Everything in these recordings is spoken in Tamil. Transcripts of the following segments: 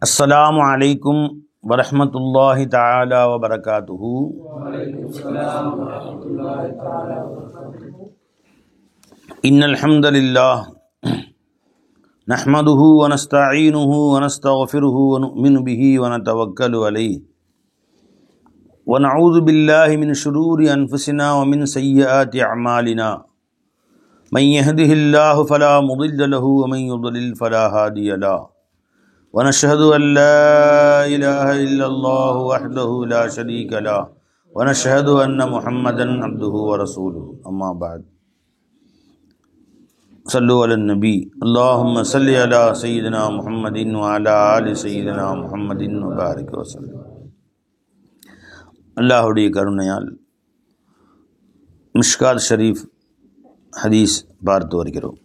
अस्सलामु अलैकुम वरहमतुल्लाहि तआला व बरकातुहू। इन्नल हम्दलिल्लाह नहमदुहु व नस्तईनुहु व नस्तगफिरुहु व नु'मिनु बिही व नतवक्कलु अलैहि व नऊज़ु बिल्लाहि मिन शुरूरि अनफुसिना व मिन सय्यिआति अअमालिना मन यहदिहिल्लाहु फला मुदिल्ल लहु व मन युद्लिल फला हादिय लहु व नशहदु अन ला इलाहा इल्लल्लाहु वहदहु ला शरीका लहु व नशहदु अन्न मुहम्मदन अब्दुहु व रसूलुहु अम्मा बाद सल्लु अलन नबी अल्लाहुम्मा सल्लि अला सय्यिदिना मुहम्मदिन व अला आलि सय्यिदिना मुहम्मदिन व बारिक वसल्लम। அல்லாஹுடைய கருணையால் மிஷ்காத் ஷரீஃப் ஹதீஸ் பார்த்து வருகிறோம்.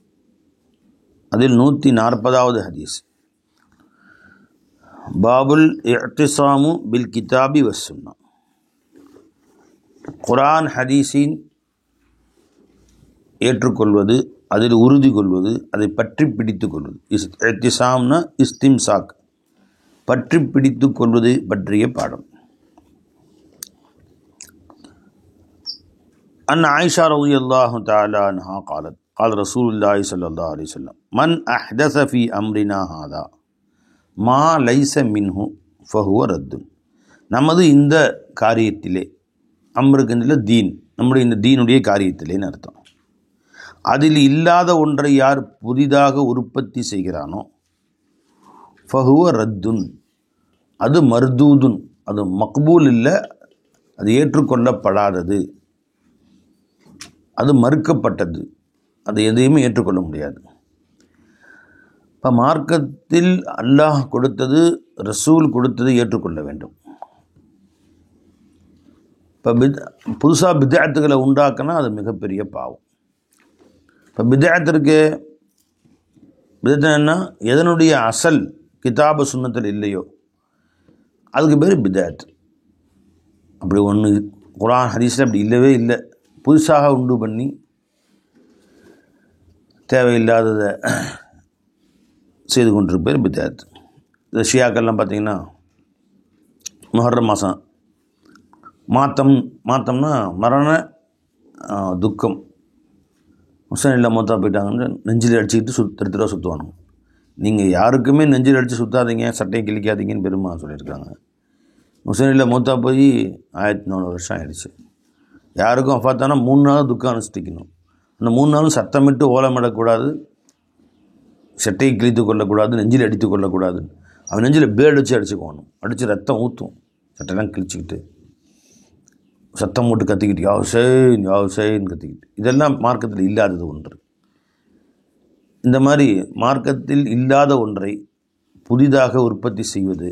அதில் 140வது ஹதீஸ், பாபுல் இஅ்திஸாமு பில் கிதாபி வஸ் சுன்னா. குர்ஆன் ஹதீஸின் ஏற்றுக்கொள்வது, அதில் உறுதி கொள்வது, அதை பற்றி பிடித்து கொள்வது. இஅ்திஸாம்னா இஸ்திம்சாக், பற்றி பிடித்து கொள்வது பற்றிய பாடம். अन आयशा रज़ियल्लाहु ताला अन्हा क़ालत क़ाल रसूलुल्लाह सल्लल्लाहु अलैहि वसल्लम मन अहदस फ़ी अम्रिना हादा मा लैस मिन्हु फ़हुव रद्दुन. நமது இந்த காரியத்திலே, அம்ருக்குல தீன், நம்முடைய இந்த தீனுடைய காரியத்திலேன்னு அர்த்தம். அதில் இல்லாத ஒன்றை யார் புதிதாக உற்பத்தி செய்கிறானோ ஃபஹுவ ரத்துன், அது மர்தூதுன், அது மக்பூல் இல்லை, அது ஏற்றுக்கொள்ளப்படாதது, அது மறுக்கப்பட்டது, அது எதையுமே ஏற்றுக்கொள்ள முடியாது. இப்போ மார்க்கத்தில் அல்லாஹ் கொடுத்தது, ரசூல் கொடுத்தது ஏற்றுக்கொள்ள வேண்டும். இப்போ புதுசாக பித்அத்துகளை உண்டாக்கினா அது மிகப்பெரிய பாவம். இப்போ பித்அத்திற்கு பித்அத்துன்னா எதனுடைய அசல் கிதாபு சுன்னத்தில் இல்லையோ அதுக்கு பேர் பித்அத். அப்படி ஒன்று குர்ஆன் ஹதீஸில் அப்படி இல்லவே இல்லை. புதுசாக உண்டு பண்ணி தேவையில்லாததை செய்து கொண்டிருப்பேர் பித்அத். இந்த ஷியாக்கள்லாம் பார்த்திங்கன்னா முஹர்ரம் மாதம் மாத்தம்னா மரண துக்கம், முஸ்லிம் மூத்தா போயிட்டாங்கன்னு நெஞ்சில் அடிச்சுக்கிட்டு திருத்தர சுற்றுவானுங்க. நீங்கள் யாருக்குமே நெஞ்சில் அடித்து சுற்றாதீங்க, சட்டையை கிழிக்காதீங்கன்னு பெருமா சொல்லியிருக்காங்க. முஸ்லிம் மூத்தா போய் 1400 வருஷம் ஆயிடுச்சு. யாருக்கும் அஃபாத்தானா 3 நாள் துக்கம் அனுஷ்டிக்கணும். அந்த 3 நாளும் சத்தமிட்டு ஓலமிடக்கூடாது, சட்டையை கிழித்து கொள்ளக்கூடாது, நெஞ்சில் அடித்து கொள்ளக்கூடாது. அவன் நெஞ்சில் பேடு வச்சு அடிச்சுக்கணும், அடித்து ரத்தம் ஊற்றும், சட்டையெல்லாம் கிழிச்சிக்கிட்டு சத்தம் போட்டு கத்திக்கிட்டு யாவுசேன்னு கத்திக்கிட்டு. இதெல்லாம் மார்க்கத்தில் இல்லாதது ஒன்று. இந்த மாதிரி மார்க்கத்தில் இல்லாத ஒன்றை புதிதாக உற்பத்தி செய்வது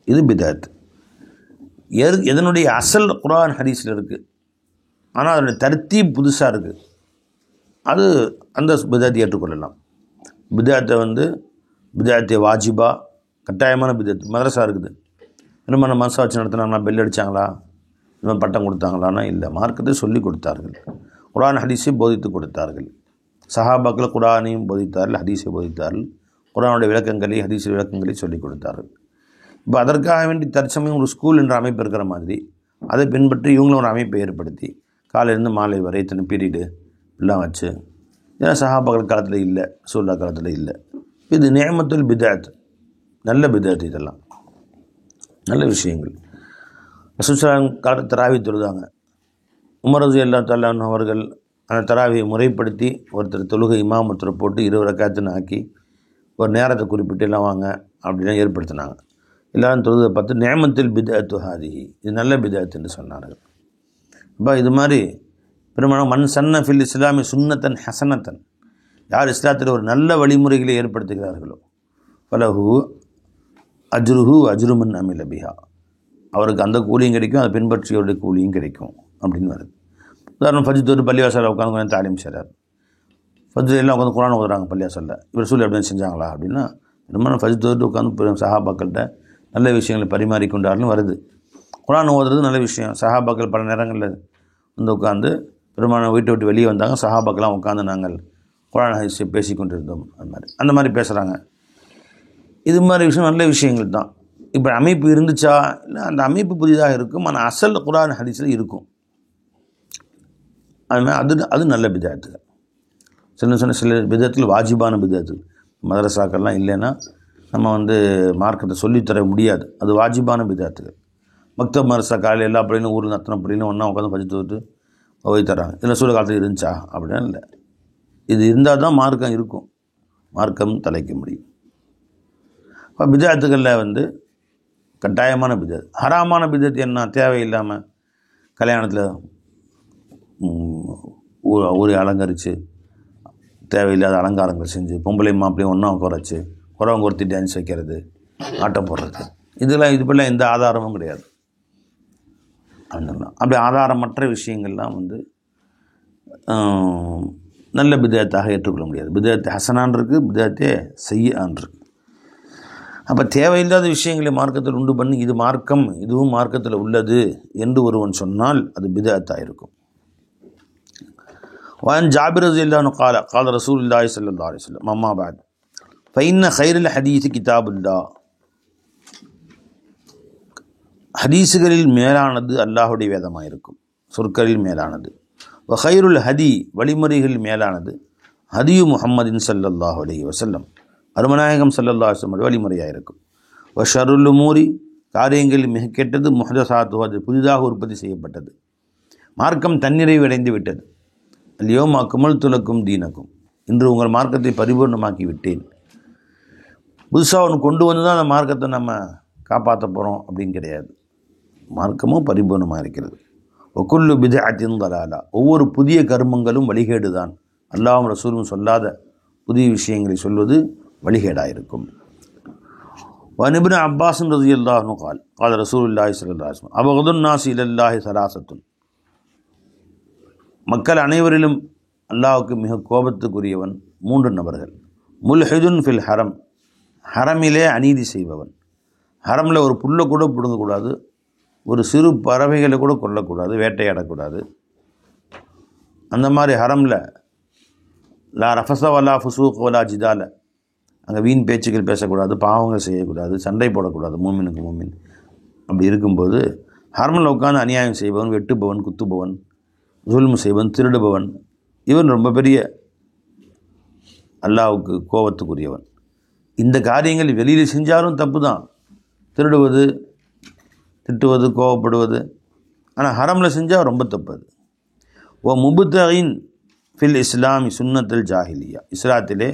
இது பித்அத். எதனுடைய அசல் குர்ஆன் ஹதீஸில் இருக்குது, ஆனால் அதனுடைய தர்த்தீப் புதுசாக இருக்குது, அது அந்த பித்அத்தை ஏற்றுக்கொள்ளலாம். பித்அத்தை பித்அத்தை வாஜிபா, கட்டாயமான பித்அத். மதரசா இருக்குது, என்ன மதரசா வச்சு நடத்தினாங்களா, பெல் அடித்தாங்களா, இன்னும் பட்டம் கொடுத்தாங்களான்னா இல்லை. மார்க்கத்தை சொல்லி கொடுத்தார்கள், குர்ஆன் ஹதீஸை போதித்து கொடுத்தார்கள். சஹாபாக்கள் குர்ஆனையும் போதித்தார்கள், ஹதீஸை போதித்தார்கள், குர்ஆனுடைய விளக்கங்களை, ஹதீஸ் விளக்கங்களை சொல்லிக் கொடுத்தார்கள். இப்போ அதற்காக வேண்டி தற்சமயம் ஒரு ஸ்கூல் என்ற அமைப்பு இருக்கிற மாதிரி அதை பின்பற்றி இவங்களும் ஒரு அமைப்பை ஏற்படுத்தி காலையிலேருந்து மாலை வரை இத்தனை பீரியடு எல்லாம் வச்சு, ஏன்னா சஹாபாக்கள் காலத்தில் இல்லை, ரசூலுல்லாஹ் காலத்தில் இல்லை. இது நிஅமத்துல் பித்அத், நல்ல பித்அத். இதெல்லாம் நல்ல விஷயங்கள். ரசூலுல்லாஹ் காலத்தில் தராவி தொழுதாங்க. உமர் ரலியல்லாஹு தஆலா அன்ஹு அவர்கள் அந்த தராவியை முறைப்படுத்தி ஒருத்தர் தொழுகை இமாமத்தை போட்டு 20 ரக்காத்துன்னு ஆக்கி ஒரு நேரத்தை குறிப்பிட்டு எல்லாம் வாங்க அப்படிலாம் ஏற்படுத்தினாங்க. எல்லாரும் தொழுதை பார்த்து நிஅமத்துல் பித்அத்து ஹாதிஹி, இது நல்ல பித்அத் என்று சொன்னார்கள். அப்போ இது மாதிரி பெரும்பாலும் மன் சன்ன ஃபில் இஸ்லாமி சுன்னத்தன் ஹசனத்தன், யார் இஸ்லாத்தில் ஒரு நல்ல வழிமுறைகளை ஏற்படுத்துகிறார்களோ ஃபலஹு அஜ்ருஹு அஜ்ருமன் அமில பிஹா, அவருக்கு அந்த கூலியும் கிடைக்கும், அதை பின்பற்றியோடைய கூலியும் கிடைக்கும் அப்படின்னு வருது. உதாரணம், ஃபஜ்ர் ஒரு பள்ளிவாசலில் உட்காந்து கொஞ்சம் தாலீம் செய்கிறார், ஃபஜ்ர் எல்லாம் உட்காந்து குர்ஆன் ஓதுறாங்க பள்ளிவாசலில். இவர் சொல்லி அப்படின்னு செஞ்சாங்களா அப்படின்னா, பெரும்பாலும் ஃபஜ்ர் உட்காந்து சஹாபாக்கள்கிட்ட நல்ல விஷயங்களை பரிமாறிக்கொண்டார்னு வருது. குர்ஆன் ஓதுறது நல்ல விஷயம். சஹாபாக்கள் பல நேரங்களில் உட்காந்து பெரும்பாலும் வீட்டை விட்டு வெளியே வந்தாங்க, சஹாபாக்கெல்லாம் உட்காந்து நாங்கள் குர்ஆன் ஹதீஸை பேசி கொண்டிருந்தோம். அந்த மாதிரி பேசுகிறாங்க. இது மாதிரி விஷயம் நல்ல விஷயங்கள் தான். இப்போ அமைப்பு இருந்துச்சா இல்லை அந்த அமைப்பு புதிதாக இருக்கும், ஆனால் அசல் குர்ஆன் ஹதீஸில் இருக்கும். அது நல்ல பிதாத்துகள். சில பிதத்தில் வாஜிபான பிதத்துகள் மதரசாக்கள்லாம் இல்லைன்னா நம்ம மார்க்கத்தை சொல்லித்தர முடியாது. அது வாஜிபான பிதாத்துகள். மக்தப் மதரசா காலையில் எல்லா பள்ளியிலும் ஊரில் அத்தனை பள்ளியிலும் ஒன்றா உட்காந்து படித்து விட்டு போய் தராங்க. இதில் சூழல் காலத்தில் இருந்துச்சா அப்படின்னா இல்லை. இது இருந்தால் தான் மார்க்கம் இருக்கும், மார்க்கம் தலைக்க முடியும். இப்போ பிதாத்துகளில் கட்டாயமான பிதத். ஹராமான பிதத்து என்ன? தேவையில்லாமல் கல்யாணத்தில் ஊரை அலங்கரித்து தேவையில்லாத அலங்காரங்கள் செஞ்சு பொம்பளை மாப்பிள்ளையும் ஒன்றா குறைச்சி குறவங்க ஒருத்தி டான்ஸ் வைக்கிறது, ஆட்டம் போடுறது, இதுபெல்லாம் எந்த ஆதாரமும் கிடையாது. அப்படி ஆதாரமற்ற விஷயங்கள்லாம் நல்ல பிதத்தாக ஏற்றுக்கொள்ள முடியாது. பிதத் ஹசனான் இருக்குது, பிதத்தே செய்யான் இருக்குது. அப்போ தேவையில்லாத விஷயங்களை மார்க்கத்தில் உண்டு பண்ணி இது மார்க்கம், இதுவும் மார்க்கத்தில் உள்ளது என்று ஒருவன் சொன்னால் அது பிதத்தாக இருக்கும். وعن جابر رضي الله عنه قال قال رسول الله صلى الله عليه وسلم أما بعد فإن خير الحديث كتاب الله. ஹதீஸுகளில் மேலானது அல்லாஹுடைய வேதமாக இருக்கும், சொற்களில் மேலானது. வஹைருல் ஹதி, வழிமுறைகளில் மேலானது ஹதியு முஹம்மதின் ஸல்லல்லாஹு அலைஹி வஸல்லம், அருமநாயகம் ஸல்லல்லாஹு அலைஹி வஸல்லம் வழிமுறையாக இருக்கும். வஷருல் உமூரி, காரியங்களில் மிக கெட்டது முஹ்தஸாத்துஹு, அது புதிதாக உற்பத்தி செய்யப்பட்டது. மார்க்கம் தன்னிறைவு அடைந்து விட்டது. அல்யௌம அக்மல்து லக்கும் தீனக்கும், இன்று உங்கள் மார்க்கத்தை பரிபூர்ணமாக்கி விட்டேன். புதுசாக ஒன்று கொண்டு வந்து தான் அந்த மார்க்கத்தை நம்ம காப்பாற்ற போகிறோம் அப்படின்னு கிடையாது. மார்க்கமும் பரிபூர்ணமாக இருக்கிறது. ஒக்குல்லு பித்அத்தின் தலாலா, ஒவ்வொரு புதிய கர்மங்களும் வழிகேடு தான். அல்லாஹ்வும் ரசூலும் சொல்லாத புதிய விஷயங்களை சொல்வது வழிகேடாயிருக்கும். வன் இப்னு அப்பாஸ் ரலியல்லாஹு அன்ஹு قال قال رسول الله صلى الله عليه وسلم أبغض الناس إلى الله ثلاثة. மக்கள் அனைவரிலும் அல்லாஹ்வுக்கு மிக கோபத்துக்குரியவன் 3 நபர்கள். முல்ஹிதுன் ஃபில் ஹரம், ஹரமிலே அநீதி செய்பவன். ஹரமில் ஒரு புல்லை கூட பிடுங்கக்கூடாது, ஒரு சிறு பறவைகளை கூட கொல்லக்கூடாது, வேட்டையாடக்கூடாது. அந்த மாதிரி ஹரமில் லா ரஃபஸ வலா ஃபுசூக் வலா ஜிதால, அங்கே வீண் பேச்சுக்கள் பேசக்கூடாது, பாவங்கள் செய்யக்கூடாது, சண்டை போடக்கூடாது மூமினுக்கு மூமின். அப்படி இருக்கும்போது ஹரமில் உட்காந்து அநியாயம் செய்பவன், வெட்டுபவன், குத்துபவன், ஜுல்மு செய்வன், திருடுபவன், இவன் ரொம்ப பெரிய அல்லாஹ்வுக்கு கோபத்துக்குரியவன். இந்த காரியங்கள் வெளியில் செஞ்சாலும் தப்பு தான், திருடுவது, திட்டுவது, கோவப்படுவது. ஆனால் ஹரமில் செஞ்சால் ரொம்ப தப்பு அது. ஓ முபுத்தகின் ஃபில் இஸ்லாமி சுன்னத்தில் ஜாஹிலியா, இஸ்லாத்திலே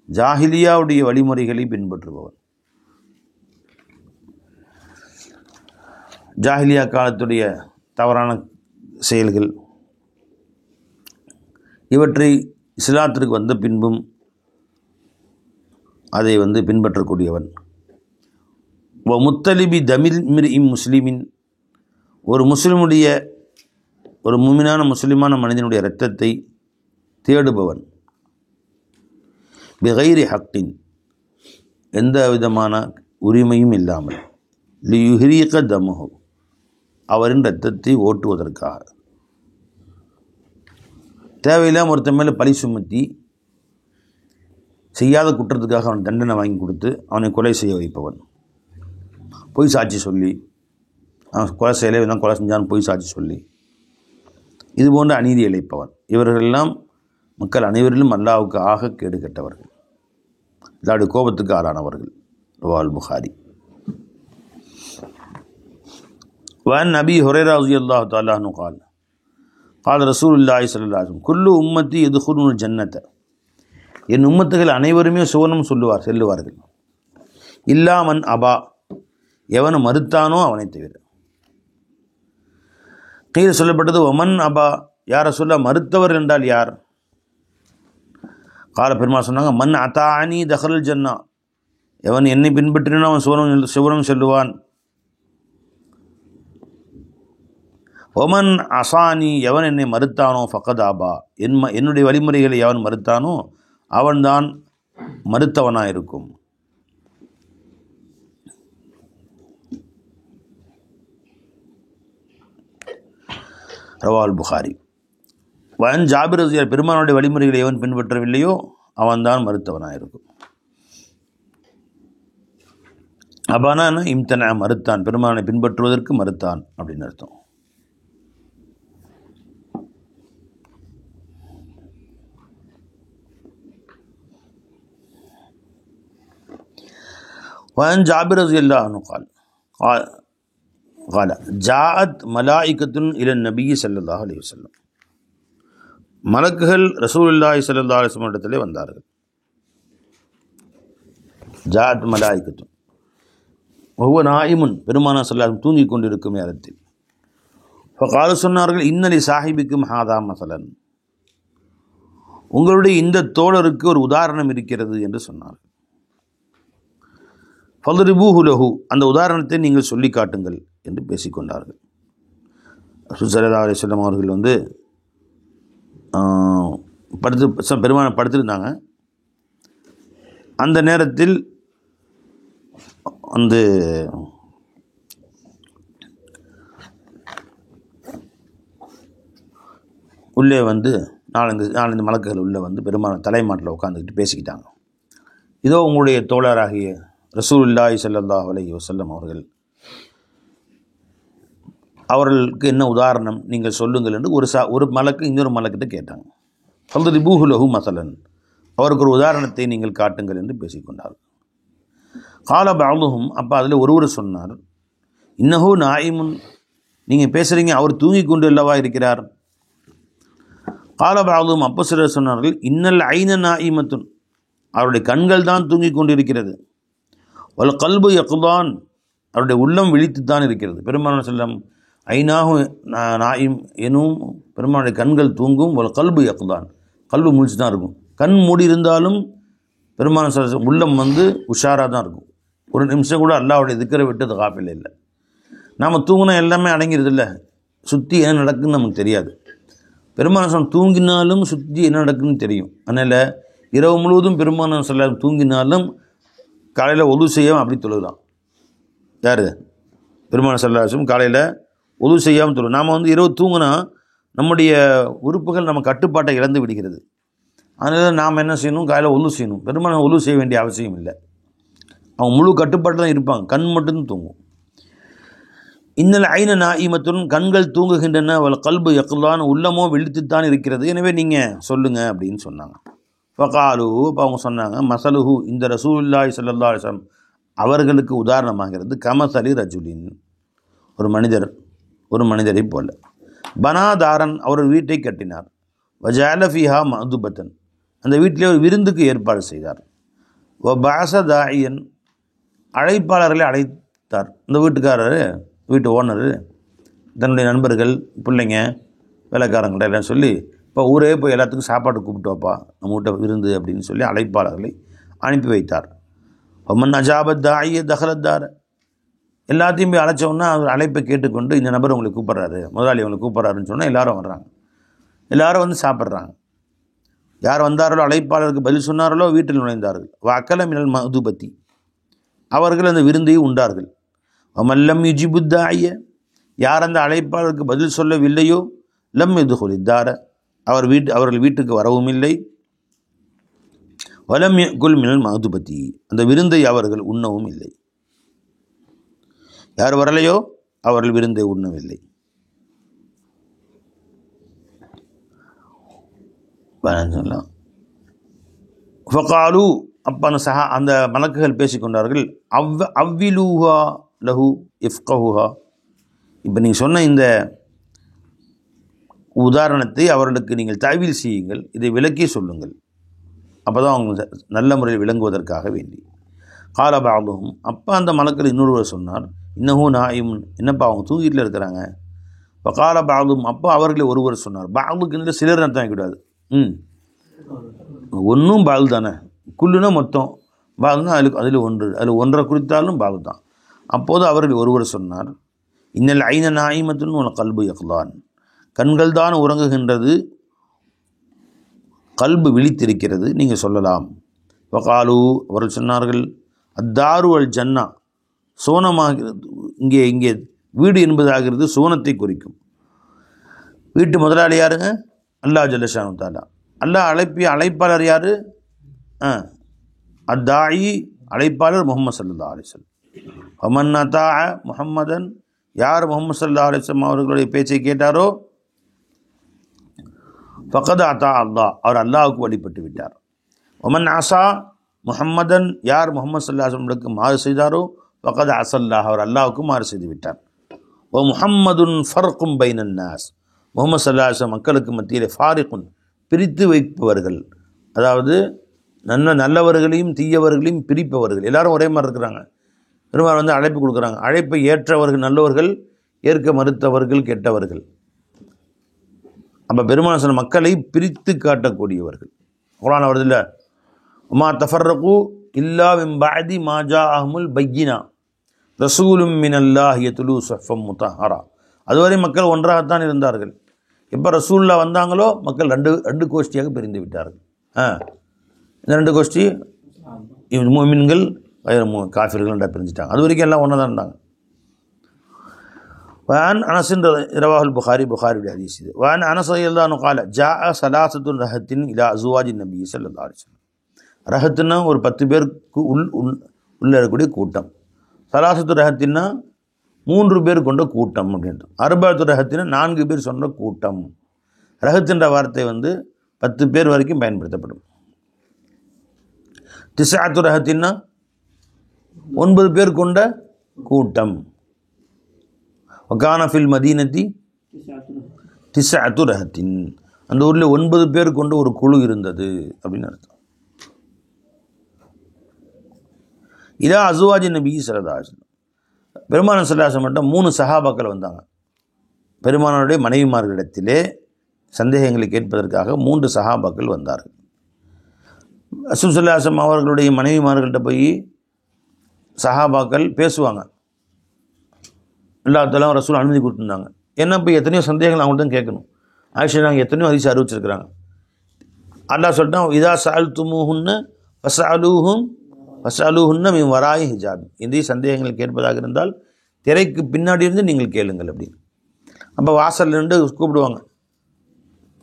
ஜாஹிலியாவுடைய வழிமுறைகளை பின்பற்றுபவன். ஜாஹிலியா காலத்துடைய தவறான செயல்கள், இவற்றை இஸ்லாத்திற்கு வந்த பின்பும் அதை பின்பற்றக்கூடியவன். முத்தலிபி தமிழ் மிர்இம் முஸ்லிமின், ஒரு முஸ்லிமுடைய, ஒரு முமினான முஸ்லிமான மனிதனுடைய இரத்தத்தை தேடுபவன். பிகைரி ஹக்கின், எந்த விதமான உரிமையும் இல்லாமல். லியுஹ்ரீக தமுஹு, அவரின் இரத்தத்தை ஓட்டுவதற்காக. தேவையில்லாமல் ஒருத்தன் மேலே பழி சுமத்தி செய்யாத குற்றத்துக்காக அவன் தண்டனை வாங்கி கொடுத்து அவனை கொலை செய்ய வைப்பவன். பொய் சாட்சி சொல்லி அவன் கொலை செய்யலை, இவன் கொலை செஞ்சான்னு பொய் சாட்சி சொல்லி இது போன்ற அநீதி இழைப்பவன். இவர்களெல்லாம் மக்கள் அனைவரிலும் அல்லாஹ்வுக்கு ஆக கேடு கெட்டவர்கள், இல்லாவுடைய கோபத்துக்கு ஆளானவர்கள். ரவால் புகாரி. வன் அபி ஹுரைரா ரலியல்லாஹு தஆலா அன்ஹு قال قال رسول الله صلى الله عليه وسلم كل امتي يدخلون الجنه, என் உம்மத்துகள் அனைவருமே சுவனம் செல்லுவார்கள். இல்லாமன் அபா, எவன் மறுத்தானோ அவனை தவிர. கீழ் சொல்லப்பட்டது ஒமன் அபா, யார் சொல்ல மறுத்தவர் என்றால் யார்? கால பெருமாள் சொன்னாங்க, மன் அதானி தஹல் ஜன்னா, எவன் என்னை பின்பற்றினோ அவன் சுவனம் செல்லுவான். ஒமன் அசானி, எவன் என்னை மறுத்தானோ ஃபகத் ஆபா, என்னுடைய வழிமுறைகளை எவன் மறுத்தானோ அவன்தான் மறுத்தவனாக இருக்கும். ரவால் புகாரி. வன் ஜாபிர் ரலியல்லாஹு, பெருமானுடைய வழிமுறைகளை எவன் பின்பற்றவில்லையோ அவன்தான் மறுத்தவனாக இருக்கும். அபானா இம்தனா மறுத்தான், பெருமானை பின்பற்றுவதற்கு மறுத்தான் அப்படின்னு அர்த்தம். وعن جابر رضي الله عنه قال جاءت ملائكة إلى النبي صلى الله عليه وسلم. மலக்குகள் ரசூலுல்லாஹி ஸல்லல்லாஹு அலைஹி வஸல்லம் இடத்திலே வந்தார்கள். ஜாஅத் மலாயிகத்து வஹுவ நாயிமுன், பெருமானார் ஸல்லல்லாஹு அலைஹி வஸல்லம் தூங்கிக் கொண்டிருக்கும் நேரத்தில். ஃபகால, சொன்னார்கள், இன்னலி சாஹிபிக்கும் ஹாதா மஸலன், உங்களுடைய இந்த தோழருக்கு ஒரு உதாரணம் இருக்கிறது என்று சொன்னார்கள். ஃபல்ரிபூஹு லஹு, அந்த உதாரணத்தை நீங்கள் சொல்லி காட்டுங்கள் என்று பேசிக்கொண்டார்கள். ரசூல் ஸல்லல்லாஹு அலைஹி வஸல்லம் அவர்கள் பெருமான படுத்திருந்தாங்க. அந்த நேரத்தில் உள்ளே நாலஞ்சு மலக்குகள் உள்ளே பெருமான தலைமாட்டில் உட்காந்துக்கிட்டு பேசிக்கிட்டாங்க. இதோ உங்களுடைய தோழராகிய ரசூலுல்லாஹி ஸல்லல்லாஹு அலைஹி வஸல்லம் அவர்களுக்கு என்ன உதாரணம் நீங்கள் சொல்லுங்கள் என்று ஒரு மலக்கு இன்னொரு மலக்கிட்ட கேட்டாங்க. ஃபல்ரிபூஹு லஹு மஸலன், அவருக்கு ஒரு உதாரணத்தை நீங்கள் காட்டுங்கள் என்று பேசிக்கொண்டார்கள். கால பஅதுஹும், அப்போ அதில் ஒருவர் சொன்னார், இன்னஹு நாயிமுன், நீங்கள் பேசுகிறீங்க, அவர் தூங்கி கொண்டு அல்லவா இருக்கிறார். கால பஅதுஹும், அப்போ சிலர் சொன்னார்கள், இன்னல் ஐன நாயிமத்துன், அவருடைய கண்கள் தான் தூங்கி கொண்டு இருக்கிறது. வல் கல்பு யக்தான், அவருடைய உள்ளம் விழித்துத்தான் இருக்கிறது. பெருமானார் செல்லம் ஐநாகும் நாயும் எனும், பெருமானுடைய கண்கள் தூங்கும். வல் கல்பு யக்தான், கல்பு முழிச்சு தான் இருக்கும். கண் மூடி இருந்தாலும் பெருமானார் செல்லம் உள்ளம் உஷாராக தான் இருக்கும். ஒரு நிமிஷம் கூட அல்லாஹ்வுடைய திக்ரை விட்டு அது காஃபில் இல்லை. நாம் தூங்கினா எல்லாமே அடங்கிறது இல்லை, சுற்றி என்ன நடக்குதுன்னு நமக்கு தெரியாது. பெருமானார் செல்லம் தூங்கினாலும் சுற்றி என்ன நடக்குதுன்னு தெரியும். அதனால் இரவு முழுவதும் பெருமானார் செல்லம் தூங்கினாலும் காலையில் ஒது செய்யாமல் அப்படி தொழுகலாம். யார்? பெருமானார் ஸல்லல்லாஹு அலைஹி வஸல்லம் காலையில் ஒது செய்யாமல் தொழும். நாம் இரவு தூங்கினா நம்முடைய உறுப்புகள் நம்ம கட்டுப்பாட்டை இழந்து விடுகிறது. அதனால் நாம் என்ன செய்யணும்? காலையில் ஒது செய்யணும். பெருமானார் ஒது செய்ய வேண்டிய அவசியம் இல்லை, அவங்க முழு கட்டுப்பாட்டு தான் இருப்பாங்க, கண் மட்டும் தூங்கும். இன்னல் ஐன நாயிமத்துன், கண்கள் தூங்குகின்றன. வல் கல்பு யக்லான், உள்ளமோ விழித்துத்தான் இருக்கிறது. எனவே நீங்கள் சொல்லுங்கள் அப்படின்னு சொன்னாங்க. ஃபகாலு, இப்போ அவங்க சொன்னாங்க, மசலுஹு, இந்த ரசூலுல்லாஹி ஸல்லல்லாஹு அலைஹி வஸல்லம் அவர்களுக்கு உதாரணமாகிறது கமசலி ரஜுலின், ஒரு மனிதரை போல. பனாதாரன், அவர் வீட்டை கட்டினார். வஜஅல ஃபீஹா மதுபத்தன், அந்த வீட்டிலே ஒரு விருந்துக்கு ஏற்பாடு செய்தார். வபாஸ தாயியன், அழைப்பாளர்களை அழைத்தார். இந்த வீட்டுக்காரர், வீட்டு ஓனர் தன்னுடைய நண்பர்கள், பிள்ளைங்க, வேலைக்காரங்கிட்ட எல்லாம் சொல்லி, இப்போ ஊரே போய் எல்லாத்துக்கும் சாப்பாடு கூப்பிட்டு வாப்பா, நம்ம வீட்டை விருந்து அப்படின்னு சொல்லி அழைப்பாளர்களை அனுப்பி வைத்தார். ஒமன் அஜாபத் தாய தஹலத்தார், எல்லாத்தையும் போய் அழைச்சோன்னா அவர் அழைப்பை கேட்டுக்கொண்டு, இந்த நபர் உங்களை கூப்பிட்றாரு, முதலாளி உங்களை கூப்பிட்றாருன்னு சொன்னால் எல்லாரும் வர்றாங்க, எல்லாரும் சாப்பிட்றாங்க. யார் வந்தார்களோ, அழைப்பாளருக்கு பதில் சொன்னார்களோ வீட்டில் நுழைந்தார்கள். வஅக்கல மினல் மதுபத்தி, அவர்கள் அந்த விருந்தை உண்டார்கள். வமல்லம் யுஜிபுத்தாய, யார் அந்த அழைப்பாளருக்கு பதில் சொல்லவில்லையோ, லம் யதுகுலித்தார, அவர்கள் வீட்டுக்கு வரவும் இல்லை. வலம் யகுல் மினல் மதுபத்தி, அந்த விருந்தை அவர்கள் உண்ணவும் இல்லை. யார் வரலையோ அவர்கள் விருந்தை உண்ணவில்லை. சொல்லலாம். ஃபகாலு, அப்போ அந்த மலக்குகள் பேசிக்கொண்டார்கள், அவ்விலூஹா லஹு இஃப்கஹுஹா, இப்போ நீங்கள் சொன்ன இந்த உதாரணத்தை அவர்களுக்கு நீங்கள் தஅவீல் செய்யுங்கள், இதை விளக்கி சொல்லுங்கள், அப்போ தான் அவங்க நல்ல முறையில் விளங்குவதற்காக வேண்டி. கால பஅதுஹும், அப்போ அந்த மலக்கள் இன்னொருவர் சொன்னார், இன்னஹு நாயிமுன், என்னப்பா அவங்க தூங்கிட்டில் இருக்கிறாங்க. இப்போ கால பஅதுஹும், அப்போ அவர்களை ஒருவர் சொன்னார். பஅதுக்கு சிலர் அர்த்தம் ஆகிக்கூடாது, ஒன்றும் பாகு தானே, குல்லுனா மொத்தம், பாகுனா அதில் ஒன்றை குறித்தாலும் பாகு தான். அப்போது அவர்கள் ஒருவர் சொன்னார், இன்னல் ஐன நாயிமத்துன் வல் கல்பு யக்லான், கண்கள் தான் உறங்குகின்றது, கல்பு விழித்திருக்கிறது, நீங்கள் சொல்லலாம். வகாலு, அவர்கள் சொன்னார்கள், அத்தாரு அல் ஜன்னா, சோனமாகிறது, இங்கே வீடு என்பதாகிறது சோனத்தை குறிக்கும். வீட்டு முதலாளி யாருங்க? அல்லாஹ் ஜல்லஷானு தஆலா. அல்லாஹ் அழைப்பாளர் யார்? அத்தாயி, அழைப்பாளர் முஹம்மது ஸல்லல்லாஹு அலைஹி வஸல்லம். ஃபமன் அத்தா முஹம்மதன், யார் முஹம்மது ஸல்லல்லாஹு அலைஹி வஸல்லம் அவர்களுடைய பேச்சை கேட்டாரோ, ஃபகத் அத்தா அல்லாஹ், அவர் அல்லாஹ்வுக்கு வழிபட்டு விட்டார். ஒமன் அசா முஹம்மதன், யார் முஹம்மது ஸல்லல்லாஹு அலைஹி வஸல்லம் மாறு செய்தாரோ, ஃபகத் அஸல்லாஹ், அவர் அல்லாஹ்வுக்கு மாறு செய்து விட்டார். ஓ முஹம்மதுன் ஃபர்கும் பைனன் நாஸ், முஹம்மது ஸல்லல்லாஹு அலைஹி வஸல்லம் மக்களுக்கு மத்தியில் ஃபாரிகுன், பிரித்து வைப்பவர்கள், அதாவது நல்லவர்களையும் தீயவர்களையும் பிரிப்பவர்கள். எல்லாரும் ஒரே மாதிரி இருக்கிறாங்க. பெருமாள் வந்து அழைப்பு கொடுக்குறாங்க. அழைப்பை ஏற்றவர்கள் நல்லவர்கள், ஏற்க மறுத்தவர்கள் கெட்டவர்கள். அப்போ பெருமாள் சொன்ன மக்களை பிரித்து காட்டக்கூடியவர்கள். குர்ஆன் வருது இல்லை, உமா தஃபர்ரகு இல்லா மின் பஅதி மா ஜாஅஹுமுல் பையினா ரசூலும் மினல்லாஹி யத்லூ ஸஹ்ஃபம் முத்தஹரா. அதுவரை மக்கள் ஒன்றாகத்தான் இருந்தார்கள். எப்போ ரசூலுல்லாஹ் வந்தாங்களோ மக்கள் ரெண்டு கோஷ்டியாக பிரிந்து விட்டார்கள். இந்த ரெண்டு கோஷ்டி முஃமின்கள் காஃபிர்கள் பிரிஞ்சிட்டாங்க. அது வரைக்கும் எல்லாம் ஒன்றா தான் இருந்தாங்க. வான் அனஸின் ரவாஹுல் புகாரி, புகாரியுடைய ஹதீஸ் இது. வான் அனஸ் ரலியல்லாஹு அன்ஹு قال جاء ثلاثه رهط الى ازواج النبي صلى الله عليه وسلم. ரஹத்னா ஒரு 10 பேருக்கு உள்ள இருக்கக்கூடிய கூட்டம். சலாசத்து ரஹத்தின்னா 3 பேர் கொண்ட கூட்டம் அப்படின்ட்டு. அர்பாத்து ரஹத்தினா 4 பேர் சொன்ன கூட்டம். ரஹத்துன்ற வார்த்தை வந்து 10 பேர் வரைக்கும் பயன்படுத்தப்படும். திஸ்ஆத்து ரஹத்தின்னா 9 பேர் கொண்ட கூட்டம். வகான ஃபில் மதீனத்தி திஸ்ஆத்து ரஹத்தின், அந்த ஊரில் 9 பேர் கொண்ட ஒரு குழு இருந்தது அப்படின்னு அர்த்தம். இதா அசுவாஜி நபி ஸல்லல்லாஹு அலைஹி வஸல்லம், பெருமானார் ஸல்லல்லாஹு அலைஹி வஸல்லம் மட்டும் 3 சஹாபாக்கள் வந்தாங்க. பெருமானாருடைய மனைவிமார்களிடத்திலே சந்தேகங்களை கேட்பதற்காக 3 சஹாபாக்கள் வந்தார்கள். ரசூல் ஸல்லல்லாஹு அலைஹி வஸல்லம் அவர்களுடைய மனைவிமார்கள்ட்ட போய் சஹாபாக்கள் பேசுவாங்க. அல்லாஹ் தஆலா ரசூல் அனுமதி கொடுத்துருந்தாங்க. ஏன்னா இப்போ எத்தனையோ சந்தேகங்கள் அவங்கள்ட்ட தான் கேட்கணும். ஆயிஷா நாங்கள் எத்தனையோ ஹதீஸ் அறிவிச்சிருக்கிறாங்க. அல்லாஹ் சொல்லிட்டான், இதா சஅல்துமூஹுன்ன ஃபஸ்அலூஹுன்ன மின் வராயி ஹிஜாப், இந்த சந்தேகங்களை கேட்பதாக இருந்தால் திரைக்கு பின்னாடி இருந்து நீங்கள் கேளுங்கள் அப்படின்னு. அப்போ வாசல் நின்று கூப்பிடுவாங்க,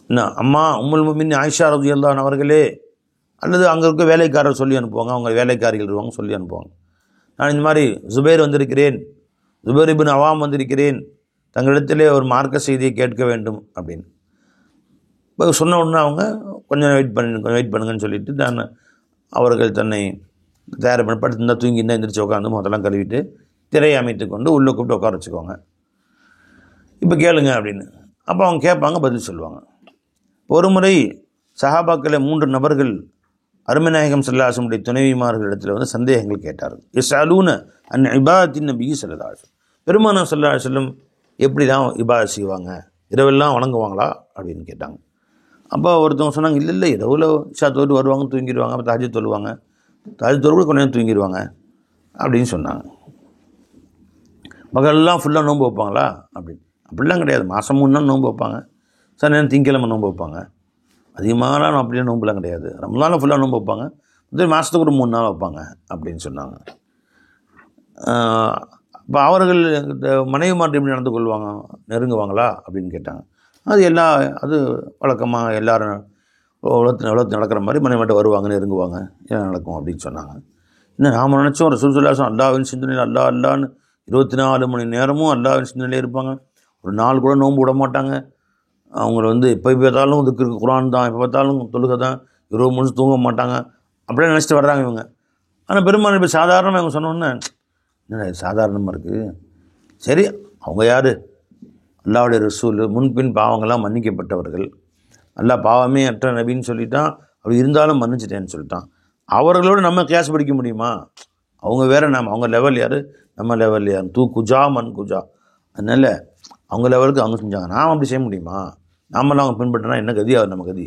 என்ன அம்மா உம்முல் முஃமினீன் ஆயிஷா ரலியல்லாஹு அன்ஹா அவர்களே, அல்லது அங்கே இருக்க வேலைக்காரர் சொல்லி அனுப்புவாங்க, அவங்க வேலைக்காரிகள் இருவாங்க சொல்லி அனுப்புவாங்க, நான் இந்த மாதிரி ஜுபைர் வந்திருக்கிறேன், ஜுபைர் இப்னு அவாம் வந்திருக்கிறேன், தங்களிடத்திலே ஒரு மார்க்க செய்தியை கேட்க வேண்டும் அப்படின்னு. இப்போ சொன்ன உடனே அவங்க கொஞ்சம் வெயிட் பண்ணுங்கன்னு சொல்லிட்டு தான் அவர்கள் தன்னை தயார் பண்ணி படுத்திருந்தால் தூங்கியிருந்தால் எந்திரிச்சு உட்காந்து முகத்தெல்லாம் கழுவிட்டு திரையை அமைத்து கொண்டு உள்ளே கூப்பிட்டு உட்கார வச்சுக்கோங்க, இப்போ கேளுங்க அப்படின்னு. அப்போ அவங்க கேட்பாங்க, பதில் சொல்லுவாங்க. ஒரு முறை சஹாபாக்களை 3 நபர்கள் அருமைநாயகம் ஸல்லல்லாஹு அலைஹி வஸல்லம் துணைவிமார்களிடத்தில் வந்து சந்தேகங்கள் கேட்டார்கள். யஸ்அலூன அன் இபாதத்தின் நபி ஸல்லல்லாஹு அலைஹி வஸல்லம், பெருமானார் ஸல்லல்லாஹு அலைஹி வஸல்லம் எப்படி தான் இபாதத் செய்வாங்க, இரவெல்லாம் வணங்குவாங்களா அப்படின்னு கேட்டாங்க. அப்போ ஒருத்தவங்க சொன்னாங்க, இல்லை இரவில் இஷா தொழுது வருவாங்க, தூங்கிடுவாங்க, அப்போ தஹஜ்ஜுத் தொழுவாங்க, தஹஜ்ஜுத் தொழுது கூட கொஞ்சம் நேரம் தூங்கிடுவாங்க அப்படின்னு சொன்னாங்க. பகலெல்லாம் ஃபுல்லாக நோன்பு வைப்பாங்களா அப்படின்னு. அப்படிலாம் கிடையாது, மாதம் 3 நாள் நோன்பு வைப்பாங்க, சில நேரம் திங்கக்கிழமை நோன்பு வைப்பாங்க, அதிகமான அப்படியே நோன்புலாம் கிடையாது, ரமலானில் ஃபுல்லாக நோன்பு வைப்பாங்க, மாதத்துக்கு ஒரு 3 நாள் வைப்பாங்க அப்படின்னு சொன்னாங்க. இப்போ அவர்கள் மனைவி மாற்றி எப்படி நடந்து கொள்வாங்க, நெருங்குவாங்களா அப்படின்னு கேட்டாங்க. அது வழக்கமாக எல்லோரும் உலகத்தில் நடக்கிற மாதிரி மனைவி மாட்ட வருவாங்க, நெருங்குவாங்க, என்ன நடக்கும் அப்படின்னு சொன்னாங்க. இன்னும் நாம் நினச்சோம் ரசூல் ஸல்லல்லாஹு அலைஹி வஸல்லம் அல்லாஹ்வின் சிந்தனையில் அல்லான்னு 24 மணி நேரமும் அல்லாஹ்வின் சிந்தனையிலே இருப்பாங்க, ஒரு நாள் கூட நோன்பு விட மாட்டாங்க. அவங்கள வந்து எப்போ பார்த்தாலும் இதுக்கு குர்ஆன் தான், எப்போ பார்த்தாலும் தொழுகை தான், இரவு முழுசு தூங்க மாட்டாங்க, அப்படியே நினச்சிட்டு வர்றாங்க இவங்க. ஆனால் பெரும்பாலும் இப்போ சாதாரணமாக இவங்க சொன்னோன்னே, என்ன சாதாரணமாக இருக்குது, சரி அவங்க யார், அல்லாஹ்வுடைய ரசூல், முன்பின் பாவங்கள்லாம் மன்னிக்கப்பட்டவர்கள், அல்லாஹ் பாவமே அற்ற நபின்னு சொல்லிட்டான், அப்படி இருந்தாலும் மன்னிச்சிட்டேன்னு சொல்லிட்டான், அவர்களோடு நம்ம கேஸ் படிக்க முடியுமா, அவங்க வேறு, அவங்க லெவல் யார், நம்ம லெவல் யார், தூ குஜா மண் குஜா, அதனால் அவங்க லெவலுக்கு அவங்க செஞ்சாங்க, நாம் அப்படி செய்ய முடியுமா, நாமெல்லாம் அவங்க பின்பற்றினா என்ன கதி, அவர் நம்ம கதி.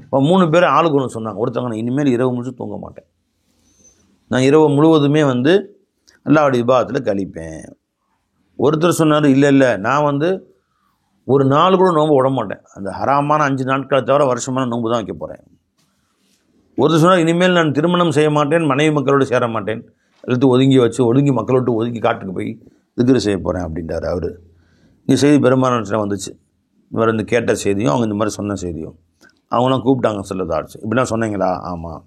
இப்போ 3 பேர் ஆளுக்கு ஒன்று சொன்னாங்க. ஒருத்தவங்க, நான் இனிமேல் இரவு முழுசு தூங்க மாட்டேன், நான் இரவு முழுவதுமே வந்து அல்லாஹ்வுடைய இபாதத்தில் கழிப்பேன். ஒருத்தர் சொன்னார், இல்லை நான் வந்து ஒரு நாள் கூட நோன்பு விட மாட்டேன், அந்த ஹராமான 5 நாட்களை தவிர வருஷமான நோன்பு தான் வைக்க போகிறேன். ஒருத்தர் சொன்னார், இனிமேல் நான் திருமணம் செய்ய மாட்டேன், மனைவி மக்களோடு சேர மாட்டேன், எல்லாத்தையும் ஒதுங்கி மக்களோட்டு ஒதுங்கி காட்டுக்கு போய் திக்ரு செய்ய போகிறேன் அப்படின்றார் அவர். இந்த செய்தி பெரும்பாலான வந்துச்சு, இந்த மாதிரி இந்த கேட்ட செய்தியும் அவங்க இந்த மாதிரி சொன்ன செய்தியும். அவங்களாம் கூப்பிட்டாங்க ஸல்லல்லாஹு அலைஹி வஸல்லம், இப்படிலாம் சொன்னீங்களா, ஆமாம்,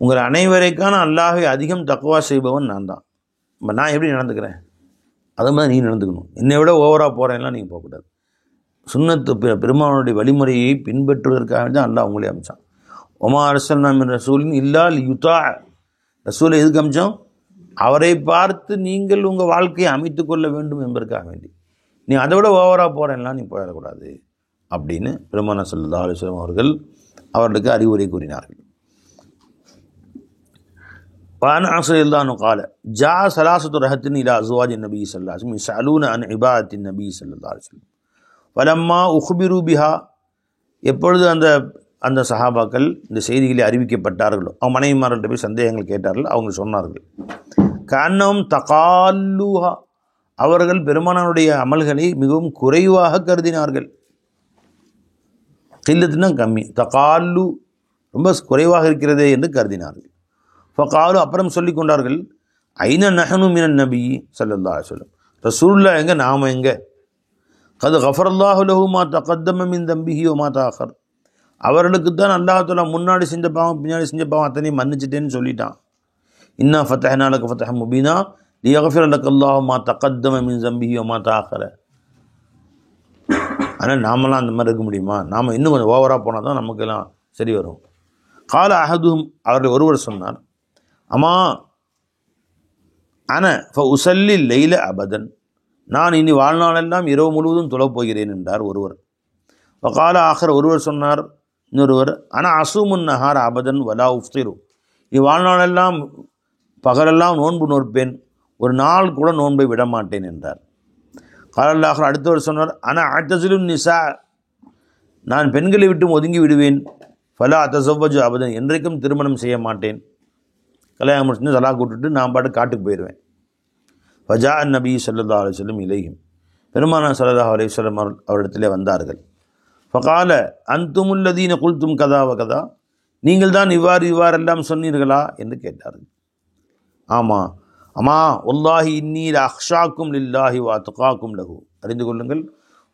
உங்கள் அனைவரைக்கான அல்லாஹ்வை அதிகம் தக்வா செய்பவன் நான் தான், நான் எப்படி நடந்துக்கிறேன் அது மாதிரி நீ நடந்துக்கணும். என்னை விட ஓவராக போகிறேன்லாம் நீங்கள் போகக்கூடாது. சுன்னத்து பெருமானுடைய வழிமுறையை பின்பற்றுவதற்காக தான் அல்லாஹ் அவங்களே அமிச்சான். ஒமா அரசல்னா மின் ரசூலின் இல்லால் யுதா, ரசூலை எதுக்கு அமிச்சோம்? அவரை பார்த்து நீங்கள் உங்கள் வாழ்க்கையை அமைத்து கொள்ள வேண்டும் என்பதற்காக வேண்டி. நீ அதை விட ஓவராக போகிறேன்லாம் நீ போயிடக்கூடாது அப்படின்னு பெருமானா ஸல்லல்லாஹு அலைஹி வஸல்லம் அவர்கள் அவர்களுக்கு அறிவுரை கூறினார்கள். وعن عاصم رضي الله عنه قال جاء ثلاثة رهط إلى أزواج النبي صلى الله عليه وسلم يسألون عن عبادة النبي صلى الله عليه وسلم فلما أخبروا بها, எப்பொழுது அந்த சஹாபாக்கள் இந்த செய்திகளை அறிவிக்கப்பட்டார்களோ அவங்க மனைவிமார்கள்ட்ட போய் சந்தேகங்கள் கேட்டார்கள். அவங்க சொன்னார்கள் கஅன்னஹும் தகால்லுஹா, அவர்கள் பெருமானாருடைய அமல்களை மிகவும் குறைவாக கருதினார்கள். கில்லத்துனா கம்மி, தகால்லு ரொம்ப குறைவாக இருக்கிறதே என்று கருதினார்கள். ஃபகாலு, அப்புறம் சொல்லி கொண்டார்கள் ஐன நஹனு மினன் நபி ஸல்லல்லாஹு அலைஹி வஸல்லம், ரசூலுல்லாஹ் எங்கே, நாம எங்கே? கது கஃபரல்லாஹு லஹு மா தகத்தம மின் தம்பிஹி வ மா தஅஹர், அவர்களுக்கு தான் அல்லாஹ் தஆலா முன்னாடி செஞ்ச பாவம் பின்னாடி செஞ்ச பாவம் அத்தனையும் மன்னிச்சிட்டேன்னு சொல்லிட்டான். இன்னா ஃபதஹ்னா லக ஃபதஹம் முபீனா லியக்ஃபிர லக்கல்லாஹு மா தகத்தம மின் தம்பிஹி வ மா தஅஹர. ஆனால் நாமெல்லாம் அந்த மாதிரி இருக்க முடியுமா? நாம் இன்னும் கொஞ்சம் ஓவராக போனால் தான் நமக்கெல்லாம் சரி வரும். கால அஹதும், அவர்கள் ஒருவர் சொன்னார் அம்மா அன ஃப உசல்லி லைல அபதன், நான் இனி வாழ்நாளெல்லாம் இரவு முழுவதும் தொழப் போகிறேன் என்றார் ஒருவர். கால ஆஹர், ஒருவர் சொன்னார் இன்னொருவர் அன அசூமுன் நஹார் அபதன் வலா உஃப்திரு, நீ வாழ்நாளெல்லாம் பகலெல்லாம் நோன்பு நோற்பேன், ஒரு நாள் கூட நோன்பை விடமாட்டேன் என்றார். காலல்லாஹர், அடுத்தவர் சொன்னார் அன அத்தசிலுன் நிசா, நான் பெண்களை விட்டும் ஒதுங்கி விடுவேன், ஃபலா அத்தசவ்வஜு அபதன், என்றைக்கும் திருமணம் செய்ய மாட்டேன், கல்யாணம் முடிச்சுட்டு தலா கூட்டுட்டு நான் பாட்டு காட்டுக்கு போயிடுவேன். ஃபஜா நபி ஸல்லல்லாஹு அலைஹி வஸல்லம் இலைஹிம், பெருமானார் ஸல்லல்லாஹு அலைஹி வஸல்லம் அவரிடத்திலே வந்தார்கள். ஃபகால அன்துமுல்லதீன குல்தும் கதா வ கதா, நீங்கள் தான் இவ்வாறெல்லாம் சொன்னீர்களா என்று கேட்டார்கள். ஆமாம், அம்மா வல்லாஹி இன்னீ அக்ஷாக்கும் லில்லாஹி வ அத்காக்கும் லஹு, அறிந்து கொள்ளுங்கள்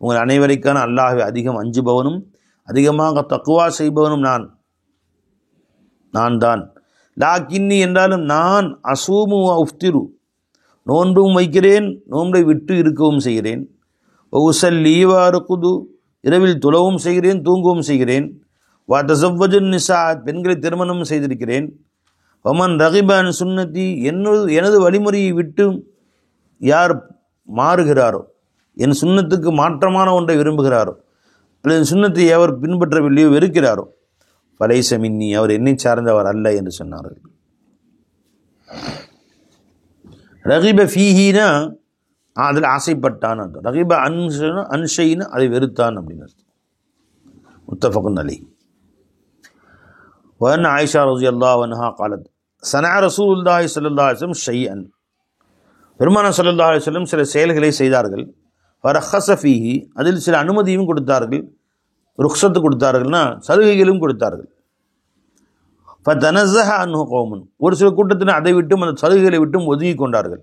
உங்கள் அனைவருக்கான அல்லாஹ்வை அதிகம் அஞ்சுபவனும் அதிகமாக தக்வா செய்பவனும் நான் தான். லாக்கின்னி, என்றாலும் நான் அசூமு உஃப்திரு, நோன்பும் வைக்கிறேன், நோன்பை விட்டு இருக்கவும் செய்கிறேன், உசல்லி வ அர்குது, இரவில் துளவும் செய்கிறேன், தூங்கவும் செய்கிறேன், வ தஸவ்வஜுன் நிசா, பெண்களை திருமணம் செய்திருக்கிறேன், வமன் ரகிப அன் சுன்னதி, எனது வழிமுறையை விட்டு யார் மாறுகிறாரோ, என் சுன்னத்துக்கு மாற்றமான ஒன்றை விரும்புகிறாரோ, அல்லது சுன்னத்தை எவர் பின்பற்றவில்லையோ வெறுக்கிறாரோ, ஃபலைஸ மின்னி, அவர் என்னை சார்ந்தவர் அல்ல என்று சொன்னார்கள். ரகிப ஃபீஹினா அதில் ஆசைப்பட்டான் அர்த்தம், ரகிப அன்ஷைனா அதை வெறுத்தான் அப்படின்னு அர்த்தம். முத்தஃபகுன் அலைஹ். வஅன் ஆயிஷா ரலியல்லாஹு அன்ஹா قالت சனஅ ரசூலுல்லாஹி ஸல்லல்லாஹு அலைஹி வஸல்லம் ஷைஅன், பெருமானார் ஸல்லல்லாஹு அலைஹி வஸல்லம் சில செயல்களை செய்தார்கள். வரஹஸ ஃபீஹி, அதில் சில அனுமதியும் கொடுத்தார்கள், ருக்ஸத்து கொடுத்தார்கள்னா சலுகைகளும் கொடுத்தார்கள். ஃபதனஸஹ அன்ஹு கௌமுன், ஒரு சில கூட்டத்தினர் அதை விட்டும் அந்த சலுகைகளை விட்டும் ஒதுங்கி கொண்டார்கள்.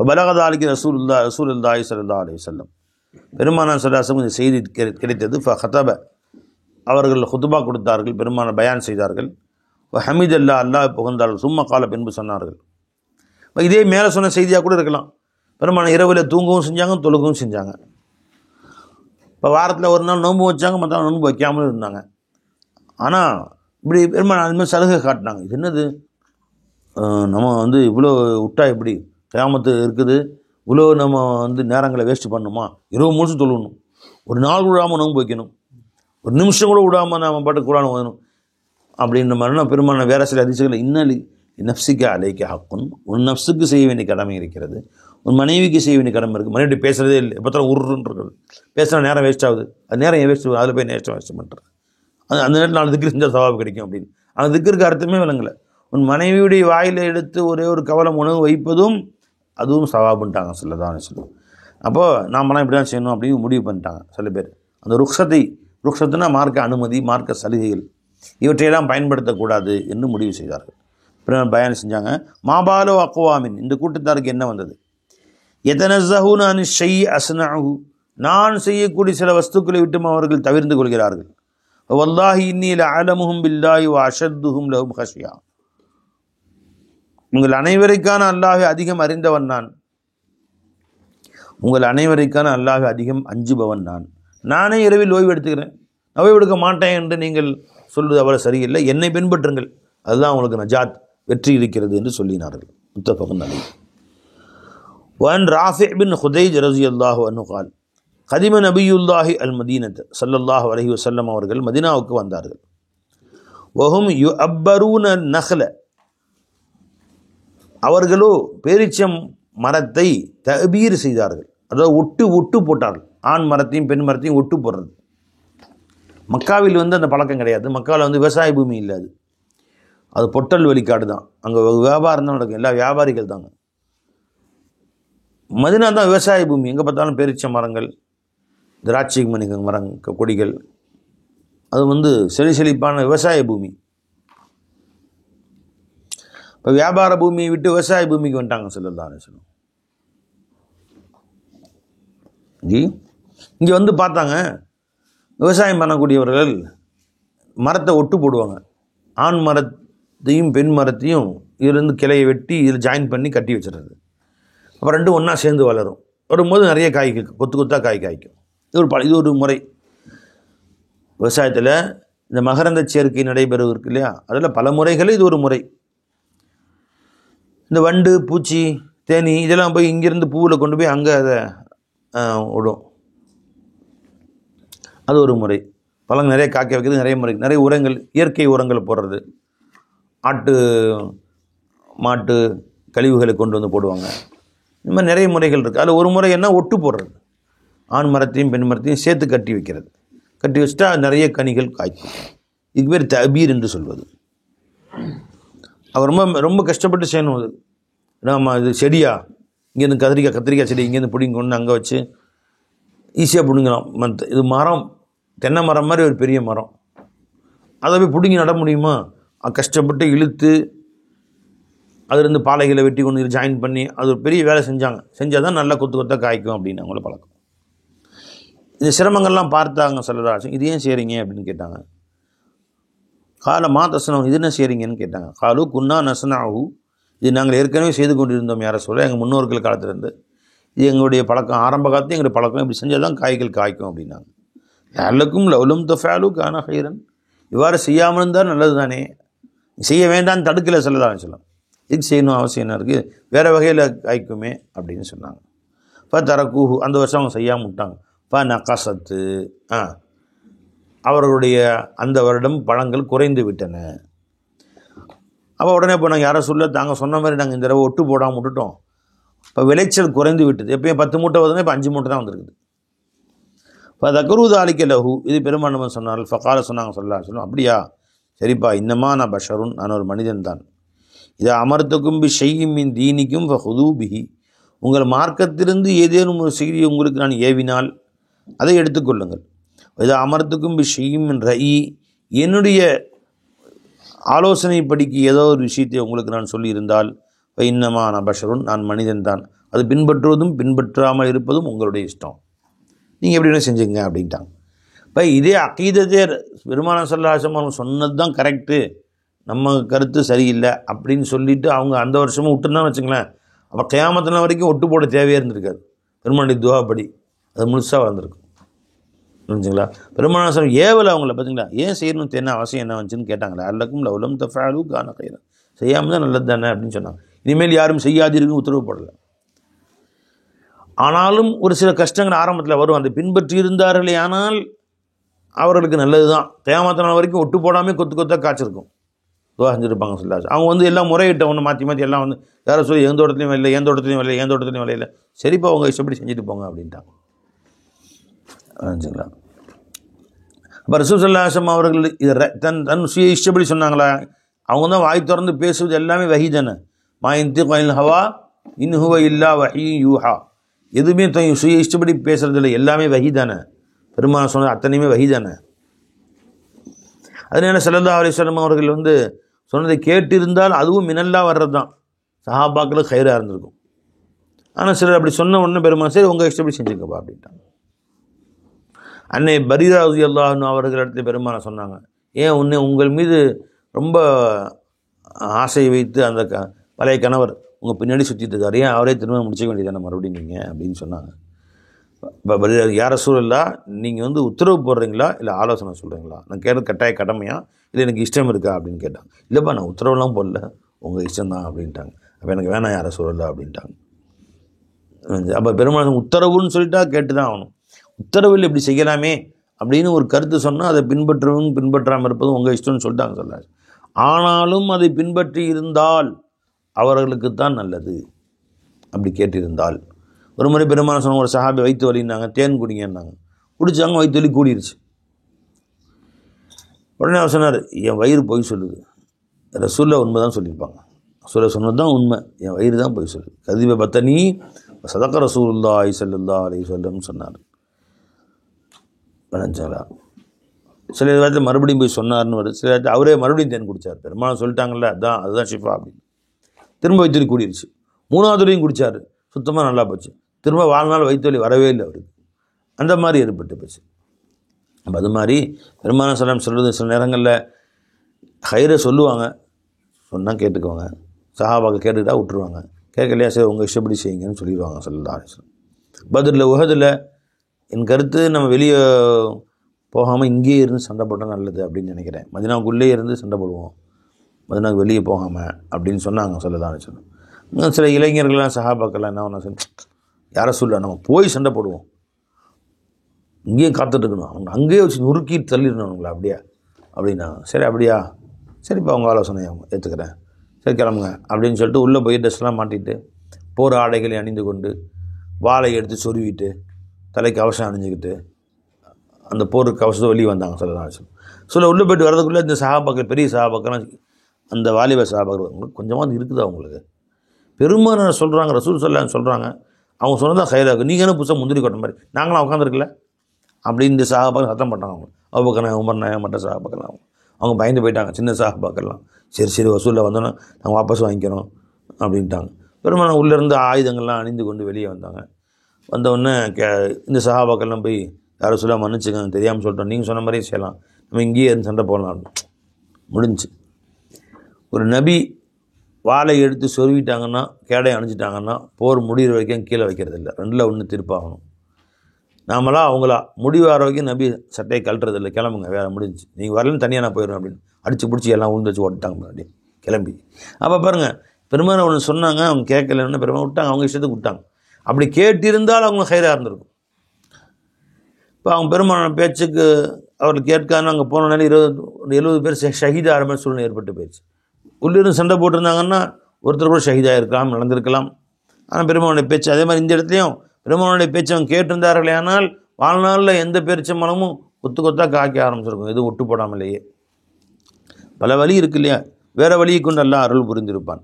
பலக தாலிக ரசூலுல்லாஹி ஸல்லல்லாஹு அலைஹி வஸல்லம், பெருமானார் ஸல்லல்லாஹு அலைஹி வஸல்லம் இந்த செய்தி கிடைத்தது. ஃபஹதப, அவர்கள் ஹுதுபா கொடுத்தார்கள், பெருமானார் பயான் செய்தார்கள். ஹமீதல்லா, அல்லாஹ் புகழ்ந்தார்கள். சும்மா கால, பின்பு சொன்னார்கள். இதே மேலே சொன்ன செய்தியாக கூட இருக்கலாம். பெருமானார் இரவில் தூங்கவும் செஞ்சாங்க, தொழுகவும் செஞ்சாங்க. இப்போ வாரத்தில் ஒரு நாள் நோன்பு வச்சாங்க, மற்ற நாள் நோன்பு வைக்காமலும் இருந்தாங்க. ஆனால் இப்படி பெருமானார் அதுமாதிரி சலுகை காட்டினாங்க. இது என்னது, நம்ம இவ்வளோ விட்டா எப்படி, கியாமத்து இருக்குது, இவ்வளோ நம்ம நேரங்களை வேஸ்ட் பண்ணணுமா, இரவு முழுசு தொழுகணும், ஒரு நாள் விடாமல் நோன்பு வைக்கணும், ஒரு நிமிஷம் கூட விடாமல் நம்ம பாட்டு குரான் ஓதணும் அப்படின்ற மாதிரினா பெருமானார் வேறு சில அதிசயங்களை இன்னலி நப்சிக்கு அலைக்கு ஹக்குன், உன் நப்சுக்கு செய்ய வேண்டிய கடமை இருக்கிறது, உன் மனைவிக்கு செய்ய வேண்டிய கடமை இருக்குது. மனைவி பேசுகிறதே இல்லை, எப்போ உருன்னு இருக்கிறது, பேசுகிற நேரம் வேஸ்ட் ஆகுது, அது நேரம் ஏன் வேஸ்ட் ஆகுது, அதில் போய் நேரம் வேஸ்ட் பண்ணுறது, அந்த நேரத்தில் நாலு திக்கு செஞ்சால் சவாபு கிடைக்கும் அப்படின்னு. அந்த திக்கிற்கு அர்த்தமே விளங்கலை. உன் மனைவியுடைய வாயில் எடுத்து ஒரே ஒரு கவலம் உணவு வைப்பதும் அதுவும் சவாபுன்ட்டாங்க ஸல்லல்லாஹு அலைஹி வஸல்லம். அப்போது நாமெல்லாம் இப்படி தான் செய்யணும் அப்படின்னு முடிவு பண்ணிட்டாங்க சில பேர். அந்த ருக்ஸத்துனா மார்க்க அனுமதி, மார்க்க சலுகைகள், இவற்றையெல்லாம் பயன்படுத்தக்கூடாது என்று முடிவு செய்தார்கள். பின்னர் பயான் செஞ்சாங்க. மாபாலோ அக்வாமின், இந்த கூட்டத்தாருக்கு என்ன வந்தது, யதனஸஹூன அன் ஷை அஸ்னஹு, நான் செய்யக்கூடிய சில வஸ்துக்களை விட்டும் அவர்கள் தவிர்த்து கொள்கிறார்கள். வல்லாஹி இன்னி லஅலமுஹும் பில்லாஹி வ அஷத்துஹும் லஹும் ஹஷ்யா, உங்கள் அனைவருக்கான அல்லாஹ்வை அதிகம் அறிந்தவன் நான், உங்கள் அனைவருக்கான அல்லாஹ்வை அதிகம் அஞ்சுபவன் நான். நானே இரவில் ஓய்வு எடுத்துக்கிறேன், ஓய்வு எடுக்க மாட்டேன் என்று நீங்கள் சொல்வது அவ்வளவு சரியில்லை, என்னை பின்பற்றுங்கள், அதுதான் உங்களுக்கு நஜாத், வெற்றி இருக்கிறது என்று சொல்லினார்கள். முத்தஃபகுன் அலைஹ். وعن رافع بن خديج رضي الله عنه قال قدم نبي الله المدينة صلى الله عليه وسلم அவர்கள் மதீனாவுக்கு வந்தார்கள். وهم يؤبرون النخل, அவர்களோ பேரிச்சம் மரத்தை தபீர் செய்தார்கள், அதாவது ஒட்டு போட்டார்கள். ஆண் மரத்தையும் பெண் மரத்தையும் ஒட்டு போடுறது. மக்காவில் அந்த பழக்கம் கிடையாது. மக்காவில் விவசாய பூமி இல்லை, அது பொட்டல் வெளிக்காடு தான். அங்கே வியாபாரம் தான் நடக்கும், எல்லா வியாபாரிகள் தாங்க. மதினா தான் விவசாய பூமி, எங்கே பார்த்தாலும் பேரிச்ச மரங்கள், திராட்சை மரம், கொடிகள், அது செழிப்பான விவசாய பூமி. இப்போ வியாபார பூமியை விட்டு விவசாய பூமிக்கு வந்துட்டாங்க ஸல்லல்லாஹு அலைஹி வஸல்லம். இங்கே பார்த்தாங்க, விவசாயம் பண்ணக்கூடியவர்கள் மரத்தை ஒட்டு போடுவாங்க. ஆண் மரத்தையும் பெண் மரத்தையும் இதிலிருந்து கிளையை வெட்டி இதில் ஜாயின் பண்ணி கட்டி வச்சுறது. அப்புறம் ரெண்டும் ஒன்றா சேர்ந்து வளரும். வரும்போது நிறைய காய்க்கு கொத்து கொத்தாக காய்க்கும். இது ஒரு முறை. விவசாயத்தில் இந்த மகரந்த சேர்க்கை நடைபெறுவது இருக்கு இல்லையா, அதில் பல முறைகள் இது ஒரு முறை. இந்த வண்டு, பூச்சி, தேனி இதெல்லாம் போய் இங்கேருந்து பூவில் கொண்டு போய் அங்கே அதை விடும், அது ஒரு முறை. பழங்கள் நிறைய காய்க்க வைக்கிறது நிறைய முறை. நிறைய உரங்கள், இயற்கை உரங்களை போடுறது, ஆட்டு மாட்டு கழிவுகளை கொண்டு போடுவாங்க. இந்த மாதிரி நிறைய முறைகள் இருக்குது. அதில் ஒரு முறை என்ன, ஒட்டு போடுறது. ஆண் மரத்தையும் பெண் மரத்தையும் சேர்த்து கட்டி வைக்கிறது. கட்டி வச்சுட்டா நிறைய கனிகள் காய்க்கும். இதுக்கு பேர் தபீர் என்று சொல்வது. அவர் ரொம்ப கஷ்டப்பட்டு செய்யணும். அது நம்ம இது செடியா, இங்கேருந்து கத்திரிக்காய் செடி இங்கேருந்து பிடிங்கி கொண்டு அங்கே வச்சு ஈஸியாக பிடுங்கலாம். இது மரம், தென்னை மரம் மாதிரி ஒரு பெரிய மரம், அதை போய் பிடுங்கி நட முடியுமா? கஷ்டப்பட்டு இழுத்து அதுலேருந்து பாலைகளை வெட்டி கொண்டு ஜாயின் பண்ணி அது ஒரு பெரிய வேலை செஞ்சால் தான் நல்லா கொத்தாக காய்க்கும் அப்படின்னு அவங்கள பழக்கம். இந்த சிரமங்கள்லாம் பார்த்தாங்க ஸல்லல்லாஹு அலைஹி வஸல்லம். இது ஏன் செய்கிறீங்க அப்படின்னு கேட்டாங்க. கால மா தஸ்னவு, இது என்ன செய்கிறீங்கன்னு கேட்டாங்க. காலு குன்னா நஸ்னஹு, இது நாங்கள் ஏற்கனவே செய்து கொண்டிருந்தோம் யாரை சொல்ல, எங்கள் முன்னோர்கள் காலத்திலிருந்து இது எங்களுடைய பழக்கம், ஆரம்ப காலத்தையும் எங்களுடைய பழக்கம், இப்படி செஞ்சால் தான் காய்கள் காய்க்கும் அப்படின்னாங்க. லஅல்லக்கும் லவ்லம் தஃஅலு கான ஹைரன், இவ்வாறு செய்யாமல் இருந்தால் நல்லது தானே, செய்ய வேண்டாம்னு தடுக்கலை ஸல்லல்லாஹு அலைஹி வஸல்லம். இதுக்கு செய்யணும் அவசியம் என்ன இருக்குது, வேறு வகையில் காய்க்குமே அப்படின்னு சொன்னாங்க. இப்போ தரக்கூஹு, அந்த வருஷம் அவங்க செய்யாமல் விட்டாங்க. இப்போ நகசத்து, அவர்களுடைய அந்த வருடம் பழங்கள் குறைந்து விட்டன. அப்போ உடனே இப்போ நாங்கள் யாரை சொல்ல, தாங்க சொன்ன மாதிரி நாங்கள் இந்த தடவை ஒட்டு போடாமல் விட்டுட்டோம், இப்போ விளைச்சல் குறைந்து விட்டது. எப்பயும் 10 மூட்டை வருதுன்னா இப்போ 5 மூட்டை தான் வந்திருக்குது. இப்போ தக்கருது ஆலிக்க லஹு, இது பெருமானவன் சொன்னார்கள். ஃபகால சொன்னாங்க ஸல்லல்லாஹு அலைஹி வஸல்லம், அப்படியா, சரிப்பா, இன்னமா நான் பஷருன், நான் ஒரு மனிதன் தான். இதை அமர்த்துக்கும் பி ஷைஇம் மின் தீனிக்கும் ஃபஹுது பிஹி, உங்கள் மார்க்கத்திலிருந்து ஏதேனும் ஒரு செய்தியை உங்களுக்கு நான் ஏவினால் அதை எடுத்துக்கொள்ளுங்கள். இதை அமர்த்துக்கும் பி ஷைஇம் மின் ரஇ, என்னுடைய ஆலோசனைப்படிக்கு ஏதோ ஒரு விஷயத்தை உங்களுக்கு நான் சொல்லியிருந்தால் இன்னமா நான் பஷருன், நான் மனிதன் தான், அது பின்பற்றுவதும் பின்பற்றாமல் இருப்பதும் உங்களுடைய இஷ்டம், நீங்கள் எப்படி வேணும் செஞ்சுங்க அப்படின்ட்டாங்க. இப்போ இதே அகீதத்தே பெருமானார் ஸல்லல்லாஹு அலைஹி வஸல்லம் சொன்னது தான் கரெக்டு, நம்ம கருத்து சரியில்லை அப்படின்னு சொல்லிவிட்டு அவங்க அந்த வருஷமும் விட்டுருந்தான்னு வச்சுங்களேன், அப்போ கியாமத் நாள் வரைக்கும் ஒட்டு போட தேவையே இருந்திருக்காது. பெருமானுடைய துவாப்படி அது முழுசாக வந்திருக்கும், புரிஞ்சுங்களா. பெருமானார் ஸல்லல்லாஹு அலைஹி வஸல்லம் ஏவலை அவங்கள பார்த்தீங்களா, ஏன் செய்யணும்னு என்ன அவசியம் என்ன வந்துச்சுன்னு கேட்டாங்களா. அல்லக்கும் லவ்லம் தஃஅலு கான ஹைரன், செய்யாமல் தான் நல்லது தானே அப்படின்னு சொன்னாங்க. இனிமேல் யாரும் செய்யாதீர்கள் உத்தரவு போடலை. ஆனாலும் ஒரு சில கஷ்டங்கள் ஆரம்பத்தில் வரும், அதை பின்பற்றி இருந்தார்களே ஆனால் அவர்களுக்கு நல்லது தான். கியாமத் நாள் வரைக்கும் ஒட்டு போடாமல் கொத்தாக காய்ச்சிருக்கும், துவா செஞ்சுருப்பாங்க ஸல்லல்லாஹு அலைஹி வஸல்லம். அவங்க எல்லாம் முறையிட்ட ஒன்று மாற்றி எல்லாம் யாரை சொல்லி எந்த இடத்துலையும் வரல, எந்த இடத்துலையும் வரல, சரிப்பா அவங்க இஷ்டப்படி செஞ்சுட்டு போங்க அப்படின்ட்டாங்க. புரிஞ்சுங்களா. அப்போ ரசூல் ஸல்லல்லாஹு அலைஹி வஸல்லம் அவர்கள் இதை தன் சுய இஷ்டப்படி சொன்னாங்களா? அவங்க தான் வாய் திறந்து பேசுவது எல்லாமே வஹி தானே. மா யன்திகு அனில் ஹவா இன் ஹுவ இல்லா வஹி யூஹா, எதுவுமே சுய இஷ்டப்படி பேசுறதில்லை, எல்லாமே வஹி தானே. பெருமாள் சொன்னது அத்தனையுமே வஹி தானே. அதனால ஸல்லல்லாஹு அலைஹி வஸல்லம் அவர்கள் சொன்னதை கேட்டிருந்தால் அதுவும் மினல்லா வர்றது தான், சஹாபாக்களுக்கு ஹைராக இருந்திருக்கும். ஆனால் சிலர் அப்படி சொன்ன உடனே பெருமாள் சரி உங்கள் இஷ்டப்படி செஞ்சுக்கப்பா அப்படின்ட்டாங்க. அன்னை பரீரா ரலியல்லாஹு அன்ஹா அவர்களிடத்தில் பெருமாள் சொன்னாங்க, ஏன் உங்கள் மீது ரொம்ப ஆசை வைத்து அந்த பழைய கணவர் உங்கள் பின்னாடி சுற்றிட்டு இருக்காரு, ஏன் அவரே திரும்ப முடிச்சிக்க வேண்டியதானே மறுபடியும் நீங்கள் அப்படின்னு சொன்னாங்க. இப்போ யார சூழலா நீங்கள் உத்தரவு போடுறீங்களா இல்லை ஆலோசனை சொல்கிறீங்களா, நான் கேட்க கட்டாய கடமையா இல்லை எனக்கு இஷ்டம் இருக்கா அப்படின்னு கேட்டாங்க. இல்லைப்பா நான் உத்தரவுலாம் போடல, உங்கள் இஷ்டம்தான் அப்படின்ட்டாங்க. அப்போ எனக்கு வேணாம் யார சூழலா அப்படின்ட்டாங்க. அப்போ பெருமாள் உத்தரவுன்னு சொல்லிட்டா கேட்டு தான் ஆகணும். உத்தரவில் இப்படி செய்யலாமே அப்படின்னு ஒரு கருத்து சொன்னால் அதை பின்பற்றவும் பின்பற்றாமல் இருப்பதும் உங்கள் இஷ்டம்னு சொல்லிட்டாங்க சொல்லாது. ஆனாலும் அதை பின்பற்றி இருந்தால் அவர்களுக்குத்தான் நல்லது. அப்படி கேட்டிருந்தால் ஒரு முறை பெருமாள் சொன்ன, ஒரு சஹாபி வயிற்று வலின்னாங்க, தேன் குடிங்கன்னாங்க, குடித்தாங்க, வயிற்று வலி கூடிருச்சு. உடனே அவர் சொன்னார், என் வயிறு பொய் சொல்லுது. ரசூலுல்லாஹ் உண்மை தான் சொல்லியிருப்பாங்க, ரசூலுல்லாஹ் சொன்னது தான் உண்மை, என் வயிறு தான் பொய் சொல்லுது. கதிப பத்தனி சதக ரசூலுல்லாஹி ஸல்லல்லாஹு அலைஹி வஸல்லம் சொன்னார். விளைஞ்சாலா சில நேரத்தில் மறுபடியும் போய் சொன்னார்னு வருது, சில நேரத்தில் அவரே மறுபடியும் தேன் குடித்தார். பெருமாள் சொல்லிட்டாங்கல்ல, அதுதான் ஷிஃபா அப்படின்னு. திரும்ப வயிற்று வலி கூடிருச்சு. 3வது வரையும் குடித்தார், சுத்தமாக நல்லா போச்சு. திரும்ப வாழ்நாள் வயிற்று வலி வரவே இல்லை அவருக்கு. அந்த மாதிரி ஏற்பட்டு போச்சு. அப்போ அது மாதிரி பெருமாள் சலாம் சொல்கிறது சில நேரங்களில் ஹைரை சொல்லுவாங்க, சொன்னால் கேட்டுக்குவாங்க, சஹாபாக்கள் கேட்டுக்கிட்டால் விட்டுருவாங்க, கேட்கலையா சரி உங்கள் இஷ்டப்படி செய்யுங்கன்னு சொல்லிடுவாங்க ஸல்லல்லாஹு அலைஹி வஸல்லம். பத்ரில் உஹதில் என் கருத்து நம்ம வெளியே போகாமல் இங்கேயே இருந்து சண்டை போட்டால் நல்லது அப்படின்னு நினைக்கிறேன். மதினாவுக்குள்ளே இருந்து சண்டை போடுவோம், மதினாவுக்கு வெளியே போகாமல் அப்படின்னு சொன்னாங்க ஸல்லல்லாஹு அலைஹி வஸல்லம். இன்னும் சில இளைஞர்கள்லாம் சஹாபாக்கெல்லாம் என்ன பண்ண, யாரை சொல்ல நம்ம போய் சண்டை போடுவோம், இங்கேயே காத்துட்ருக்கணும், அவங்க அங்கேயே வச்சு நுறுக்கி தள்ளிடணும் அவங்கள அப்படியா அப்படின்னாங்க. சரி அப்படியா, சரிப்பா அவங்க ஆலோசனை அவங்க ஏற்றுக்கிறேன், சரி கிளம்புங்க அப்படின்னு சொல்லிட்டு உள்ளே போய் ட்ரெஸ்லாம் மாட்டிட்டு போர் ஆடைகளை அணிந்து கொண்டு வாளை எடுத்து சொருவிட்டு தலைக்கு கவசம் அணிஞ்சிக்கிட்டு அந்த போருக்கு கவசத்தை வெளியே வந்தாங்க ஸல்லல்லாஹு அலைஹி வஸல்லம். சொல்ல உள்ளே போய்ட்டு வரதுக்குள்ளே இந்த சஹாபாக்கள், பெரிய சஹாபாக்கெல்லாம், அந்த வாலிப சஹாபாக்கள் கொஞ்சமாக இருக்குது அவங்களுக்கு. பெருமானார் சொல்கிறாங்க, ரசூல் ஸல்லல்லாஹு சொல்கிறாங்க, அவங்க சொன்னதான் ஹைராக, நீங்கள் என்ன புதுசாக முந்திரி கொட்ட மாதிரி நாங்களாம் உட்காந்துருக்கல அப்படின்னு இந்த சஹாபாக்கள் சத்தம் பண்ணாங்க. அவங்க அபூபக்கர் உமர் மற்ற சஹாபாக்கெல்லாம் அவங்க பயந்து போயிட்டாங்க. சின்ன சஹாபாக்கெல்லாம் சரி சரி வசூலில் வந்தோன்னா நாங்கள் வாபஸ் வாங்கிக்கிறோம் அப்படின்ட்டாங்க. பெருமானார் உள்ளேருந்து ஆயுதங்கள்லாம் அணிந்து கொண்டு வெளியே வந்தாங்க. வந்தவுடனே இந்த சஹாபாக்கெல்லாம் போய் யாரை சொல்ல மன்னிச்சுங்க, தெரியாமல் சொல்லிட்டோம், நீங்கள் சொன்ன மாதிரியே செய்யலாம், நம்ம இங்கேயே இருந்து சண்டை போடலாம் முடிஞ்சு. ஒரு நபி வாளை எடுத்து சொருவிட்டாங்கன்னா, கேடை அணிஞ்சிட்டாங்கன்னா போர் முடிகிற வரைக்கும் கீழே வைக்கிறது இல்லை, 2ல் 1 தீர்ப்பாகணும். நாமளாம் அவங்களா முடிவார வரைக்கும் நபி சட்டையை கழட்டுறதில்லை, கிளம்புங்க வேறு முடிஞ்சு, நீங்கள் வரலன்னு தனியாக நான் போயிடுவேன் அப்படின்னு அடித்து பிடிச்சி எல்லாம் உழுந்து வச்சு ஓட்டாங்க முன்னாடி கிளம்பி. அப்போ பாருங்கள் பெருமாள் ஒன்று சொன்னாங்க, அவங்க கேட்கலன்னு பெருமாள் விட்டாங்க, அவங்க இஷ்டத்துக்கு விட்டாங்க. அப்படி கேட்டிருந்தால் அவங்க ஹைராக இருந்திருக்கும். இப்போ அவங்க பெருமாள் பேச்சுக்கு அவர்கள் கேட்கான்னு அங்கே போனோன்னாலே 70 பேர் ஷஹீதாகிற மாதிரி சூழ்நிலை ஏற்பட்டு போயிடுச்சு. உள்ளிருந்து சண்டை போட்டிருந்தாங்கன்னா ஒருத்தர் கூட ஷஹீதாக இருக்கலாம், நடந்திருக்கலாம். ஆனால் பெருமாளுடைய பேச்சு அதே மாதிரி இந்த இடத்துலையும் பெருமாளுடைய பேச்சு அவங்க கேட்டிருந்தார்களே, ஆனால் வாழ்நாளில் எந்த பேரிச்ச மரமும் கொத்து கொத்தாக காய்க்க ஆரம்பிச்சிருக்கும், எதுவும் ஒட்டு போடாமலேயே. பல வழி இருக்கு இல்லையா, வேறு வழியை கொண்டு எல்லாம் அருள் புரிந்திருப்பான்.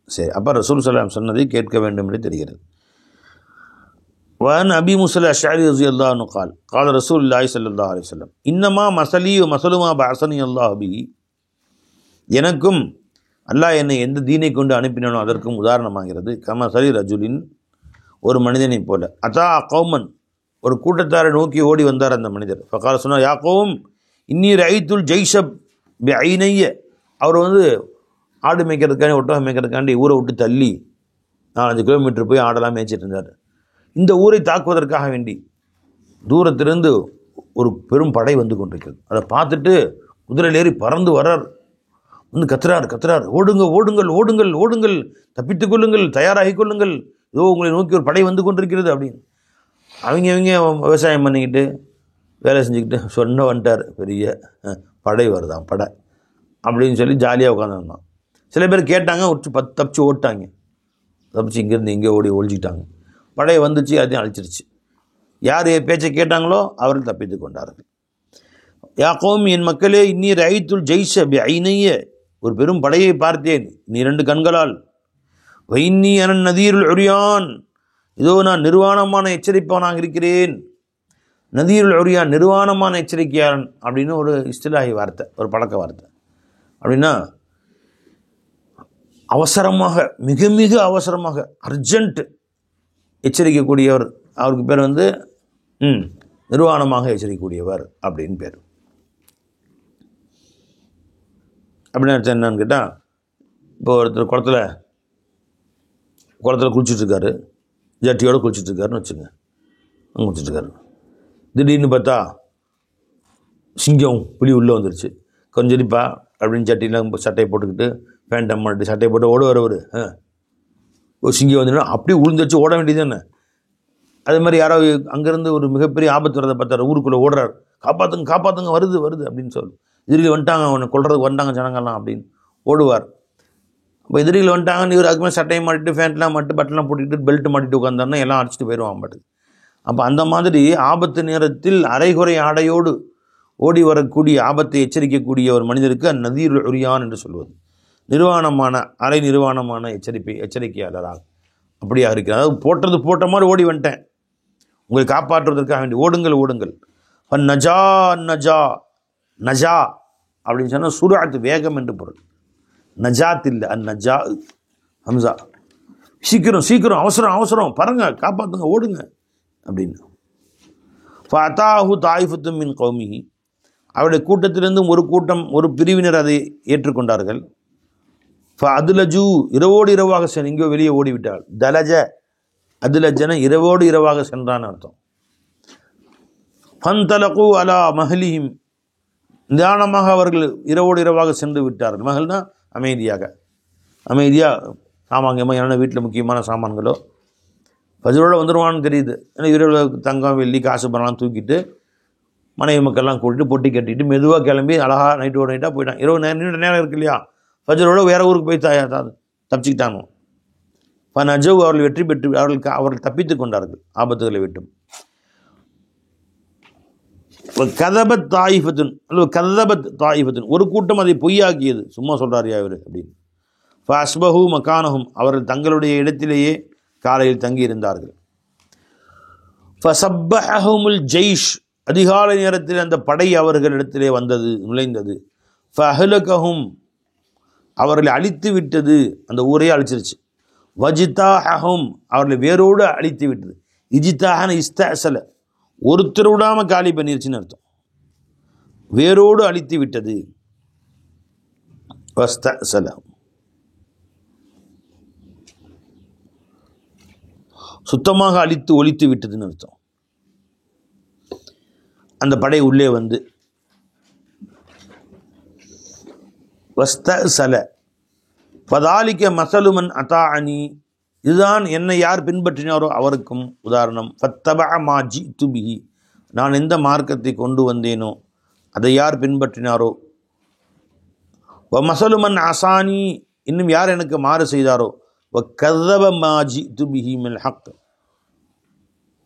சரி, அப்போ ரசூல் ஸல்லல்லாஹு சொன்னதை கேட்க வேண்டும் என்று தெரிகிறது. وعن أبي موسى الأشعري رضي الله عنه قال قال رسول الله صلى الله عليه وسلم إنما مثلي ومثل ما بعثني الله به, எனக்கும் அல்லாஹ் என்னை எந்த தீனை கொண்டு அனுப்பினானோ அதற்கும் உதாரணமாகிறது. கமசலி ரஜுலின், ஒரு மனிதனை போல, அதா கௌமன், ஒரு கூட்டத்தாரை நோக்கி ஓடி வந்தார் அந்த மனிதர். ஃபகால சொன்னார், யா கௌம் இன்னி ரஐத்துல் ஜெய்ஷப் பி ஐனைய, அவர் ஆடு மேய்க்கிறதுக்காண்டி ஒட்டகம் மேய்க்கிறதுக்காண்டி ஊரை விட்டு தள்ளி 4-5 கிலோமீட்டர் போய் ஆடெல்லாம் மேய்ச்சிட்டு இருந்தார். இந்த ஊரை தாக்குவதற்காக வேண்டி தூரத்திலிருந்து ஒரு பெரும் படை வந்து கொண்டிருக்கிறது. அதை பார்த்துட்டு குதிரையில் ஏறி பறந்து வரார், கத்துறார், ஓடுங்கள் ஓடுங்கள் ஓடுங்கள் ஓடுங்கள், தப்பித்துக் கொள்ளுங்கள், தயாராகி கொள்ளுங்கள், இதோ உங்களை நோக்கி ஒரு படை வந்து கொண்டிருக்கிறது அப்படின்னு. அவங்க விவசாயம் பண்ணிக்கிட்டு வேலை செஞ்சுக்கிட்டு வந்துட்டார், பெரிய படை வருதான் படை அப்படின்னு சொல்லி ஜாலியாக உட்காந்துருந்தான். சில பேர் கேட்டாங்க, தப்பிச்சு ஓட்டாங்க, தப்பிச்சு இங்கேருந்து இங்கே ஒழிச்சிக்கிட்டாங்க. படை வந்துச்சு, அதையும் அழிச்சிருச்சு. யார் பேச்சை கேட்டாங்களோ அவர்கள் தப்பித்து கொண்டார்கள். யா கௌம், என் மக்களே, இன்னி ரஐத்துல் ஜெய்ஷ பி ஐனைய, ஒரு பெரும் படையை பார்த்தேன் நீ 2 கண்களால். வைன்னி அனன் நதீருல் உரியான், இதோ நான் நிர்வாணமான எச்சரிப்பவனாக இருக்கிறேன். நதீருல் உரியான், நிர்வாணமான எச்சரிக்கையாளன் அப்படின்னு ஒரு இஸ்திலாஹி வார்த்தை, ஒரு பழக்க வார்த்தை. அப்படின்னா அவசரமாக, மிக மிக அவசரமாக, அர்ஜென்ட் எச்சரிக்கக்கூடியவர். அவருக்கு பேர் நிர்வாணமாக எச்சரிக்கக்கூடியவர் அப்படின்னு பேர். அப்படின்னு என்னன்னு கேட்டால், இப்போ ஒருத்தர் குளத்தில் குளிச்சுட்ருக்காரு, ஜட்டியோடு குளிச்சுட்ருக்காருன்னு வச்சுங்க. குளிச்சுட்ருக்காரு, திடீர்னு பார்த்தா சிங்கம் புலி உள்ளே வந்துருச்சு. கொஞ்சம் சரிப்பா அப்படின்னு சட்டையெல்லாம் சட்டையை போட்டுக்கிட்டு பேண்ட்டை மாட்டி சட்டையை போட்டு ஓடுவார் அவர். ஒரு சிங்கம் வந்துடுனா அப்படியே உளுந்துச்சு, ஓட வேண்டியது என்ன? அதே மாதிரி யாராவது அங்கேருந்து ஒரு மிகப்பெரிய ஆபத்து வரதை பார்த்தாரு, ஊருக்குள்ளே ஓடுறாரு, காப்பாற்றுங்க காப்பாற்றுங்க, வருது அப்படின்னு சொல்லு. எதிரிகள் வந்துட்டாங்க, அவனை கொல்றதுக்கு வந்துட்டாங்க ஜனங்கள்லாம் அப்படின்னு ஓடுவார். இப்போ எதிரிகள் வந்துட்டாங்கன்னு இவர் அதுக்கு மேலே சட்டையை மாட்டிட்டு ஃபேண்ட்லாம் மாட்டு பட்டெல்லாம் போட்டுக்கிட்டு பெல்ட் மாட்டிட்டு உட்காந்தாருன்னா எல்லாம் அடிச்சுட்டு போயிடுவான் பாட்டுக்கு. அப்போ அந்த மாதிரி ஆபத்து நேரத்தில் அரைகுறை ஆடையோடு ஓடி வரக்கூடிய ஆபத்தை எச்சரிக்கக்கூடிய ஒரு மனிதருக்கு நதீர் உரியான் என்று சொல்வது, நிர்வாணமான அரை நிர்வாணமான எச்சரிக்கையாளராக அப்படியாக இருக்கிறார். அதாவது போட்ட மாதிரி ஓடி வந்துட்டேன், உங்களை காப்பாற்றுவதற்காக வேண்டி ஓடுங்கள். நஜா நஜா நஜா அப்படின்னு சொன்னால் சுராத் வேகம் என்று பொருள். நஜாத் இல்லை, நஜா ஹம்சா, சீக்கிரம் அவசரம் பாருங்க, காப்பாற்றுங்க, ஓடுங்க அப்படின்னு. ஃபஅதாஹு தாயிஃபத்தும் மின் கௌமிஹி, அவருடைய கூட்டத்திலிருந்தும் ஒரு பிரிவினர் அதை ஏற்றுக்கொண்டார்கள். ஃபஅதுலஜு, இரவோடு இரவாக எங்கேயோ வெளியே ஓடிவிட்டார். தலஜ அதுலஜன இரவோடு இரவாக சென்றான்னு அர்த்தம். ஃபந்தலகு அலா மஹலிஹிம், நிதானமாக அவர்கள் இரவோடு இரவாக சென்று விட்டார்கள். மகள்னா அமைதியாக சாமான்யமாக என்னென்ன வீட்டில் முக்கியமான சாமான்களோ ஃபஜ்ரோட வந்துடுவான்னு தெரியுது. ஏன்னா இரவு தங்கம் வெள்ளி காசு பணம்லாம் தூக்கிட்டு மனைவி மக்கள்லாம் கூட்டிட்டு பொட்டி கட்டிட்டு மெதுவாக கிளம்பி அழகாக நைட்டாக போயிட்டான். இரவு நேரம் இருக்கு இல்லையா, ஃபஜ்ரோட வேறு ஊருக்கு போய் தப்பிச்சுக்கிட்டாங்க. நஜவ், அவர்கள் வெற்றி பெற்று அவர்கள் தப்பித்து கொண்டார்கள் ஆபத்துகளை விட்டும். கதபத் தாயிஃபத்துன், ஒரு கூட்டம் அதை பொய்யாக்கியது. சும்மா சொல்கிறாரியா இவர் அப்படின்னு. ஃபஸ்பஹு மக்கானஹும், அவர்கள் தங்களுடைய இடத்திலேயே காலையில் தங்கி இருந்தார்கள். ஃபஸப்பஹுமுல் ஜெய்ஷ், அதிகாலை நேரத்தில் அந்த படை அவர்களிடத்திலே நுழைந்தது. ஃபஹலகஹும், அவர்களை அழித்து விட்டது, அந்த ஊரையே அழிச்சிருச்சு. வஜிதாஹும், அவர்களை வேரோடு அழித்து விட்டது. இஜிதாஹன இஸ்தஅஸல, ஒருத்தர் விடாமல் காலி பண்ணிருச்சுன்னு அர்த்தம். வேரோடு அழித்து விட்டது. வஸ்தஅஸல, சுத்தமாக அழித்து ஒழித்து விட்டதுன்னு அர்த்தம். அந்த படை உள்ளே வந்து வஸ்தஅஸல ஃபதாலிக மஸலுமன் அதாஅனி, இதுதான் என்னை யார் பின்பற்றினாரோ அவருக்கும் உதாரணம். ஃபத்தபஅ மா ஜிது பிஹி, நான் எந்த மார்க்கத்தை கொண்டு வந்தேனோ அதை யார் பின்பற்றினாரோ. வ மஸலுமன் அசானி, இன்னும் யார் எனக்கு மாறு செய்தாரோ. வ கஸப மா ஜிது பிஹி மில் ஹக்,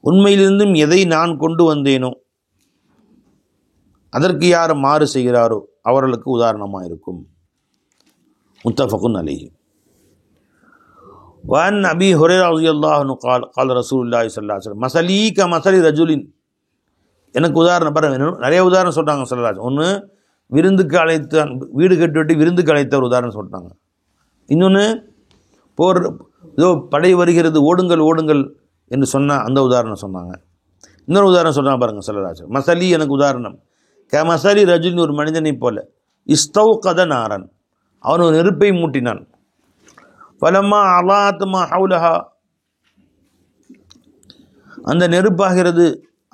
உண்மையிலிருந்தும் எதை நான் கொண்டு வந்தேனோ அதற்கு யார் மாறு செய்கிறாரோ அவர்களுக்கு உதாரணமாக இருக்கும். முத்தஃபகுன் அலைஹி. வன் அபி ஹுரைரா ரலியல்லாஹு அன்ஹு قال ரசூலுல்லாஹி ஸல்லல்லாஹு அலைஹி வஸல்லம் மஸலீ கமஸலி ரஜுலின், எனக்கு உதாரணம் பாருங்க, நிறைய உதாரணம் சொல்கிறாங்க ஸல்லல்லாஹு அலைஹி வஸல்லம். ஒன்று விருந்துக்கு அழைத்த, வீடு கட்டி விருந்துக்கு அழைத்த ஒரு உதாரணம் சொல்லிட்டாங்க. இன்னொன்று ஏதோ படை வருகிறது ஓடுங்கள் என்று சொன்ன அந்த உதாரணம் சொன்னாங்க. இன்னொரு உதாரணம் சொன்னாங்க பாருங்கள் ஸல்லல்லாஹு அலைஹி வஸல்லம். மஸலி, எனக்கு உதாரணம், கமஸலி ரஜுலின், ஒரு மனிதனை போல, இஸ்தௌகத நாரன், அவன் ஒரு நெருப்பை மூட்டினான். ஃபலம்மா அலாத் மா ஹவுலஹா, அந்த நெருப்பாகிறது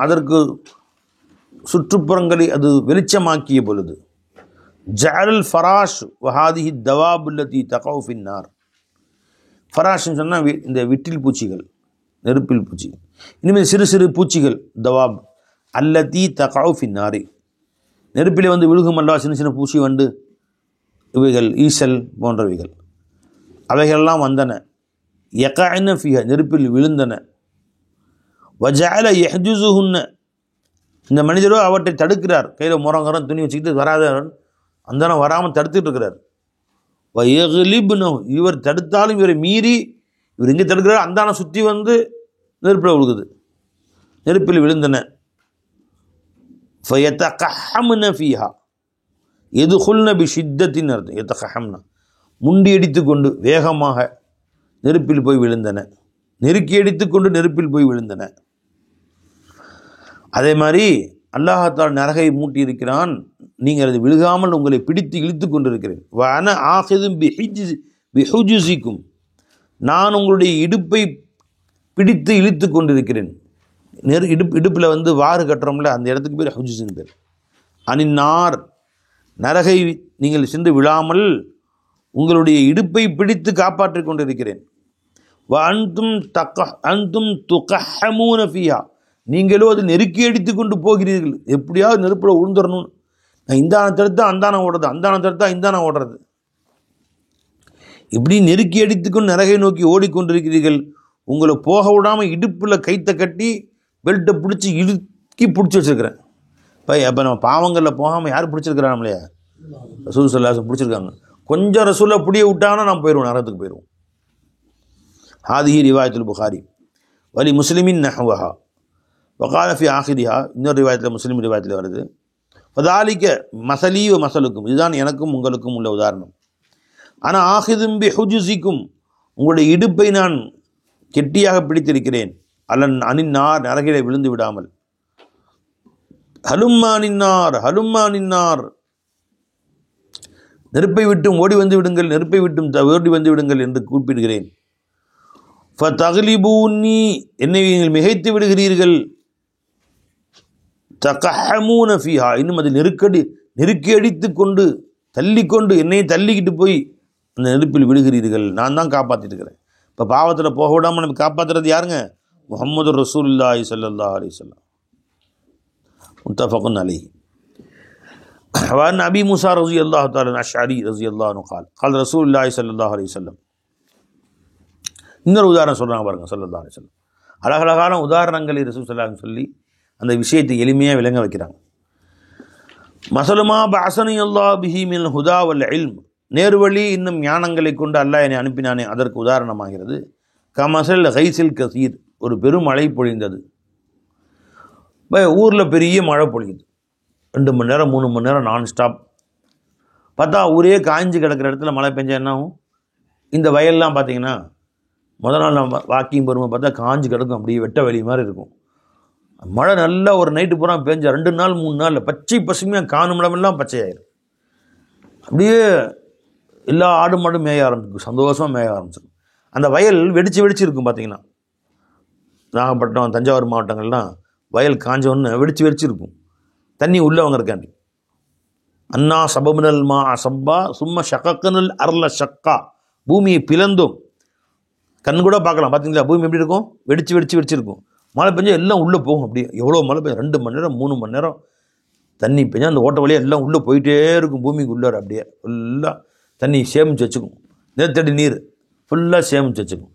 அதற்கு சுற்றுப்புறங்களை அது வெளிச்சமாக்கிய பொழுது, ஜஅல் ஃபராஷ் வஹாதிஹி தவாபுல்லதி தகவு ஃபின்னார். ஃபராஷ்னு சொன்னால் இந்த விட்டில் பூச்சிகள், நெருப்பில் பூச்சிகள். இனிமேல் சிறு சிறு பூச்சிகள், தவாப் அல்லதி தகவு ஃபின்னாரி, நெருப்பிலே வந்து விழுகும் அல்லவா, சின்ன சின்ன பூச்சி வண்டு, இவைகள் ஈசல் போன்றவைகள், அவைகளெல்லாம் வந்தன. யகஅன ஃபிஹ, நெருப்பில் விழுந்தன. வஜஅல யஹ்ஜுஸுஹுன்ன, இந்த மனிதரோ அவற்றை தடுக்கிறார், கையில் முறங்கரம் துணி வச்சுக்கிட்டு வராத அந்த வராமல் தடுத்துட்டு இருக்கிறார். வயக்லிப்னஹு, இவர் தடுத்தாலும் இவரை மீறி இவர் எங்கே தடுக்கிறார், அந்தான சுற்றி வந்து நெருப்பில் விழுகுது, நெருப்பில் விழுந்தன. ஃபயதகஹம்ன ஃபீஹா, எதுகுல்ன பிஷித்தத்தின் அர்த்தம். எதகஹம்னா முண்டி அடித்து கொண்டு வேகமாக நெருப்பில் போய் விழுந்தன, நெருக்கி அடித்து கொண்டு நெருப்பில் போய் விழுந்தன. அதே மாதிரி அல்லாஹால் நரகை மூட்டி இருக்கிறான், நீங்கள் அது விழுகாமல் உங்களை பிடித்து இழுத்து கொண்டிருக்கிறேன். வஅன ஆகிதும் பிஹுஜுசிக்கும், நான் உங்களுடைய இடுப்பை பிடித்து இழுத்து கொண்டிருக்கிறேன். இடுப்பில் வந்து வாறு கட்டுறோம்ல, அந்த இடத்துக்கு பேர் ஹுஜுசின் பேர். அனின்னார், நரகை நீங்கள் சென்று விழாமல் உங்களுடைய இடுப்பை பிடித்து காப்பாற்றிக் கொண்டிருக்கிறேன். அன்தும் துகஹமூன ஃபியா, நீங்களோ அதை நெருக்கி அடித்து கொண்டு போகிறீர்கள். எப்படியாவது நெருப்பில் உழுந்துடணும். நான் இந்தான தடுத்தா அந்தானம் ஓடுறது, அந்தான தடுத்தா இந்தானம் ஓடுறது, இப்படி நெருக்கி அடித்துக்கொண்டு நரகை நோக்கி ஓடிக்கொண்டிருக்கிறீர்கள். உங்களை போக விடாமல் இடுப்பில் கைத்தை கட்டி பெல்ட்டை பிடிச்சி இறுக்கி பிடிச்சி வச்சுருக்கிறேன். அப்போ நம்ம பாவங்களில் போகாமல் யார் பிடிச்சிருக்கிறான்? நம்மளையா ரசூல் ஸல்லல்லாஹு அலைஹி வஸல்லம் பிடிச்சிருக்காங்க. கொஞ்சம் ரசூலை புடிய விட்டாங்கன்னா நம்ம போயிடுவோம், நரகத்துக்கு போயிடுவோம். ஹாதிஹி ரிவாயத்துல் புகாரி வலி முஸ்லிமின் நஹ்வஹா வகால ஃபி ஆஹிரிஹா. இன்னொரு ரிவாயத்தில், முஸ்லீம் ரிவாயத்தில் வருது, ஃபதாலிக மசலி வ மசலுக்கும், இதுதான் எனக்கும் உங்களுக்கும் உள்ள உதாரணம். ஆனால் ஆஹிதும் பி ஹுஜுசிக்கும், உங்களுடைய இடுப்பை நான் கெட்டியாக பிடித்திருக்கிறேன். அனின்னார், நரகிலே விழுந்து விடாமல். ஹலும்மா நின்னார், ஹலும்மா நின்னார், நெருப்பை விட்டும் ஓடி வந்து விடுங்கள், நெருப்பை விட்டும் ஓடி வந்து விடுங்கள் என்று கூப்பிடுகிறேன். ஃபதக்லிபூனி, என்னை நீங்கள் மிகைத்து விடுகிறீர்கள். தகஹமூன ஃபீஹா, இன்னும் அது நெருக்கி அடித்து கொண்டு தள்ளிக்கொண்டு என்னை தள்ளிக்கிட்டு போய் அந்த நெருப்பில் விடுகிறீர்கள். நான் தான் காப்பாற்றிட்டு இருக்கிறேன். இப்போ பாவத்தில் போக விடாமல் நம்ம காப்பாற்றுறது யாருங்க? முஹம்மது ரசூலுல்லாஹி ஸல்லல்லாஹு அலைஹி வஸல்லம். முத்தஃபகுன் அலைஹி. وعن أبي موسى رضي الله تعالى الأشعري رضي الله عنه قال قال رسول الله صلى الله عليه وسلم. இன்னொரு உதாரணம் சொல்கிறாங்க பாருங்க, ஸல்லல்லாஹு அலைஹி வஸல்லம். அழகழகான உதாரணங்களை ரசூல் ஸல்லல்லாஹு அலைஹி வஸல்லம் சொல்லி அந்த விஷயத்தை எளிமையாக விளங்க வைக்கிறாங்க. மஸலுமா பஅஸனி அல்லாஹ் பிஹி மினல் ஹுதா வல் இல்ம், நேர்வழி இன்னும் ஞானங்களை கொண்டு அல்லாஹ் என்னை அனுப்பினானே அதற்கு உதாரணமாகிறது. கமஸல் கைஸில் கசீர், ஒரு பெரும் மழை பொழிந்தது. ஊரில் பெரிய மழை பொழியுது, 2 மணி நேரம் 3 மணி நேரம் நான் ஸ்டாப். பார்த்தா ஊரே காய்ஞ்சு கிடக்கிற இடத்துல மழை பெஞ்சா என்ன ஆகும்? இந்த வயல்லாம் பார்த்தீங்கன்னா முதல் நாள் நம்ம வாக்கிங் போகும்போது பார்த்தா காஞ்சு கிடக்கும், அப்படியே வெட்ட வெளி மாதிரி இருக்கும். மழை நல்லா ஒரு நைட்டு பூரா பெஞ்சா 2 நாள் 3 நாளில் பச்சை பசுமையாக காணும் இடமெல்லாம் பச்சையாயிரும். அப்படியே எல்லா ஆடு மாடும் மேய ஆரம்பிச்சிருக்கும், சந்தோஷமாக மேய ஆரம்பிச்சிருக்கும். அந்த வயல் வெடிச்சு இருக்கும். பார்த்தீங்கன்னா நாகப்பட்டினம், தஞ்சாவூர் மாவட்டங்கள்லாம் வயல் காஞ்ச ஒன்று வெடிச்சு இருக்கும். தண்ணி உள்ளவங்க இருக்காண்டி. அண்ணா சபமுனல் மா சப்பா சும்மா ஷக்கனல் அர்ல ஷக்கா, பூமியை பிளந்தோம். கண் கூட பார்க்கலாம். பார்த்தீங்களா பூமி எப்படி இருக்கும்? வெடிச்சிருக்கும். மழை பெஞ்சா எல்லாம் உள்ளே போகும். அப்படியே எவ்வளோ மழை பெய்யும், 2 மணி நேரம் 3 மணி நேரம் தண்ணி பெஞ்சா அந்த ஓட்ட வழியாக எல்லாம் உள்ளே போயிட்டே இருக்கும். பூமிக்கு உள்ளார அப்படியே ஃபுல்லாக தண்ணி சேமித்து வச்சுக்கும். நிலத்தடி நீர் ஃபுல்லாக சேமித்து வச்சுக்கும்.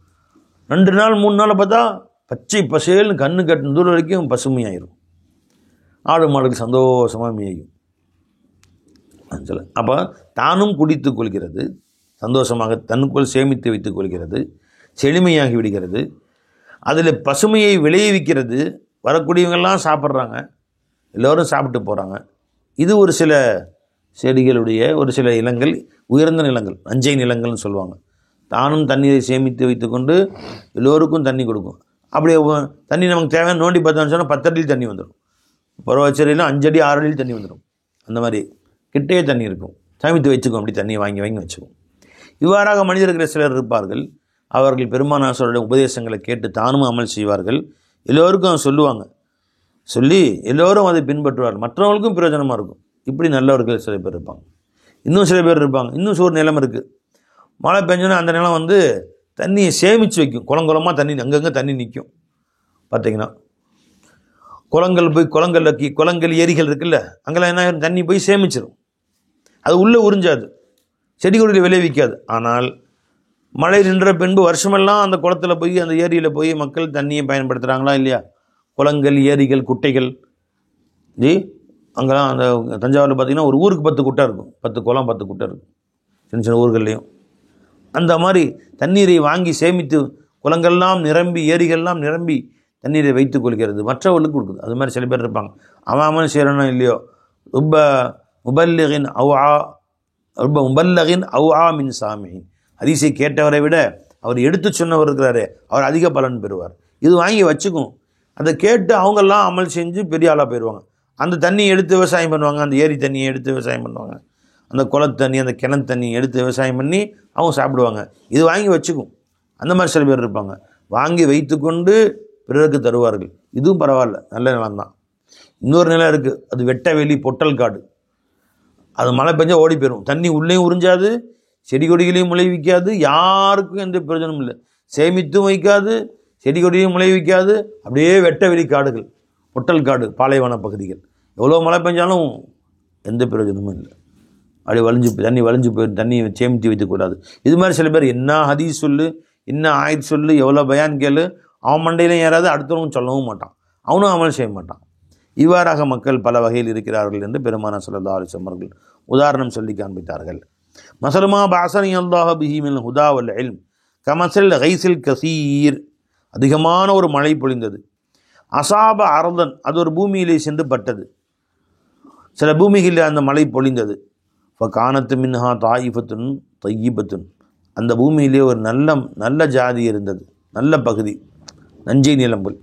2 நாள் 3 நாள் பார்த்தா பச்சை பசேல்னு கண்ணு கட்டின தூரம் வரைக்கும் பசுமையாயிரும். ஆடு மாடுக்கு சந்தோஷமாக மேயும். அப்போ தானும் குடித்து கொள்கிறது, சந்தோஷமாக தன்னுக்குள் சேமித்து வைத்துக் கொள்கிறது, செழுமையாகி விடுகிறது, அதில் பசுமையை விளைவிக்கிறது. வரக்கூடியவங்கெல்லாம் சாப்பிட்றாங்க, எல்லோரும் சாப்பிட்டு போகிறாங்க. இது ஒரு சில செடிகளுடைய ஒரு சில நிலங்கள், உயர்ந்த நிலங்கள், நஞ்சை நிலங்கள்னு சொல்லுவாங்க. தானும் தண்ணீரை சேமித்து வைத்துக்கொண்டு எல்லோருக்கும் தண்ணி கொடுக்கும். அப்படியே தண்ணி நமக்கு தேவையான நோண்டி பார்த்தோம்னு சொன்னால் 10 அடியில் தண்ணி வந்துடும். பருவச்சரியில் 5 அடி 6 அடியில் தண்ணி வந்துடும். அந்த மாதிரி கிட்டே தண்ணி இருக்கும், சேமித்து வச்சுக்கும். அப்படி தண்ணியை வாங்கி வச்சுக்கும். இவ்வாறாக மனிதர்கள் சிலர் இருப்பார்கள். அவர்கள் பெருமானாருடைய உபதேசங்களை கேட்டு தானும் அமல் செய்வார்கள். எல்லோருக்கும் சொல்லுவாங்க, சொல்லி எல்லோரும் அதை பின்பற்றுவார்கள், மற்றவர்களுக்கும் பிரயோஜனமாக இருக்கும். இப்படி நல்லவர்கள் சில பேர் இருப்பாங்க. இன்னும் சில பேர் இருப்பாங்க. இன்னும் ஒரு நிலம் இருக்குது. மழை பெஞ்சோன்னா அந்த நிலம் வந்து தண்ணியை சேமித்து வைக்கும். குளங்குளமாக தண்ணி அங்கங்கே தண்ணி நிற்கும். பார்த்தீங்கன்னா குளங்கள் ஏரிகள் இருக்குல்ல, அங்கெல்லாம் என்ன தண்ணி போய் சேமிச்சிடும். அது உள்ளே உறிஞ்சாது, செடி கொடியில் விளைவிக்காது. ஆனால் மழை நின்ற பின்பு வருஷமெல்லாம் அந்த குளத்தில் போய் அந்த ஏரியில் போய் மக்கள் தண்ணியை பயன்படுத்துகிறாங்களா இல்லையா? குளங்கள், ஏரிகள், குட்டைகள். அங்கெல்லாம் அந்த தஞ்சாவூரில் பார்த்திங்கன்னா ஒரு ஊருக்கு 10 குட்டை இருக்கும். 10 குளம் 10 குட்டை இருக்கும் சின்ன சின்ன ஊர்கள்லேயும். அந்த மாதிரி தண்ணீரை வாங்கி சேமித்து குளங்கள்லாம் நிரம்பி ஏரிகள்லாம் நிரம்பி தண்ணீரை வைத்துக் கொள்கிறது, மற்றவர்களுக்கு கொடுக்குது. அது மாதிரி சில பேர் இருப்பாங்க. அவன் செய்கிறனோ இல்லையோ, ரொம்ப முபல்லகின் அவுஆ மின் சாமியின், ஹதீஸை கேட்டவரை விட அவர் எடுத்து சொன்னவர் இருக்கிறாரே அவர் அதிக பலன் பெறுவார். இது வாங்கி வச்சுக்கும். அதை கேட்டு அவங்கெல்லாம் அமல் செஞ்சு பெரிய ஆளாக போயிடுவாங்க. அந்த தண்ணியை எடுத்து விவசாயம் பண்ணுவாங்க, அந்த ஏரி தண்ணியை எடுத்து விவசாயம் பண்ணுவாங்க. அந்த குளத்தண்ணி அந்த கிணத்து தண்ணி எடுத்து விவசாயம் பண்ணி அவங்க சாப்பிடுவாங்க. இது வாங்கி வச்சுக்கும். அந்த மாதிரி சில பேர் இருப்பாங்க, வாங்கி வைத்து கொண்டு பிறருக்கு தருவார்கள். இதுவும் பரவாயில்ல, நல்ல நிலம் தான். இன்னொரு நிலம் இருக்குது, அது வெட்ட வெளி பொட்டல் காடு. அது மழை பெஞ்சால் ஓடி போயிடும், தண்ணி உள்ளேயும் உறிஞ்சாது, செடி கொடிகளையும் முளைவிக்காது, யாருக்கும் எந்த பிரயோஜனமும் இல்லை. சேமித்தும் வைக்காது, செடி கொடியும் முளைவிக்காது. அப்படியே வெட்ட வெளி காடுகள், பொட்டல் காடு, பாலைவன பகுதிகள். எவ்வளோ மழை பெஞ்சாலும் எந்த பிரயோஜனமும் இல்லை. அப்படி தண்ணி வலிஞ்சு போயிடும், தண்ணியை சேமித்து வைக்கக்கூடாது. இது மாதிரி சில பேர் என்ன ஹதீஸ் சொல்லு, என்ன ஆயத் சொல்லு, எவ்வளோ பயான் கேளு, அவன் மண்டையிலையும் ஏறாது, அடுத்தவங்க சொல்லவும் மாட்டான், அவனும் அமல் செய்ய மாட்டான். இவ்வாறாக மக்கள் பல வகையில் இருக்கிறார்கள் என்று பெருமானார் ஸல்லல்லாஹு அலைஹி வஸல்லம் அவர்கள் உதாரணம் சொல்லி காண்பித்தார்கள். மஸலுமா பஅஸனி அல்லாஹு பிஹி மினல் ஹுதா வல் இல்ம் கமஸல் கைஸில் கஸீர். அதிகமான ஒரு மழை பொழிந்தது. அசாப அரதன், அது ஒரு பூமியிலே சென்று பட்டது. சில பூமிகளில் அந்த மழை பொழிந்தது. ஃபகானத்து மின்ஹா தாயிஃபத்துன் தையிபத்துன், அந்த பூமியிலே ஒரு நல்ல ஜாதி இருந்தது, நல்ல பகுதி, நஞ்சை நிலம்புல்.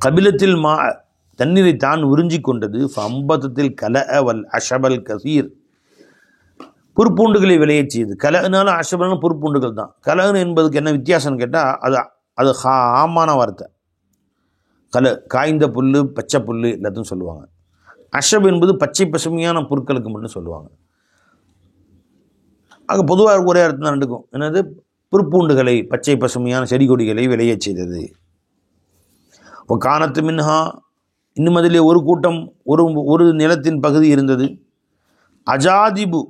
கபிலத்தில் தண்ணீரை தான் உறிஞ்சி கொண்டது. ஃபம்பத்தத்தில் கல வல் அஷபல் கசீர், புற்பூண்டுகளை விளையச் செய்து. கலனாலும் அஷபல்னு புற்பூண்டுகள் தான். கலன் என்பதுக்கு என்ன வித்தியாசம்னு கேட்டால் அது ஆமான வார்த்தை. காய்ந்த புல், பச்சை புல் எல்லாத்தையும் சொல்லுவாங்க. அஷப் என்பது பச்சை பசுமையான பொருட்களுக்கு மட்டும் சொல்லுவாங்க. அங்கே பொதுவாக ஒரே அர்த்தம் தான் ரெண்டுக்கும். என்னது, புற்பூண்டுகளை, பச்சை பசுமையான செடி கொடிகளை விளையச் செய்தது. கானத்து மின்ஹா, இன்னும் அதிலே ஒரு கூட்டம், ஒரு நிலத்தின் பகுதி இருந்தது. அஜாதிபு,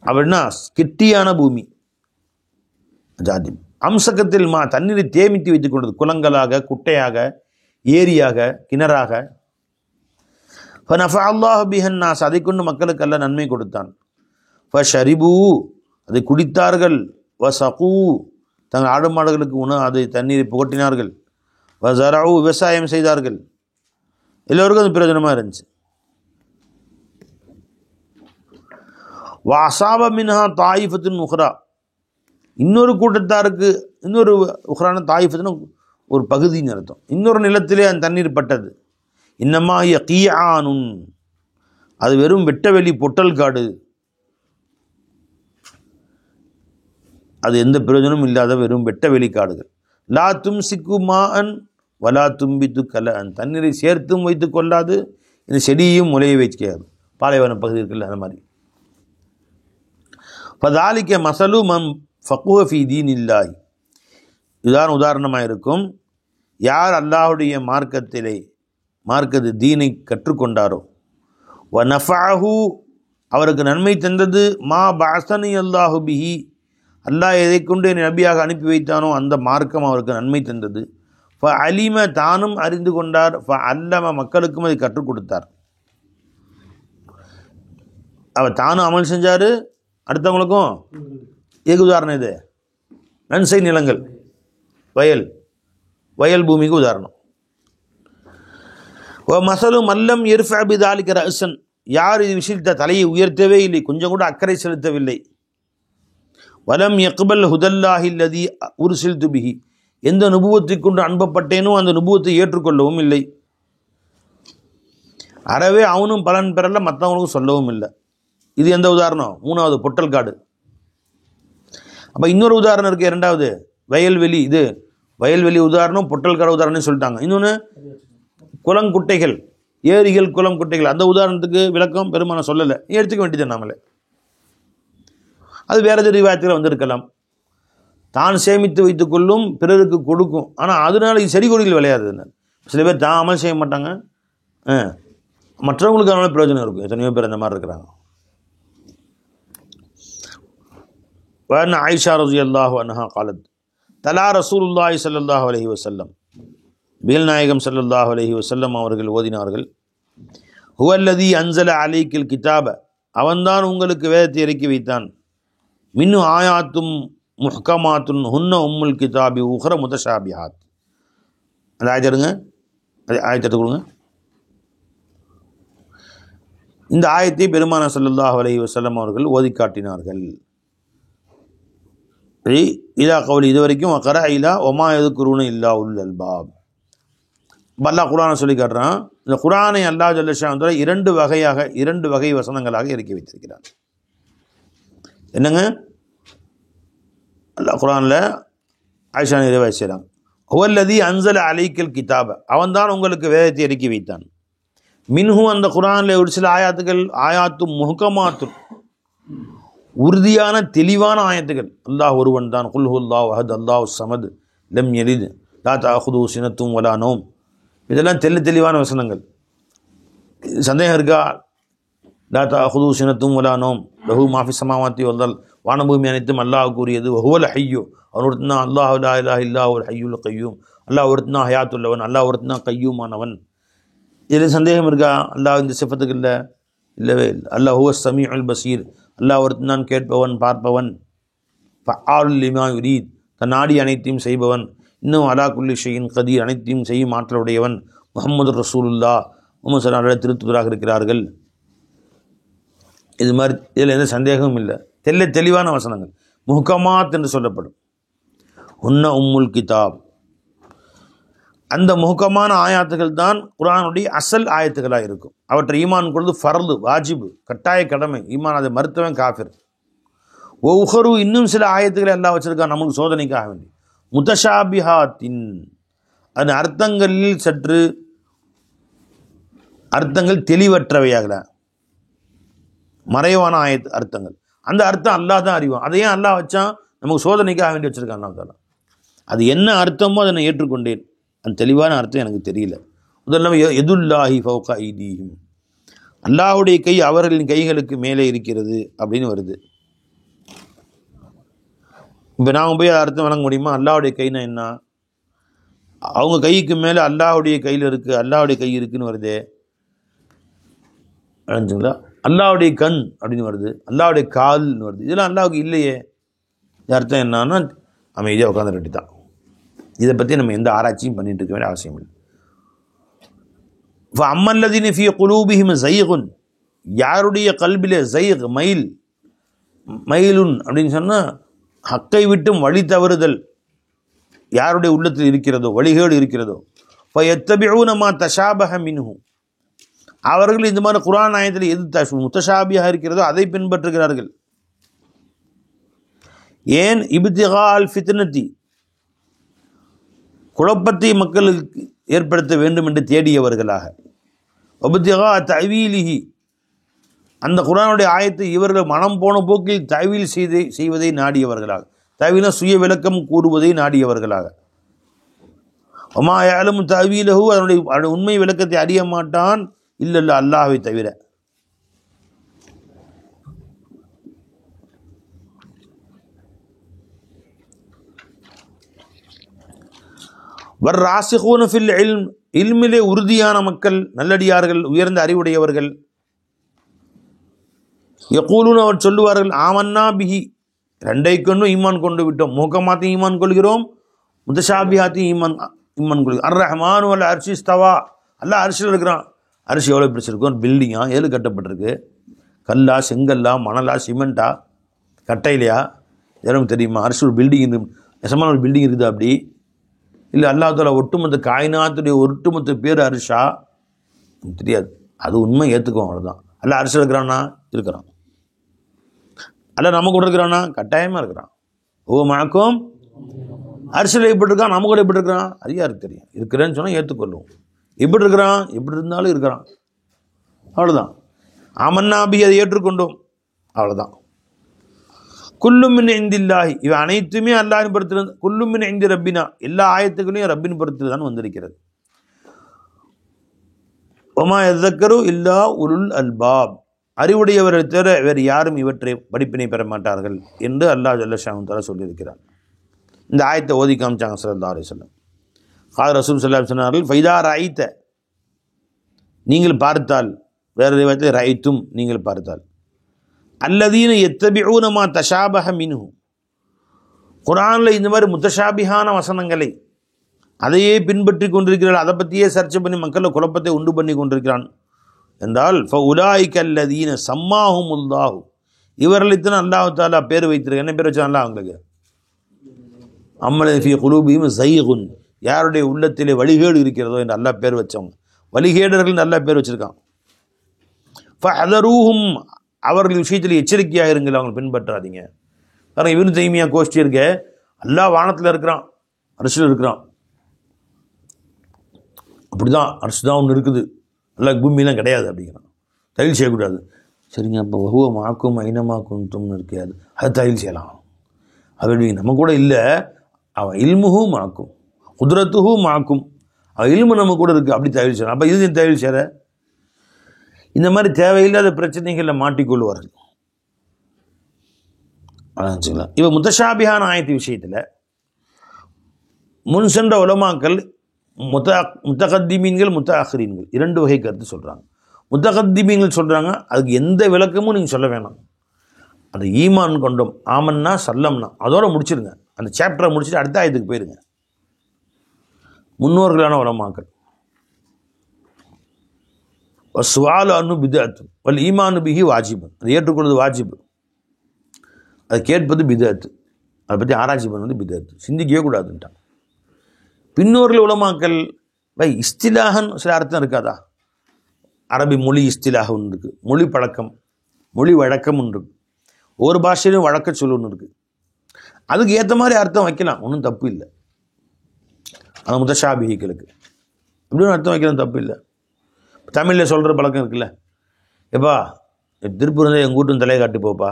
அப்படின்னா கெட்டியான பூமி. அஜாதிபு அம்சக்கத்தில் தண்ணீரை தேமித்து வைத்துக் கொண்டது, குளங்களாக, குட்டையாக, ஏரியாக, கிணறாக. ஃபனஃபஅ அல்லாஹு பிஹன்னாஸ், அதை கொண்டு மக்களுக்கு அல்லாஹ் நன்மை கொடுத்தான். ஃபஷரிபு, அதை குடித்தார்கள். வசகு, தங்கள் ஆடு மாடுகளுக்கு அதை தண்ணீரை புகட்டினார்கள். வஸரஉ, விவசாயம் செய்தார்கள். எல்லோருக்கும் அது பிரயோஜனமாக இருந்துச்சு. வஅஸாப மின்ஹா தாயிஃபத்துன் உஹ்ரா, இன்னொரு கூட்டத்தாருக்கு, இன்னொரு உஹ்ரான தாயிஃபத்துன்னு ஒரு பகுதின்னு அர்த்தம். இன்னொரு நிலத்திலே அந்த தண்ணீர் பட்டது. இன்னமா யகீஆனுன், அது வெறும் வெட்டவெளி பொட்டல் காடு, அது எந்த பிரயோஜனமும் இல்லாத வெறும் வெட்டவெளி காடுகள். லா தும்சிக்கு மாஅன் வலா தும்பித்து கலஅன், தண்ணீரை சேர்த்தும் வைத்து கொள்ளாது, இந்த செடியையும் முளைய வைக்காது. பாலைவன பகுதி இருக்குல்ல, அந்த மாதிரி. ஃபதாலிக மஸலு மன் ஃபக்குஹ ஃபீ தீனில்லாஹி, இதுதான் உதாரணமாக இருக்கும். யார் அல்லாஹுடைய மார்க்கத்து தீனை கற்றுக்கொண்டாரோ, வ நஃபஅஹு, அவருக்கு நன்மை தந்தது, மா பஅஸனி அல்லாஹு பிஹி, அல்லாஹ் எதை கொண்டு என்னை நபியாக அனுப்பி வைத்தானோ அந்த மார்க்கம் அவருக்கு நன்மை தந்தது. ஃப அலிம, தானும் அறிந்து கொண்டார். ஃப அல்லம, மக்களுக்கும் அதை கற்றுக் கொடுத்தார். அவர் தானும் அமல் செஞ்சார், அடுத்தவங்களுக்கும். இதுக்கு உதாரணம் இது நன்சை நிலங்கள், வயல் பூமிக்கு உதாரணம். மசலு மல்லம் எர்ஃபஅ பிதாலிக ரஅஸன், யார் இது விஷயத்தை தலையை உயர்த்தவே இல்லை, கொஞ்சம் கூட அக்கறை செலுத்தவில்லை. வலம் யக்பல் ஹுதல்லாஹி அல்லதி உர்சில்து பிஹி, எந்த நுபுவத்தை கொண்டு அனுப்பப்பட்டேனோ அந்த நுபுவத்தை ஏற்றுக்கொள்ளவும் இல்லை. அறவே அவனும் பலன் பெறல, மற்றவங்களுக்கும் சொல்லவும் இல்லை. இது எந்த உதாரணம்? மூணாவது பொட்டல் காடு. அப்போ இன்னொரு உதாரணம் இருக்குது, இரண்டாவது வயல்வெளி. இது வயல்வெளி உதாரணம், பொட்டல் காடு உதாரணம் சொல்லிட்டாங்க. இன்னொன்று குளங்குட்டைகள், ஏரிகள், குளம், குட்டைகள். அந்த உதாரணத்துக்கு விளக்கம் பெருமான சொல்லலை, எடுத்துக்க வேண்டியது நாமளே. அது வேறு எது ரிவாயத்தில் வந்திருக்கலாம். தான் சேமித்து வைத்துக் கொள்ளும், பிறருக்கு கொடுக்கும். ஆனால் அதனால செடி கொடிகள் விளையாடுது. சில பேர் தான் அமல் செய்ய மாட்டாங்க, மற்றவங்களுக்கு அதனால பிரயோஜனம் இருக்கும். எத்தனையோ பேர் அந்த மாதிரி இருக்கிறாங்க. وأن عائشة رضي الله عنها قالت تلا رسول الله صلى الله عليه وسلم, பில் நாயகம் ஸல்லல்லாஹு அலைஹி வஸல்லம் அவர்கள் ஓதினார்கள், ஹுவல்லதி அன்ஸல அலைக்கில் கிதாப, அவன்தான் உங்களுக்கு வேதத்தை இறக்கி வைத்தான். மின்னு ஆயாத்தும் முஹ்கமாத்துன் ஹுன்ன உம்முல் கிதாபி உஹ்ர முதஷாபிஹாத். அந்த ஆயத்தடுங்க, ஆயத்தை கொடுங்க. இந்த ஆயத்தை பெருமானார் ஸல்லல்லாஹு அலைஹி வஸல்லம் அவர்கள் ஓதி காட்டினார்கள். இதா கவுலி, இது வரைக்கும் வக்கர ஐலா ஒமா எதுக்குருன்னு இல்லா உல் அல்பாப். அல்லாஹ் குர்ஆனை சொல்லி காட்டுறான். இந்த குர்ஆனை அல்லாஹ் ஜல்ல ஷானுஹு இரண்டு வகை வசனங்களாக இறக்கி வைத்திருக்கிறான். என்னங்க? அல்லாஹ் குர்ஆனில் ஆயிஷா நிறைவேற்றி செய்கிறாங்க. ஹுவல்லதி அன்ஸல அலைக்கல் கிதாப, அவன்தான் உங்களுக்கு வேதத்தை இறக்கி வைத்தான். மின்ஹு, அந்த குர்ஆனில் ஒரு சில ஆயாத்து முஹ்கமாத்து, உறுதியான தெளிவான ஆயத்துகள். அல்லாஹ் ஒருவன் தான். குல் ஹுவல்லாஹு அஹத் அல்லாஹு ஸமத் லம் யலித் லா தஅஹுதுஹு சினத்தும் வலா நௌம். இதெல்லாம் தெளிவான வசனங்கள். சந்தேகம் இருக்கா? லா தஅஹுதுஹு சினத்தும் வலா நௌம் லஹு மா ஃபிஸ் ஸமாவாத்தி வல் அர்த், வானபூமி அனைத்தும் அல்லாஹ் கூறியது. வஹுவல் ஹய்யு, அவன் ஒருத்தனா. அல்லாஹு லா இலாஹ இல்லா ஹுவல் ஹய்யுல் கய்யூம், அல்லாஹ் ஒருத்தனா ஹயாத்துள்ளவன், அல்லாஹ் ஒருத்தனா கையூமானவன். இதில் சந்தேகம் இருக்கா? அல்லாஹ் இந்த சிஃபத்துக்கு இல்லவே இல்லை. அல்லாஹ் ஹுவ ஸமீஉல் பஸீர், அல்லாஹ் ஒருத்தனான் கேட்பவன் பார்ப்பவன். ஃபஆலுல் லிமா யுரீத், தன் நாடி அனைத்தையும் செய்பவன். இன்னும் அலா குல்லி ஷைஇன் கதீர், அனைத்தையும் செய்யும் ஆற்றலுடையவன். முஹம்மது ரசூலுல்லாஹ், முஹம்மது ஸல்லல்லாஹு அலைஹி வஸல்லம் திருத்துதராக இருக்கிறார்கள். இது மாதிரி இதில் எந்த சந்தேகமும் இல்லை. தெளிவான வசனங்கள் முஹ்கமாத் என்று சொல்லப்படும். உன்ன உம்முல் கிதாப், அந்த முஹ்கமான ஆயாத்துகள் தான் குர்ஆனுடைய அசல் ஆயத்துகளாக இருக்கும். அவற்றை ஈமான் கொள்வது ஃபர்து, வாஜிபு, கட்டாய கடமை. ஈமான் அதை மறுத்தவன் காஃபிர். ஒவ்வொரு இன்னும் சில ஆயத்துக்களை எல்லாம் வச்சிருக்கான் நமக்கு சோதனைக்காக வேண்டி. முத்தஷாபிஹாத்தின், அதன் அர்த்தங்களில் சற்று அர்த்தங்கள் தெளிவற்றவையாகல, மறைவான அர்த்தங்கள். அந்த அர்த்தம் அல்லாஹ் தான் அறிவான். அதையே அல்லாஹ் வச்சான் நமக்கு சோதனைக்காக வேண்டி வச்சிருக்கான் அல்லாஹ் தஆலா. அது என்ன அர்த்தமோ அதை நான் ஏற்றுக்கொண்டேன். அந்த தெளிவான அர்த்தம் எனக்கு தெரியல. முதல்ல யதுல்லாஹி ஃபௌக ஐதீஹிம், அல்லாஹ்வுடைய கை அவர்களின் கைகளுக்கு மேலே இருக்கிறது அப்படின்னு வருது. இப்போ நாம் போய் அர்த்தம் வழங்க முடியுமா? அல்லாஹ்வுடைய கைனா என்ன? அவங்க கைக்கு மேலே அல்லாஹ்வுடைய கையில் இருக்குது, அல்லாஹ்வுடைய கை இருக்குன்னு வருதே, அழிஞ்சுங்களா? அல்லாஹ்வுடைய கண் அப்படின்னு வருது, அல்லாஹ்வுடைய கால்னு வருது. இதெல்லாம் அல்லாஹ்வுக்கு இல்லையே. இது அர்த்தம் என்னன்னா அமைதியாக உட்காந்துட்டு தான். இதை பற்றி நம்ம எந்த ஆராய்ச்சியும் பண்ணிட்டு இருக்க வேண்டிய அவசியம் இல்லை. இப்போ அம்மல்லதீன ஃபீ குலூபிஹிம் ஸைகுன், யாருடைய கல்பிலே ஸைக் மயிலுன் அப்படின்னு சொன்னால் ஹக்கை விட்டும் வழி தவறுதல் யாருடைய உள்ளத்தில் இருக்கிறதோ, வழிகேடு இருக்கிறதோ, ஃபயத்தபிஊன மா தஷாபஹ மின்ஹு, அவர்கள் இந்த மாதிரி குர்ஆன் ஆயத்தில் எது முத்தஷாபியாக இருக்கிறதோ அதை பின்பற்றுகிறார்கள். ஏன்? இப்திகா அல் ஃபித்னதி, குழப்பத்தை மக்களுக்கு ஏற்படுத்த வேண்டும் என்று தேடியவர்களாக. இப்திகா தஅவீலிஹி, அந்த குர்ஆனுடைய ஆயத்தை இவர்கள் மனம் போன போக்கில் தஅவீல் செய்வதை நாடியவர்களாக, தஅவீல சுய விளக்கம் கூறுவதை நாடியவர்களாக. வமா யஅலமு தஅவீலஹு, அதனுடைய உண்மை விளக்கத்தை அறிய மாட்டான் இல்லல்ல அல்லாஹ்வை தவிர. வர்ராசிகூன ஃபில் இல்ம், இல்மிலே உறுதியான மக்கள், நல்லடியார்கள், உயர்ந்த அறிவுடையவர்கள். யகூலுன, அவர் சொல்லுவார்கள், ஆமன்னா பிஹி, ரெண்டை கொண்டும் ஈமான் கொண்டு விட்டோம். முஹ்கமாத்தையும் ஈமான் கொள்கிறோம், முத்தஷாபிஹாத்தையும் ஈமான் கொள்கிறோம். அர் ரஹ்மானு அல் அர்ஷி இஸ்தவா, அல்லாஹ் அர்ஷில் இருக்கிறான். அரிசி எவ்வளோ பிடிச்சிருக்கும்? பில்டிங்கா? ஏழு கட்டப்பட்டிருக்கு? கல்லா, செங்கல்லா, மணலா, சிமெண்ட்டா, கட்டையிலையா? யாரும் தெரியுமா? அரிசி ஒரு பில்டிங், நெசமான ஒரு பில்டிங் இருக்குது அப்படி இல்லை? அல்லாஹ் தஆலா ஒட்டுமொத்த காயினாத்துடைய ஒட்டுமொத்த பேர் அரிஷா? தெரியாது. அது உண்மை ஏற்றுக்குவோம், அவ்வளோதான். அல்லாஹ் அரிசில் இருக்கிறான்னா இருக்கிறான். அல்லாஹ் நம்ம கூட இருக்கிறான்னா கட்டாயமாக இருக்கிறான். ஓ மழக்கம் அரிசியில் எப்படி இருக்கான், நம்ம கூட எப்படி இருக்கிறான்? அது யாருக்கு தெரியும்? இருக்கிறேன்னு சொன்னால் ஏற்றுக்கொள்ளுவோம். எப்படி இருக்கிறான்? எப்படி இருந்தாலும் இருக்கிறான், அவ்வளோதான். ஆமன்னாபி, அதை ஏற்றுக்கொண்டோம், அவ்வளோதான். குல்லுமின் இந்தில்லாஹி, இவை அனைத்துமே அல்லாஹ்வின் புறத்தில். குல்லுமின் இந்தி ரப்பினா, எல்லா ஆயத்துக்களையும் ரப்பின் புறத்தில் தான் வந்திருக்கிறது. ஒமா யதக்கரு இல்லா உலுல் அல்பாப், அறிவுடையவர்கள் தவிர வேறு யாரும் இவற்றை படிப்பினை பெற மாட்டார்கள் என்று அல்லாஹ் ஜல்ல ஷானஹு தஆலா சொல்லியிருக்கிறார். இந்த ஆயத்தை ஓதி காமிச்சாங்க ஸல்லல்லாஹு அலைஹி வஸல்லம். கால் ரசூல் ஸல்லல்லாஹு அலைஹி வஸல்லம் சொன்னார்கள், ஃபைதா ரஐத, நீங்கள் பார்த்தால், வேறு ரிவாயத்தில் ரஐத்தும், நீங்கள் பார்த்தால், அல்லதீன யத்தபிஊன மா தஷாபஹ மின்ஹு, குர்ஆனில் இந்த மாதிரி முத்தஷாபிஹான வசனங்களை அதையே பின்பற்றி கொண்டிருக்கிறார்கள், அதை பற்றியே சர்ச்சை பண்ணி மக்களில் குழப்பத்தை உண்டு பண்ணி கொண்டிருக்கிறான் என்றால், ஃபஉலாயிக அல்லதீன சம்மாஹுமுல்லாஹு, இவர்களுக்கு அல்லாஹ் தஆலா பேர் வைத்திருக்க. என்ன பேர் வச்சான் அல்லாஹ் அவங்களுக்கு? அம்மலதீன ஃபீ குலூபிஹிம் ஸைகுன், யாருடைய உள்ளத்திலே வழிகேடு இருக்கிறதோ என்று அல்லாஹ் பேர் வச்சவங்க. வழிகேடர்கள் நல்ல பேர் வச்சுருக்கான். ஃபஹதரூஹும், அவர்கள் விஷயத்தில் எச்சரிக்கையாக இருங்கள், அவங்க பின்பற்றாதீங்க. காரணம் இப்னு தைமியா கோஷ்டி இருக்க, அல்லாஹ் வானத்தில் இருக்கிறான், அரிசியில் இருக்கிறான், அப்படிதான் அரிசி தான் ஒன்று இருக்குது, அல்லாஹ் பூமியெலாம் கிடையாது அப்படிங்கிறான். தயில் செய்யக்கூடாது. சரிங்க, அப்போ வஹுவ மாக்கும் ஐனமாக்கும்னு இருக்காது, அது தயில் செய்யலாம். அப்படி நம்ம கூட இல்லை, அவன் இல்முஹும் மாக்கும் குதிரத்துஹும் மாக்கும், அவன் இல்மு நம்ம கூட இருக்குது, அப்படி தயில் செய்யலாம். அப்போ இது தயில் செய்கிற இந்த மாதிரி தேவையில்லாத பிரச்சனைகளில் மாட்டிக்கொள்வார்கள். வச்சுக்கலாம். இப்போ முத்தஷாபிஹான ஆயத்து விஷயத்தில் முன் சென்ற உலமாக்கள் முத்தகத்திமீன்கள் முத்தஅஹ்ரீன்கள் இரண்டு வகை கருத்து சொல்கிறாங்க. முத்தகத்திமீன்கள் சொல்கிறாங்க அதுக்கு எந்த விளக்கமும் நீங்கள் சொல்ல வேணாம், அது ஈமான் கொண்டோம் ஆமன்னா சல்லம்னா அதோட முடிச்சிருங்க, அந்த சாப்டரை முடிச்சுட்டு அடுத்த ஆயத்துக்கு போயிருங்க. முன்னோர்களான உலமாக்கள் சுவாலு அனு பிதஅத்து வல் ஈமானு பிஹி வாஜிபு, அது ஏற்றுக்கொள்வது வாஜிபு, அது கேட்பது பிதஅத்து, அதை பற்றி ஆராய்ச்சி பண்ணுவது பிதஅத்து, சிந்திக்கவே கூடாதுன்ட்டான். பின்னோர்கள் உலமாக்கள் இஸ்திலாகன் சில அர்த்தம் இருக்காதா, அரபி மொழி இஸ்திலாக ஒன்று இருக்குது, மொழி பழக்கம் மொழி வழக்கம் ஒன்று இருக்குது, ஒரு பாஷையிலும் வழக்க சொல் ஒன்று இருக்குது, அதுக்கு ஏற்ற மாதிரி அர்த்தம் வைக்கலாம், ஒன்றும் தப்பு இல்லை. அந்த முத்தஷாபிஹிகளுக்கு இப்படின்னு அர்த்தம் வைக்கலாம், தப்பு இல்லை. தமிழில் சொல்கிற பழக்கம் இருக்குல்ல, எப்பா திருப்பூர் இருந்தால் எங்கள் வீட்டு தலையை காட்டி போப்பா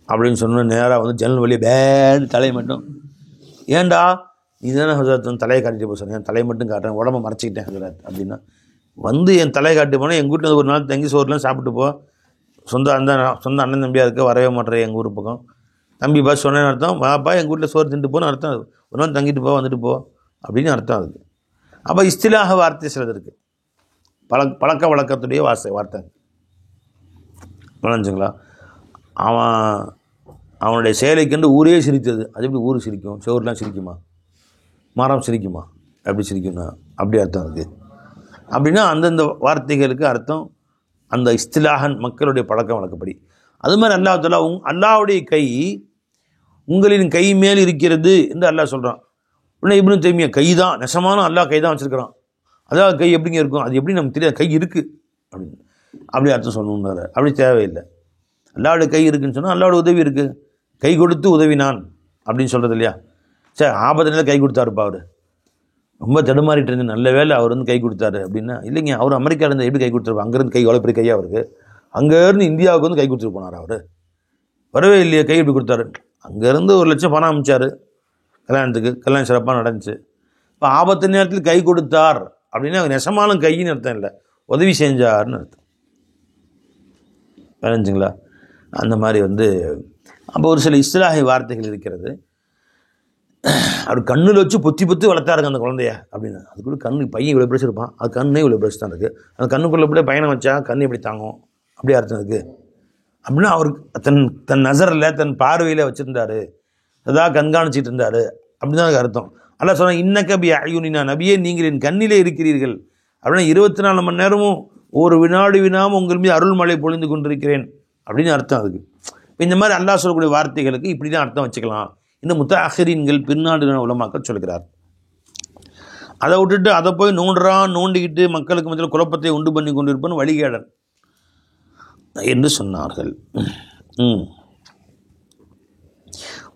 அப்படின்னு சொன்ன நேராக வந்து ஜன்னல் வழியே பேன்னு தலையை மட்டும், ஏண்டா நீ தானே ஹசரத் தலையை காட்டிட்டு போக சொன்னேன், என் தலையை மட்டும் காட்டுறேன், உடம்பை மறைச்சிக்கிட்டேன் ஹசரத் அப்படின்னா, வந்து என் தலையை காட்டி போனால் எங்கள் வீட்டில் ஒரு நாள் தங்கி சோறுலாம் சாப்பிட்டு போ, சொந்த அண்ணன் தம்பியாக இருக்க வரவே மாட்டேற எங்கள் ஊர் பக்கம், தம்பி பஸ் சொன்னேன்னு அர்த்தம், வாப்பா எங்கள் வீட்டில் சோறு தின்ட்டு போன்னு அர்த்தம், ஒரு நாள் தங்கிட்டு போ வந்துட்டு போ அப்படின்னு அர்த்தம் அதுக்கு. அப்போ இஸ்திலாக வார்த்தை சிலது இருக்குது, பழக்க வழக்கத்துடைய வார்த்தை புரிஞ்சுங்களா. அவனுடைய செயலை கண்டு ஊரே சிரித்தது, அது எப்படி ஊர் சிரிக்கும், சோறுலாம் சிரிக்குமா, மரம் சிரிக்குமா, எப்படி சிரிக்கும்னா அப்படி அர்த்தம் இருக்குது. அப்படின்னா அந்தந்த வார்த்தைகளுக்கு அர்த்தம் அந்த இஸ்திலாகன் மக்களுடைய பழக்க வழக்கப்படி. அது மாதிரி அல்லாஹ் தஆலா அல்லாஹ்வுடைய கை உங்களின் கை மேல் இருக்கிறது என்று அல்லாஹ் சொல்கிறான். உடனே இப்னு தைமியா கை தான் நெசமான அல்லாஹ் கை தான் வச்சுருக்கிறான், அதாவது கை எப்படிங்க இருக்கும், அது எப்படி நமக்கு தெரியாது, கை இருக்குது அப்படின்னு அப்படி அர்த்தம் சொல்லணுன்னாரு. அப்படி தேவையில்லை. அல்லாஹ்வுடைய கை இருக்குதுன்னு சொன்னால் அல்லாஹ்வுடைய உதவி இருக்குது, கை கொடுத்து உதவினான் அப்படின்னு சொல்கிறது இல்லையா. சரி, ஆபத்து நிலை கை கொடுத்தாருப்பா, அவர் ரொம்ப தடுமாறிட்டு இருந்து நல்ல வேலை அவர் வந்து கை கொடுத்தாரு அப்படின்னா, இல்லைங்க அவர் அமெரிக்காவில் இருந்து எப்படி கை கொடுத்துருப்பா, அங்கேருந்து கை எவ்வளோ பெரிய கையாக அவருக்கு, அங்கேருந்து இந்தியாவுக்கு வந்து கை கொடுத்துட்டு போனார், அவர் வரவே இல்லையே, கை எப்படி கொடுத்தாரு, அங்கேருந்து 1 லட்சம் பணம் அனுப்பிச்சார் கல்யாணத்துக்கு, கல்யாணம் சிறப்பாக நடந்துச்சு. இப்போ ஆபத்து நேரத்தில் கை கொடுத்தார் அப்படின்னா நெசமாலும் கையின்னு அர்த்தம் இல்லை, உதவி செஞ்சார்னு அர்த்தம். புரிஞ்சுங்களா. அந்த மாதிரி வந்து அப்போ ஒரு சில இஸ்லாஹி வார்த்தைகள் இருக்கிறது. அவர் கண்ணில் வச்சு பொத்தி வளர்த்தாருங்க அந்த குழந்தைய அப்படின்னா, அதுக்குள்ளே கண்ணு பையன் இவ்வளோ பிரச்சனை இருப்பான், அது கண்ணே இவ்வளோ பிரச்சனை தான் இருக்குது, அந்த கண்ணுக்குள்ளே அப்படியே பயணம் வச்சா கண் எப்படி தாங்கும், அப்படியே அர்த்தம் இருக்குது. அப்படின்னா அவர் தன் நசரில் தன் பார்வையில் வச்சுருந்தார், அதான் கண்காணிச்சிட்டு இருந்தார் அப்படின்னு தான் அதுக்கு அர்த்தம். அல்லாஹ் சொன்னால் இன்னக்க பி அயுனினா, நபியே நீங்கள் என் கண்ணிலே இருக்கிறீர்கள் அப்படின்னா 24 மணி நேரமும் ஒரு வினாடி வினாமல் உங்கள் மீது அருள்மழை பொழிந்து கொண்டிருக்கிறேன் அப்படின்னு அர்த்தம் அதுக்கு. இப்போ இந்த மாதிரி அல்லாஹ் சொல்லக்கூடிய வார்த்தைகளுக்கு இப்படி தான் அர்த்தம் வச்சுக்கலாம். இந்த முத்தஅஹ்ரீன்கள் பின்னாடி உலமாக்கள் சொல்கிறார். அதை விட்டுட்டு அதை போய் நோண்டிக்கிட்டு மக்களுக்கு மத்தியில் குழப்பத்தை உண்டு பண்ணி கொண்டிருப்பேன்னு வழிகேடன் என்று சொன்னார்கள்.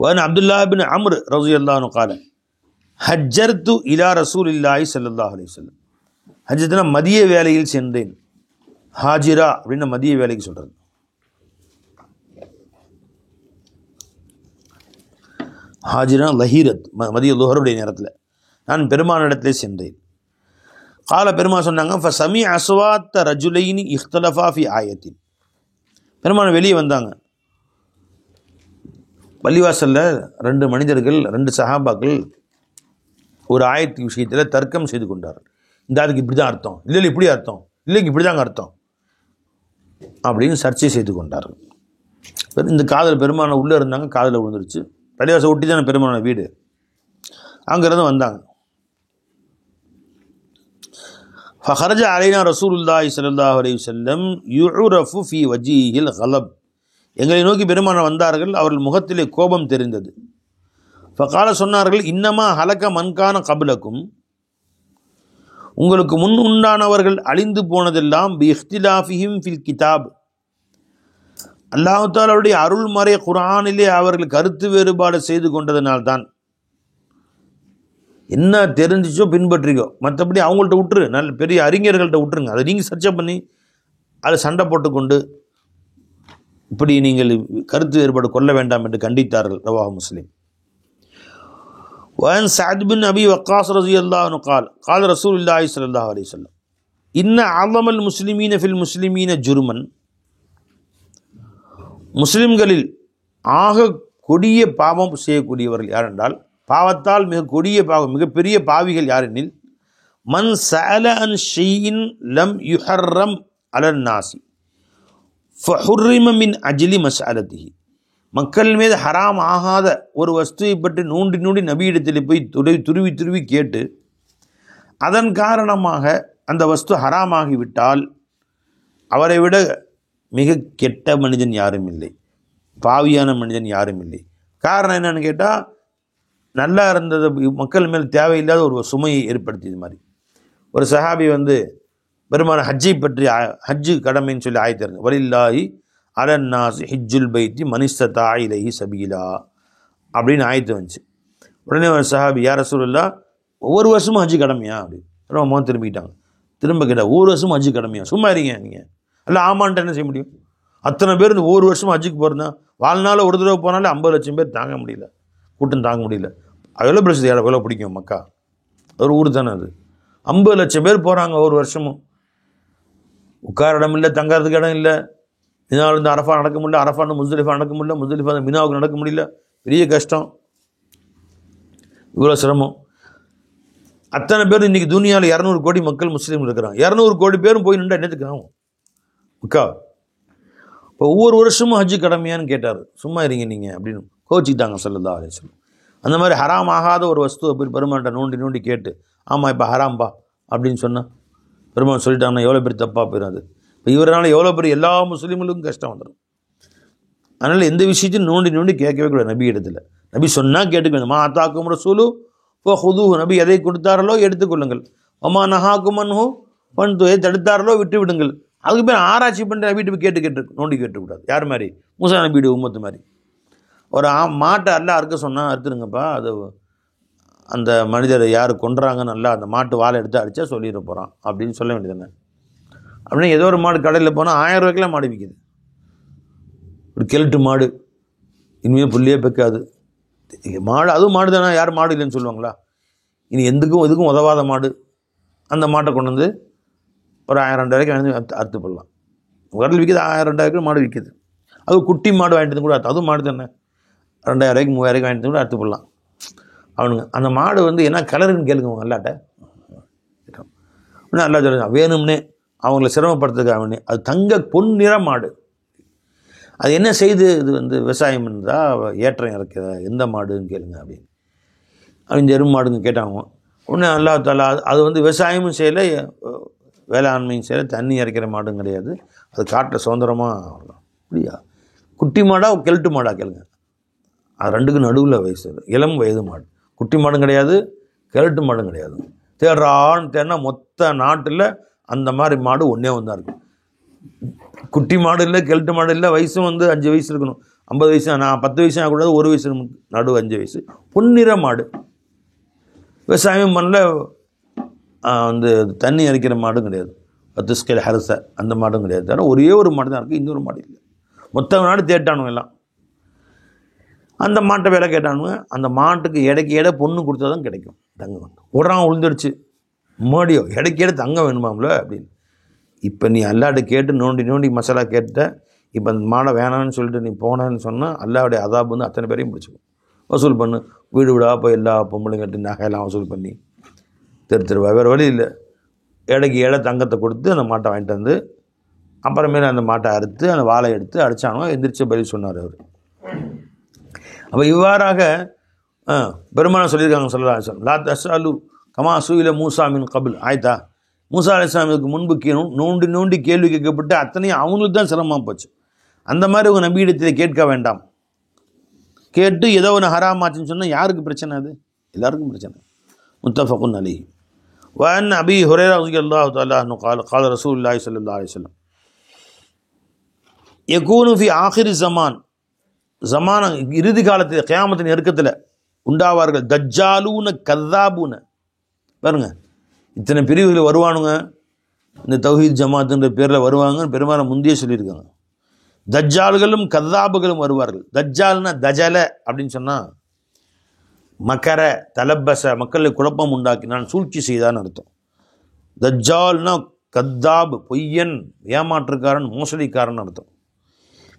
وأن عبد الله بن عمرو رضي الله عنه قال ஹஜ்ஜர்து இலா ரசூலில்லாஹி ஸல்லல்லாஹு அலைஹி வஸல்லம், ஹஜ்ஜத்னா மதிய வேளையில் சென்றேன், ஹாஜிரா அப்படின்னா மதிய வேலைக்கு சொல்கிறது. ஹாஜிரா லஹீரத் மதிய லுஹருடைய நேரத்தில் நான் பெருமானிடத்திலே சென்றேன். கால பெருமா சொன்னாங்க ஃபசமி அஸ்வாத்த ரஜுலைனி இஹ்தலஃபா ஃபி ஆயத்தின், பெருமான் வெளியே வந்தாங்க, பள்ளிவாசலில் 2 மனிதர்கள் 2 சஹாபாக்கள் ஒரு ஆயத்து விஷயத்தில் தர்க்கம் செய்து கொண்டார்கள். இந்த அதுக்கு இப்படி தான் அர்த்தம், இல்லை இப்படி அர்த்தம், இல்லைங்க இப்படி தாங்க அர்த்தம் அப்படின்னு சர்ச்சை செய்து கொண்டார்கள். இந்த காதல் பெருமான உள்ளே இருந்தாங்க, காதில் விழுந்துருச்சு, பள்ளிவாசல் ஒட்டி தானே பெருமான வீடு, அங்கேருந்து வந்தாங்க. ஃபஹரஜ அலைனா ரசூலுல்லாஹி ஸல்லல்லாஹு அலைஹி வஸல்லம் யுரஃபு ஃபீ வஜீஹில் கலப், எங்களை நோக்கி பெருமானார் வந்தார்கள், அவர்கள் முகத்திலே கோபம் தெரிந்தது. ஃபகால சொன்னார்கள், இன்னமா ஹலக்க மன்கான கபுலக்கும், உங்களுக்கு முன் உண்டானவர்கள் அழிந்து போனதெல்லாம் பி இஃப்திலாஃபிஹிம் ஃபில் கிதாப், அல்லாஹ் தஆலாவுடைய அருள்மறை குர்ஆனிலே அவர்கள் கருத்து வேறுபாடு செய்து கொண்டதனால்தான். என்ன தெரிஞ்சிச்சோ பின்பற்றிக்கோ, மற்றபடி அவங்கள்ட்ட விட்டுரு, நல்ல பெரிய அறிஞர்கள்ட்ட விட்டுருங்க. அதை நீங்கள் சர்ச்சை பண்ணி அதை சண்டை போட்டுக்கொண்டு இப்படி நீங்கள் கருத்து வேறுபாடு கொள்ள வேண்டாம் என்று கண்டித்தார்கள். ரவாஹு முஸ்லிம். وعن سعد بن أبي وقاص رضي الله عنه قال قال رسول الله صلى الله عليه وسلم إن أعظم المسلمين في المسلمين جرما, முஸ்லிம்களில் ஆக கொடிய பாவம் செய்யக்கூடியவர்கள் யார் என்றால், பாவத்தால் மிக கொடிய பாவம், மிகப்பெரிய பாவிகள் யாரெனில், மன் சஅல அன் ஷைஇன் லம் யுஹர்ரம் அலன் நாசி ஃபஹுர்ரிம மின் அஜ்லி மஸ்அலத்திஹி, மக்கள் மீது ஹராம் ஆகாத ஒரு வஸ்துவை பற்றி நூண்டி நபியிடத்தில் போய் துருவி கேட்டு அதன் காரணமாக அந்த வஸ்து ஹராமாகிவிட்டால் அவரை விட மிக கெட்ட மனிதன் யாரும் இல்லை, பாவியான மனிதன் யாரும் இல்லை. காரணம் என்னன்னு கேட்டால், நல்லா இருந்தது மக்கள் மேல் தேவையில்லாத ஒரு சுமையை ஏற்படுத்தியது மாதிரி. ஒரு சஹாபி பெருமான ஹஜ்ஜை பற்றி, ஹஜ்ஜு கடமைன்னு சொல்லி ஆயத்திருங்க, வலில்லாஹி அலன்னாஸ் ஹிஜ்ஜுல் பைத்தி மனிஸ்ததா இலைஹி சபீலா அப்படின்னு ஆயத்து வந்துச்சு. உடனே ஒரு சஹாபி, யா ரசூலுல்லாஹ், ஒவ்வொரு வருஷமும் ஹஜ்ஜு கடமையா அப்படி ரொம்ப திரும்பிக்கிட்டாங்க. திரும்ப கேட்டால், ஒவ்வொரு வருஷமும் ஹஜ்ஜு கடமையா? சும்மா இருங்க நீங்கள், இல்லை ஆமான்ட்டு என்ன செய்ய முடியும்? அத்தனை பேர் இந்த ஒவ்வொரு வருஷமும் ஹஜ்ஜுக்கு போகிறதா, வாழ்நாள் ஒரு தடவை போனாலே 50 லட்சம் பேர் தாங்க முடியல, கூட்டம் தாங்க முடியல. எவ்வளோ பிரச்சனை, எவ்வளோ பிடிக்கும் மக்கா, ஒரு ஊர் தானே அது. 50 லட்சம் பேர் போகிறாங்க ஒவ்வொரு வருஷமும். உட்கார இடம் இல்லை, தங்கிறதுக்கு இடம் இல்லை. மினாவிலேருந்து அரஃபா நடக்க முடியல, அரஃபான்னு முஸ்தலிஃபா நடக்க முடியல, முஸ்தலிஃபா மினாவுக்கு நடக்க முடியல, பெரிய கஷ்டம், இவ்வளோ சிரமம். அத்தனை பேர் இன்றைக்கி துனியாவில் 200 கோடி மக்கள் முஸ்லீம்கள் இருக்கிறாங்க. 200 கோடி பேரும் போய் நின்று என்னத்துக்கு ஆகும் மக்கா? இப்போ ஒவ்வொரு வருஷமும் ஹஜ்ஜு கடமையான்னு கேட்டார். சும்மா இருங்க நீங்கள் அப்படின்னு கோச்சிக்கிட்டாங்க ஸல்லல்லாஹு அலைஹி வஸல்லம். அந்த மாதிரி ஹராம் ஆகாத ஒரு வஸ்துவை போய் பெருமான்ட்ட நோண்டி கேட்டு, ஆமாம் இப்போ ஹராம்பா அப்படின்னு சொன்னால் பெருமான் சொல்லிட்டாங்கன்னா எவ்வளோ பேர் தப்பாக போயிடும். அது இப்போ இவரால் எவ்வளோ பேர் எல்லா முஸ்லீம்களுக்கும் கஷ்டம் வந்துடும். அதனால் எந்த விஷயத்தையும் நோண்டி கேட்கவே கூடாது நபி இடத்துல. நபி சொன்னால் கேட்டுக்கணும். மா அத்தாக்கும் ரசூலு இப்போ ஹுது, நபி எதை கொடுத்தாரலோ எடுத்துக்கொள்ளுங்கள். அம்மா நஹாக்குமன்ஹு பண்து, எதை தடுத்தாரலோ விட்டு விடுங்கள். அதுக்கு பேர் ஆராய்ச்சி பண்ணிட்டு நபிட்டு போய் கேட்டு நோண்டி கேட்டுக்கூடாது. யார் மாதிரி? மூசா நபியுடைய உம்மத்து மாதிரி. ஒரு மாட்டை அல்ல அறுக்க சொன்னால் அறுத்துருங்கப்பா, அது அந்த மனிதரை யார் கொன்றாங்கன்னு நல்லா அந்த மாட்டு வாழை எடுத்து அடித்தா சொல்லிட போகிறான் அப்படின்னு சொல்ல வேண்டியது. அப்படின்னா ஏதோ ஒரு மாடு கடையில் போனால் 1000 ரூபாய்க்குலாம் மாடு விற்கிது. ஒரு கெல்ட்டு மாடு, இனிமேல் புள்ளியே பெக்காது மாடு. அதுவும் மாடு தானே, யார் மாடு இல்லைன்னு சொல்லுவாங்களா? இனி எதுக்கும் உதவாத மாடு, அந்த மாட்டை கொண்டு வந்து ஒரு 1000-2000 ரூபாய்க்கு அறுத்து போடலாம். உடல் விற்கிது, 1000-2000 ரூபாய்க்கு மாடு விற்கிது. அது குட்டி மாடு வாங்கிட்டு கூட அறுத்து, அதுவும் மாடு தானே, 2000 ரூபாய்க்கு 3000 ரூபாய்க்கு வாங்கிட்டு கூட அறுத்து போடலாம். அவனுங்க அந்த மாடு என்ன கலருன்னு கேளுங்க அல்லாட்ட. நல்லா சொல்லுங்க, வேணும்னே அவங்கள சிரமப்படுத்துறதுக்கு அவனே. அது தங்க பொன்னிற மாடு. அது என்ன செய்து இது விவசாயம் இருந்தால் ஏற்றம் இறக்கிற எந்த மாடுன்னு கேளுங்க அப்படின்னு எருமை மாடுங்க கேட்டாங்க. உடனே அல்லாஹ் தஆலா அது விவசாயமும் செய்யலை, வேளாண்மையும் செய்யலை, தண்ணி இறைக்கிற மாடும் கிடையாது. அது காட்டில் சுதந்திரமாக அப்படியா? குட்டி மாடா கெல்ட்டு மாடா கேளுங்க. அது ரெண்டுக்கும் நடுவில் வயசு, இளம் வயது மாடு. குட்டி மாடும் கிடையாது, கெல்ட்டு மாடும் கிடையாது. தேடுறான்னு மொத்த நாட்டில் அந்த மாதிரி மாடு ஒன்றே ஒன்றா இருக்கும். குட்டி மாடு இல்லை, கெல்ட்டு மாடு இல்லை, வயசும் 5 வயசு இருக்கணும், 50 வயசு, நான் 10 வயசு ஆகக்கூடாது, 1 வயசு நடு 5 வயசு, பொன்னிற மாடு. விவசாயம் பண்ணல, தண்ணி இறைக்கிற மாடும் கிடையாது, 10 ஸ்கேல் ஹரச அந்த மாடும் கிடையாது. ஆனால் ஒரே ஒரு மாடு தான் இருக்குது, இன்னொரு மாடு இல்லை. மொத்த நாடு தேட்டானுங்க எல்லாம். அந்த மாட்டை விலை கேட்டானுங்க. அந்த மாட்டுக்கு எடை பொண்ணு கொடுத்தா தான் கிடைக்கும் தங்கம். உடறான் உளுந்துடுச்சு, மோடியோ எடை தங்கம் வேணுமாம்ல அப்படின்னு. இப்போ நீ அல்லாட்ட கேட்டு நோண்டி மசாலா கேட்ட, இப்போ அந்த மாடை வேணான்னு சொல்லிட்டு நீ போனேன்னு சொன்னால் அல்லாவுடைய அதாபு அத்தனை பேரையும் பிடிச்சிக்கும். வசூல் பண்ணு, வீடு வீடாக போய் எல்லா பொம்பளையும் கட்டி நகையெல்லாம் வசூல் பண்ணி தெருவா. வேறு வழி இல்லை. எடை தங்கத்தை கொடுத்து அந்த மாட்டை வாங்கிட்டு வந்து அப்புறமேல அந்த மாட்டை அறுத்து அந்த வாழை எடுத்து அடித்தானோ எந்திரிச்ச பதில் சொன்னார் அவர். அப்போ இவ்வாறாக பெருமானார் சொல்லியிருக்காங்க ஸல்லல்லாஹு அலைஹி வஸல்லம், லா தஸ்அலு கமா சுஇல மூசா மின் கபில். ஆயிட்டா, மூசா அலைஹிஸ்ஸலாமுக்கு முன்பு நோண்டி கேள்வி கேட்கப்பட்டு அத்தனையும் அவங்களுக்கு தான் சிரமமாக போச்சு. அந்த மாதிரி உங்கள் நபியிடத்தில் கேட்க வேண்டாம். கேட்டு ஏதோ ஒன்று ஹராம் ஆச்சுன்னு சொன்னால் யாருக்கு பிரச்சனை? அது எல்லாருக்கும் பிரச்சனை. முத்தஃபகுன் அலைஹி. வஅன் அபீ ஹுரைரா ரலியல்லாஹு தஆலா அன்ஹு قال قال رسول الله صلى الله عليه وسلم يكون في آخر الزمان ஜமான இறுதி காலத்தில் கியாமத்தின் நெருக்கத்தில் உண்டாவார்கள் தஜ்ஜாலூன கذாபூன. பாருங்க, இத்தனை பிரிவுகள் வருவானுங்க, இந்த தௌஹீத் ஜமாத்துன்ற பேரில் வருவாங்கன்னு பெரும்பாலும் முந்தைய சொல்லியிருக்காங்க. தஜ்ஜால்களும் கذாபுகளும் வருவார்கள். தஜ்ஜால்னா தஜல அப்படின்னு சொன்னால் மக்கர தலப்பச, மக்களை குழப்பம் உண்டாக்கினான், சூழ்ச்சி செய்தான்னு அர்த்தம். தஜ்ஜால்னா கத்தாப், பொய்யன், ஏமாற்றுக்காரன், மோசடிக்காரன் அர்த்தம்.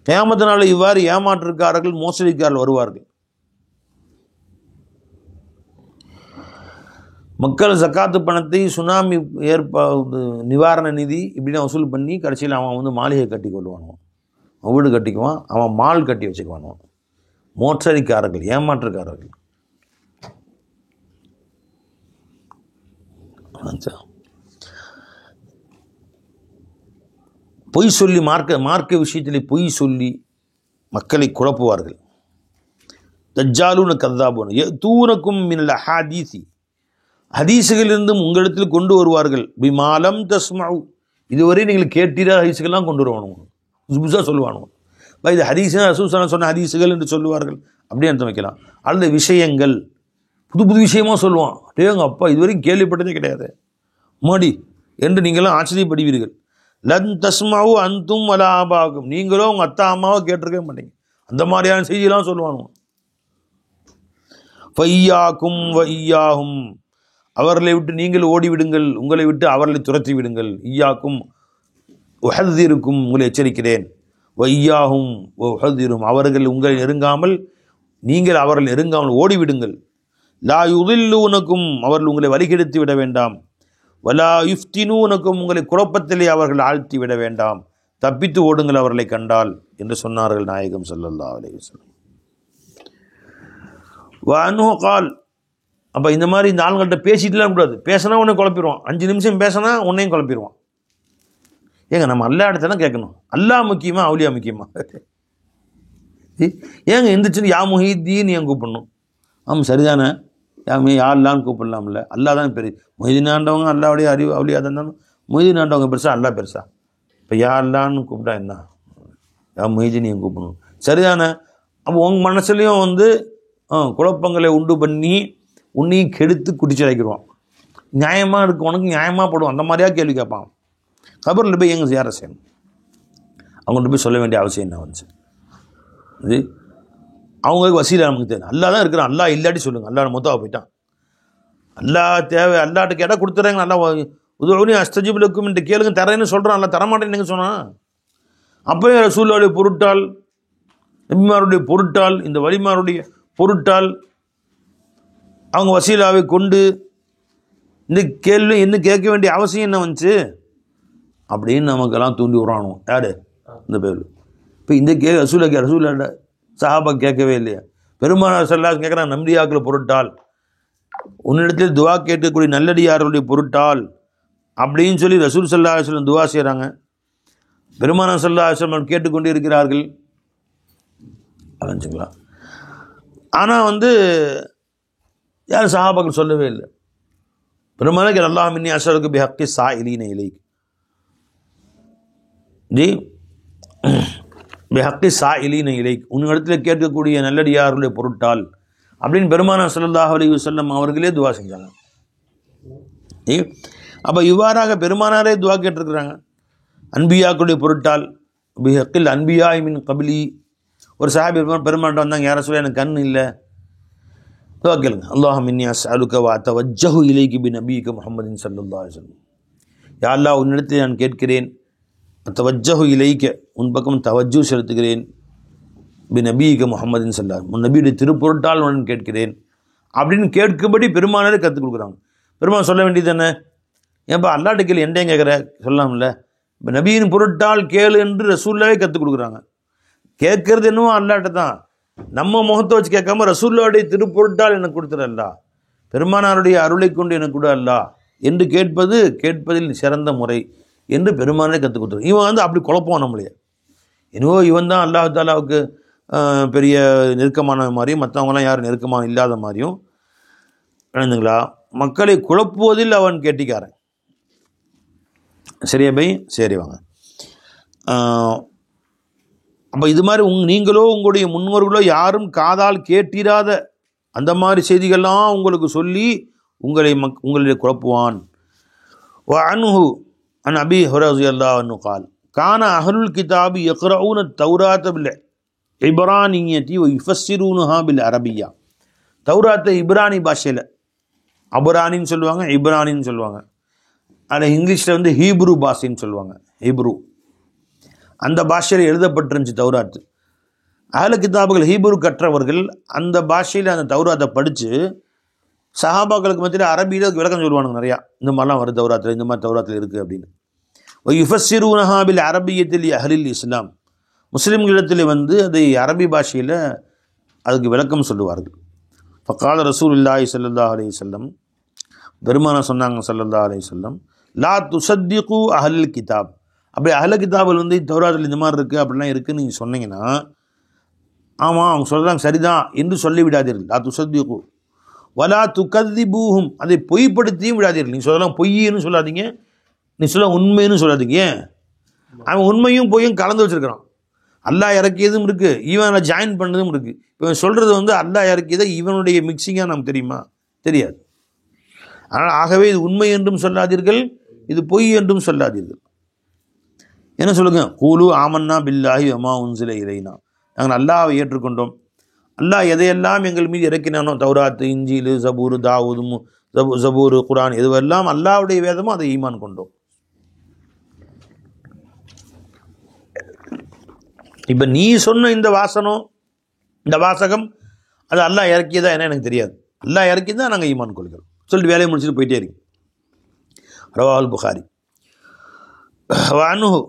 கியாமத்தினால இவ்வாறு ஏமாற்றுக்காரர்கள், மோசடிக்காரர்கள் வருவார்கள். மக்கள் ஜக்காத்து பணத்தை சுனாமி நிவாரண நிதி இப்படின்னு வசூல் பண்ணி கடைசியில் அவன் மாளிகை கட்டி கொள்வானுவான், வீடு கட்டிக்குவான், அவன் மால் கட்டி வச்சுக்குவானுவான். மோசடிக்காரர்கள், ஏமாற்றுக்காரர்கள். பொய் சொல்லி மார்க்க விஷயத்திலே பொய் சொல்லி மக்களை குழப்புவார்கள். தஜ்ஜாலூன கذாபூன யதூனகும் மினல் அஹாதீஸி, ஹதீஸுகளிலிருந்தும் உங்களிடத்தில் கொண்டு வருவார்கள். பிமாலம் தஸ்மஉ, இதுவரை நீங்கள் கேட்டீர ஹதீஸுகள்லாம் கொண்டு வருவானுங்க, புதுசாக சொல்லுவானுங்க. இது ஹதீஸுனா ரசூல் சொன்ன ஹதீஸுகள் என்று சொல்லுவார்கள், அப்படியே அர்த்தம் வைக்கலாம். அல்லது விஷயங்கள் புது புது விஷயமாக சொல்லுவான். டேங்க அப்பா, இதுவரைக்கும் கேள்விப்பட்டதே கிடையாது மோடி என்று நீங்களும் ஆச்சரியப்படுவீர்கள். லன் தஸ்மஉ அன்தும் வலா ஆபாக்கும், நீங்களோ உங்கள் அத்தா அம்மாவோ கேட்டிருக்கவே மாட்டீங்க. அந்த மாதிரியான செய்தியெல்லாம் சொல்லுவானுங்க. ஃபையாக்கும் வையாகும், அவர்களை விட்டு நீங்கள் ஓடிவிடுங்கள், உங்களை விட்டு அவர்களை துரத்தி விடுங்கள். ஈயாக்கும் உஹதிருக்கும், உங்களை எச்சரிக்கிறேன். வையாகும் உஹதிரும், அவர்கள் உங்களை நெருங்காமல் நீங்கள் அவர்கள் நெருங்காமல் ஓடிவிடுங்கள். லா யுதில்லூனக்கும், அவர்கள் உங்களை வழிகெடுத்து விட வேண்டாம். வலா யுஃப்தினூனக்கும், உங்களை குழப்பத்திலே அவர்கள் ஆழ்த்தி விட வேண்டாம். தப்பித்து ஓடுங்கள் அவர்களை கண்டால் என்று சொன்னார்கள் நாயகம் ஸல்லல்லாஹு அலைஹி வஸல்லம். வஅன்ஹு கால், அப்போ இந்த மாதிரி இந்த ஆளுங்கள்ட்ட பேசிட்டுலாம் கூடாது. பேசினா உன்னை குழப்பிடுவான், 5 நிமிஷம் பேசினா உன்னையும் குழப்பிடுவான். ஏங்க நம்ம அல்லா இடத்துல கேட்கணும், அல்லாஹ் முக்கியமா அவுலியா முக்கியமா? ஏங்க எந்திரிச்சுன்னு யா முஹீத்தீன் ஏன் கூப்பிடணும்? ஆமாம் சரிதானே, யாருலான்னு கூப்பிடலாம்ல. அல்லா தான் பெரிய மொய்தீன் ஆண்டவங்க, அல்லாவுடைய அறிவு அவுலியா தான் இருந்தாலும் மொய்தீன் ஆண்டவங்க பெருசா, அல்லா பெருசா? இப்போ யாருலான்னு கூப்பிட்டா என்ன, யா மொய்தீன் ஏன் கூப்பிடணும்? சரிதானே. அப்போ உங்கள் மனசுலையும் குழப்பங்களை உண்டு பண்ணி உன்னையும் கெடுத்து குடிச்சு வைக்கிடுவான். நியாயமாக இருக்கு, உனக்கு நியாயமாக போடுவான். அந்த மாதிரியா கேள்வி கேட்பான். கபரில் போய் எங்கே யாரை செய்யணும்? அவங்கள்ட்ட போய் சொல்ல வேண்டிய அவசியம் என்ன வந்துச்சு? இது அவங்களுக்கு வசீலா நமக்கு தெரியும். அல்லா தான் இருக்கிறான், அல்லா இல்லாட்டி சொல்லுங்கள். அல்லா மொத்தமாக போயிட்டான். அல்லா தேவை, அல்லாட்ட கேட்டால் கொடுத்துட்றாங்க. நல்லா உதவி அஸ்தஜிபுலுக்கும் என்று கேளுங்க, தரேன்னு சொல்கிறான். அல்லா தரமாட்டேன்னு சொன்னான். அப்போயே ரசூலுல்லாஹ்வுடைய பொருட்டால், நபிமாருடைய பொருட்டால், இந்த வலிமாருடைய பொருட்டால் அவங்க வசீலாவை கொண்டு இந்த கேள்வி என்ன கேட்க வேண்டிய அவசியம் என்ன வந்துச்சு அப்படின்னு நமக்கெல்லாம் தூண்டி விடுறானோ. யார் இந்த பேர்? இப்போ இந்த ரசூலுல்லாஹ் சஹாபா கேட்கவே இல்லையா? பெருமானார் ஸல்லல்லாஹு அலைஹி கேட்குறாங்க, நம்பியாக்கள் பொருட்டால், உன்னிடத்தில் துவா கேட்கக்கூடிய நல்லடியார்களுடைய பொருட்டால் அப்படின்னு சொல்லி ரசூல் ஸல்லல்லாஹு அலைஹி வஸல்லம் துவா செய்கிறாங்க. பெருமானார் ஸல்லல்லாஹு அலைஹி வஸல்லம் கேட்டுக்கொண்டு இருக்கிறார்கள். அலைஞ்சுங்களா. ஆனால் யார் சஹாபாக்கள் சொல்லவே இல்லை. பெருமானார் அல்லாஹ் மின்னி அஸ்அலுக பிஹக்கி ஸாயிலீன இலைக், ஜி பிஹக்கி ஸாயிலீன இலைக், உன்னிடத்தில் கேட்கக்கூடிய நல்லடியார்களுடைய பொருட்டால் அப்படின்னு பெருமானார் ஸல்லல்லாஹு அலைஹி வஸல்லம் அவர்களே துவா செஞ்சாங்க. அப்போ இவ்வாறாக பெருமானாரே துவா கேட்டிருக்கிறாங்க. அன்பியாக்களுடைய பொருட்டால், பிஹக்கில் அன்பியா மின் கபிலி. ஒரு சஹாபி பெருமான்ட்ட வந்தாங்க, யாரை சொல்ல எனக்கு கண் இல்லை, துவா கேளுங்க. அல்லாஹும்ம இன்னி அஸ்அலுக வ அத்தவஜ்ஜஹு இலைகி பி நபியிக முஹம்மதின் ஸல்லல்லாஹு அலைஹி வஸல்லம், யா அல்லாஹ் உன்னிடத்தில் நான் கேட்கிறேன், அத்தவஜ்ஜஹு இலைக உன் பக்கம் தவஜ்ஜு செலுத்துகிறேன், பி நபியிக முஹம்மதின் ஸல்லல்லாஹு, உன் நபியுடைய திருப்பொருட்டால் உடன் கேட்கிறேன் அப்படின்னு கேட்கும்படி பெருமானாரே கற்றுக் கொடுக்குறாங்க. பெருமாள் சொல்ல வேண்டியது என்ன? ஏன்பா அல்லாட்ட கேள்வி என்டையும் கேட்குற சொல்லலாம்ல? இப்போ நபியின் பொருட்டால் கேளு என்று ரசூல்லாவே கற்றுக் கொடுக்குறாங்க. கேட்கறது என்னவோ அல்லாட்ட தான். நம்ம முகத்தை வச்சு கேட்காம ரசூலுல்லாஹ்வுடைய திருப்பொருட்டால் எனக்கு கொடுத்துடல்லா, பெருமானாருடைய அருளை கொண்டு எனக்கு கூட அல்லா என்று கேட்பதில் சிறந்த முறை என்று பெருமானே கற்றுக் கொடுத்துரு. இவன் அப்படி குழப்பம் நம்மளையே. என்னவோ இவன் தான் அல்லாஹ் தாலாவுக்கு பெரிய நெருக்கமான மாதிரியும் மற்றவங்களாம் யாரும் நெருக்கமாக இல்லாத மாதிரியும் விளங்குங்களா, மக்களை குழப்புவதில் அவன் கெட்டிக்காரன். சரியா பை? சரி வாங்க. அப்போ இது மாதிரி நீங்களோ உங்களுடைய முன்னோர்களோ யாரும் காதால் கேட்டிராத அந்த மாதிரி செய்திகள்லாம் உங்களுக்கு சொல்லி உங்களை குழப்புவான். அன்ஹு அன் அபி ஹுரைரா அன்ஹு கால் கான அஹ்லுல் கிதாபி யக்ரஊன தௌராத் பில் இப்ரானியத்தி வ யுஃபஸ்ஸிரூனஹா பில் அரபியா. தௌராத்தை இப்ரானி பாஷையில், அபரானின்னு சொல்லுவாங்க, இப்ரானின்னு சொல்லுவாங்க. அதில் இங்கிலீஷில் ஹீப்ரு பாஷைன்னு சொல்லுவாங்க. ஹீப்ரு அந்த பாஷையில் எழுதப்பட்டிருந்துச்சு தௌராத்து. அஹ்ல கிதாபுகள் ஹீப்ரு கற்றவர்கள் அந்த பாஷையில் அந்த தௌராத்தை படித்து சஹாபாக்களுக்கு மத்தியில் அரபியில் விளக்கம் சொல்லுவானுங்க நிறையா. இந்த மாதிரிலாம் வருது தௌராத்தில், இந்த மாதிரி தௌராத்தில் இருக்குது அப்படின்னு. யுஃபஸ்ஸிரூனஹா பில் அரபியத்தில் அஹ்லில் இஸ்லாம், முஸ்லீம்களிடத்தில் அதை அரபி பாஷையில் அதுக்கு விளக்கம் சொல்லுவார்கள். ஃபகால ரசூலுல்லாஹி ஸல்லல்லாஹு அலைஹி வஸல்லம், பெருமானா சொன்னாங்க ஸல்லல்லாஹு அலைஹி வஸல்லம், லா துஸத்திகு அஹ்லுல் கிதாப். அப்படி அஹ்ல கிதாபில் தௌராத்தில் இந்த மாதிரி இருக்குது அப்படிலாம் இருக்குதுன்னு நீங்கள் சொன்னீங்கன்னா, ஆமாம் அவங்க சொல்கிறாங்க சரிதான் என்று சொல்லிவிடாதீர்கள். லா துஸத்திகு வலா துகதிபூஹும், அதை பொய்ப்படுத்தியும் விடாதீர்கள். நீங்கள் சொல்லலாம் பொய்ன்னு சொல்லாதீங்க, நீ சொல்ல உண்மைன்னு சொல்லாதீங்க. அவன் உண்மையும் பொய்யும் கலந்து வச்சுருக்கிறான். அல்லாஹ் இறக்கியதும் இருக்குது, இவனை ஜாயின் பண்ணதும் இருக்குது. இவன் சொல்கிறது அல்லாஹ் இறக்கியதை இவனுடைய மிக்சிங்காக நமக்கு தெரியுமா? தெரியாது. ஆனால் ஆகவே இது உண்மை என்றும் சொல்லாதீர்கள், இது பொய் என்றும் சொல்லாதீர்கள். என்ன சொல்லுங்க? கூலு ஆமன்னா பில்லாஹி வமா உன்சில இலைனா, நாங்கள் அல்லாஹ்வை ஏற்றுக்கொண்டோம், அல்லாஹ் எதையெல்லாம் எங்கள் மீது இறக்கினானோ, தௌராத்து, இஞ்சிலு, ஜபூரு, தாவூது, ஜபூரு, குரான், எதுவெல்லாம் அல்லாஹ்வுடைய வேதமோ அதை ஈமான் கொண்டோம். இப்போ நீ சொன்ன இந்த வாசகம் அது அல்லாஹ் இறக்கியதா என்ன எனக்கு தெரியாது, அல்லாஹ் இறக்கியதா நாங்கள் ஈமான் கொள்கிறோம் சொல்லிட்டு வேலையை முடிச்சுட்டு போயிட்டே இருக்கு. ரவாஹுல் புகாரி. வஅன்ஹு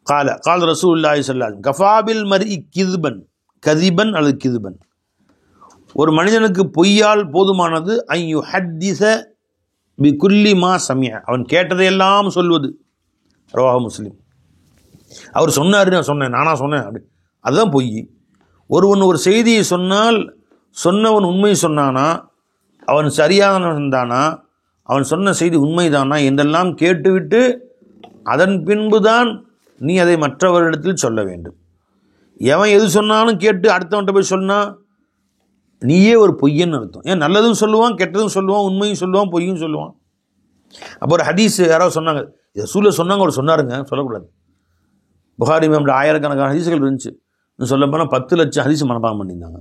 قال قال رسول الله صلى الله عليه وسلم كفى بالمرء كذبا கதிபன் அல்லது கிதுபன், ஒரு மனிதனுக்கு பொய்யால் போதுமானது ஐ யுஹத்திஸ பிகுல்லி மா சமிஅ, அவன் கேட்டதையெல்லாம் சொல்வது. ரவாஹு முஸ்லிம். அவர் சொன்னார், நான் சொன்னேன், நானா சொன்னேன் அப்படி, அதுதான் பொய். ஒருவன் ஒரு செய்தியை சொன்னால் சொன்னவன் உண்மை சொன்னானா, அவன் சரியானவன் தானா, அவன் சொன்ன செய்தி உண்மைதானா என்றெல்லாம் கேட்டுவிட்டு அதன் பின்புதான் நீ அதை மற்றவரிடத்தில் சொல்ல வேண்டும். எவன் எது சொன்னாலும் கேட்டு அடுத்தவன்கிட்ட போய் சொன்னால் நீயே ஒரு பொய்யன்னு அர்த்தம். ஏன் நல்லதும் சொல்லுவான், கெட்டதும் சொல்லுவான், உண்மையும் சொல்லுவான், பொய்யும் சொல்லுவான். அப்போ ஒரு ஹதீஸ் யாராவது சொன்னாங்க, இதை சொன்னாங்க, அவர் சொன்னாருங்க, சொல்லக்கூடாது. புகாரி மேம் ஆயிரக்கணக்கான ஹதீஸுகள் இருந்துச்சு. இன்னும் சொல்லப்போனால் 10 லட்சம் ஹதீஸ் மனப்பாடம் பண்ணியிருந்தாங்க.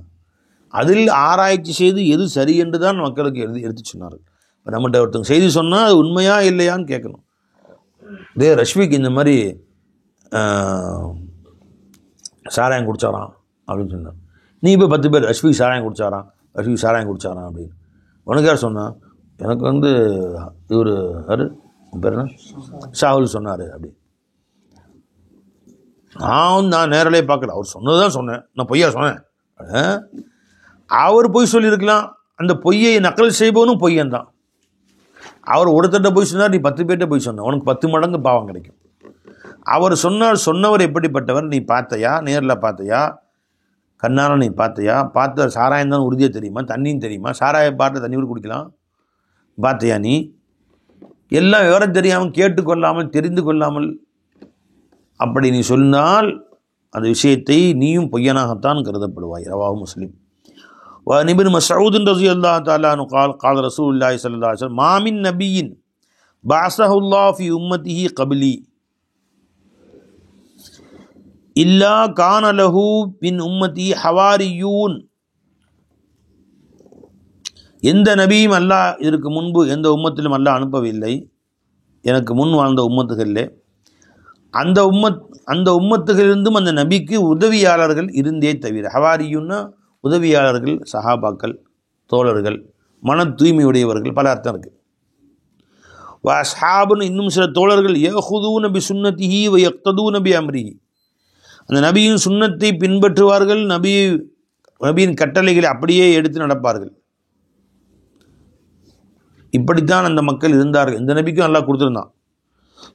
அதில் ஆராய்ச்சி செய்து எது சரி என்று தான் மக்களுக்கு எடுத்து சொன்னார்கள். இப்போ நம்மகிட்ட ஒருத்தவங்க செய்தி சொன்னால் அது உண்மையா இல்லையான்னு கேட்கணும். இதே ரஷ்மிக்கு இந்த மாதிரி சாராயம் குடிச்சாராம் அப்படின்னு சொன்னார். நீ இப்போ 10 பேர் ரஷ்மிக்கு சாராயம் குடிச்சாராம் அப்படின்னு உனக்கு யார் சொன்னான்? எனக்கு இவர் பேர் என்ன ஷாகுல் சொன்னார் அப்படி. நான் நேரிலே பார்க்கல, அவர் சொன்னது தான் சொன்னேன், நான் பொய்யா சொன்னேன். அவர் பொய் சொல்லியிருக்கலாம், அந்த பொய்யை நக்கல் செய்பவனும் பொய்யன் தான். அவர் ஒருத்தட்ட போய் சொன்னார், நீ 10 பேர்கிட்ட போய் சொன்ன, உனக்கு 10 மடங்கு பாவம் கிடைக்கும். அவர் சொன்னவர் எப்படிப்பட்டவர் நீ பார்த்தையா? நேரில் பார்த்தையா? கண்ணால் நீ பார்த்தையா? பார்த்த சாராயம் தான் உறுதியாக தெரியுமா? தண்ணியும் தெரியுமா? சாராயம் பார்த்து தண்ணி கூட குடிக்கலாம் பார்த்தையா? நீ எல்லாம் விவரம் தெரியாமல், கேட்டுக்கொள்ளாமல், தெரிந்து கொள்ளாமல் அப்படி நீ சொன்னால் அந்த விஷயத்தை நீயும் பொய்யனாகத்தான் கருதப்படுவாய். ரவாஹு முஸ்லிம். وعن ابن مسعود رضي الله تعالى عنه قال قال رسول الله صلى الله عليه وسلم ما من نبي بعثه الله في امته قبلي الا كان له من امتي حواريون. எந்த நபியும் அல்லாஹ் இதற்கு முன்பு எந்த உம்மத்திலும் அல்லாஹ் அனுப்பவில்லை, எனக்கு முன் வாழ்ந்த உம்மத்துகளிலே. அந்த உம்மத்துகளிலிருந்தும் அந்த நபிக்கு உதவியாளர்கள் இருந்தே தவிர. ஹவாரியுன்னா உதவியாளர்கள், சஹாபாக்கள், தோழர்கள், மன தூய்மையுடையவர்கள், பல அர்த்தம் இருக்குது. வஸ்ஹாபுன்னு இன்னும் சில தோழர்கள் யஹுதூன பி சுன்னத்திஹி வ யக்ததூன பி அம்ரிஹி, அந்த நபியின் சுன்னத்தை பின்பற்றுவார்கள், நபியின் கட்டளைகளை அப்படியே எடுத்து நடப்பார்கள். இப்படித்தான் அந்த மக்கள் இருந்தார்கள். இந்த நபிக்கும் அல்லாஹ் கொடுத்துருந்தான்.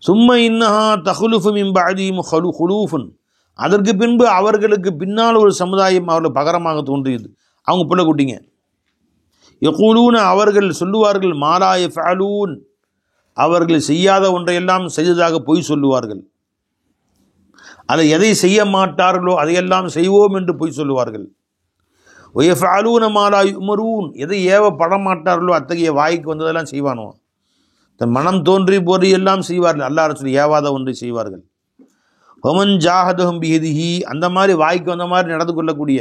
சும்ம இன்னஹா தஹுலுஃபு மின் பஅதிஹிம் ஹுலூஃபுன், அதற்கு பின்பு அவர்களுக்கு பின்னால் ஒரு சமுதாயம் அவர்கள் பகரமாக தோன்றியது. அவங்க பிள்ளை குட்டிங்க. யகூலூன அவர்கள் சொல்லுவார்கள், மாலா யஃஅலூன் அவர்கள் செய்யாத ஒன்றையெல்லாம் செய்ததாக பொய் சொல்லுவார்கள். அதை எதை செய்ய மாட்டார்களோ அதையெல்லாம் செய்வோம் என்று பொய் சொல்லுவார்கள். வயஃஅலூன மாலா யுமரூன் எதை ஏவப்பட மாட்டார்களோ அத்தகைய வாய்க்கு வந்ததெல்லாம் செய்வானோ. தன் மனம் தோன்றி பொறியெல்லாம் செய்வார்கள். அல்லாஹ் ரசூல் ஏவாத ஒன்றை செய்வார்கள். வமன் ஜாஹதஹும் பியதிஹி அந்த மாதிரி வாய்க்கு வந்த மாதிரி நடந்து கொள்ளக்கூடிய,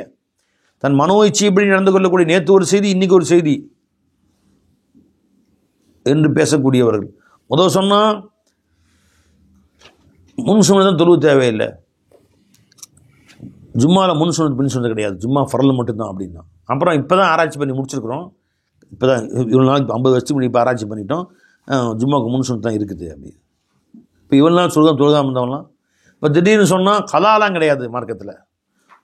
தன் மனோ இச்சைப்படி நடந்து கொள்ளக்கூடிய, நேற்று ஒரு செய்தி இன்னைக்கு ஒரு செய்தி என்று பேசக்கூடியவர்கள். முதல் சொன்னால் முன் சொன்னதான் தொழுவு தேவையில்லை, ஜும்மாவில் முன் சொன்னது பின் சொன்னது கிடையாது, ஜும்மா ஃபரல் மட்டும்தான் அப்படின்னா. அப்புறம் இப்போ தான் ஆராய்ச்சி பண்ணி முடிச்சிருக்கிறோம். இப்போ தான் இவ்வளோ நாளைக்கு 50 வருஷத்துக்கு முன்னாடி இப்போ ஆராய்ச்சி பண்ணிட்டோம், ஜும்மாவுக்கு முன் சொன்னது தான் இருக்குது அப்படி. இப்போ இவ்வளோ நாள் தொழுகாமல் இருந்தவங்களாம் இப்போ திடீர்னு சொன்னால் கலாலாம் கிடையாது மார்க்கத்தில்.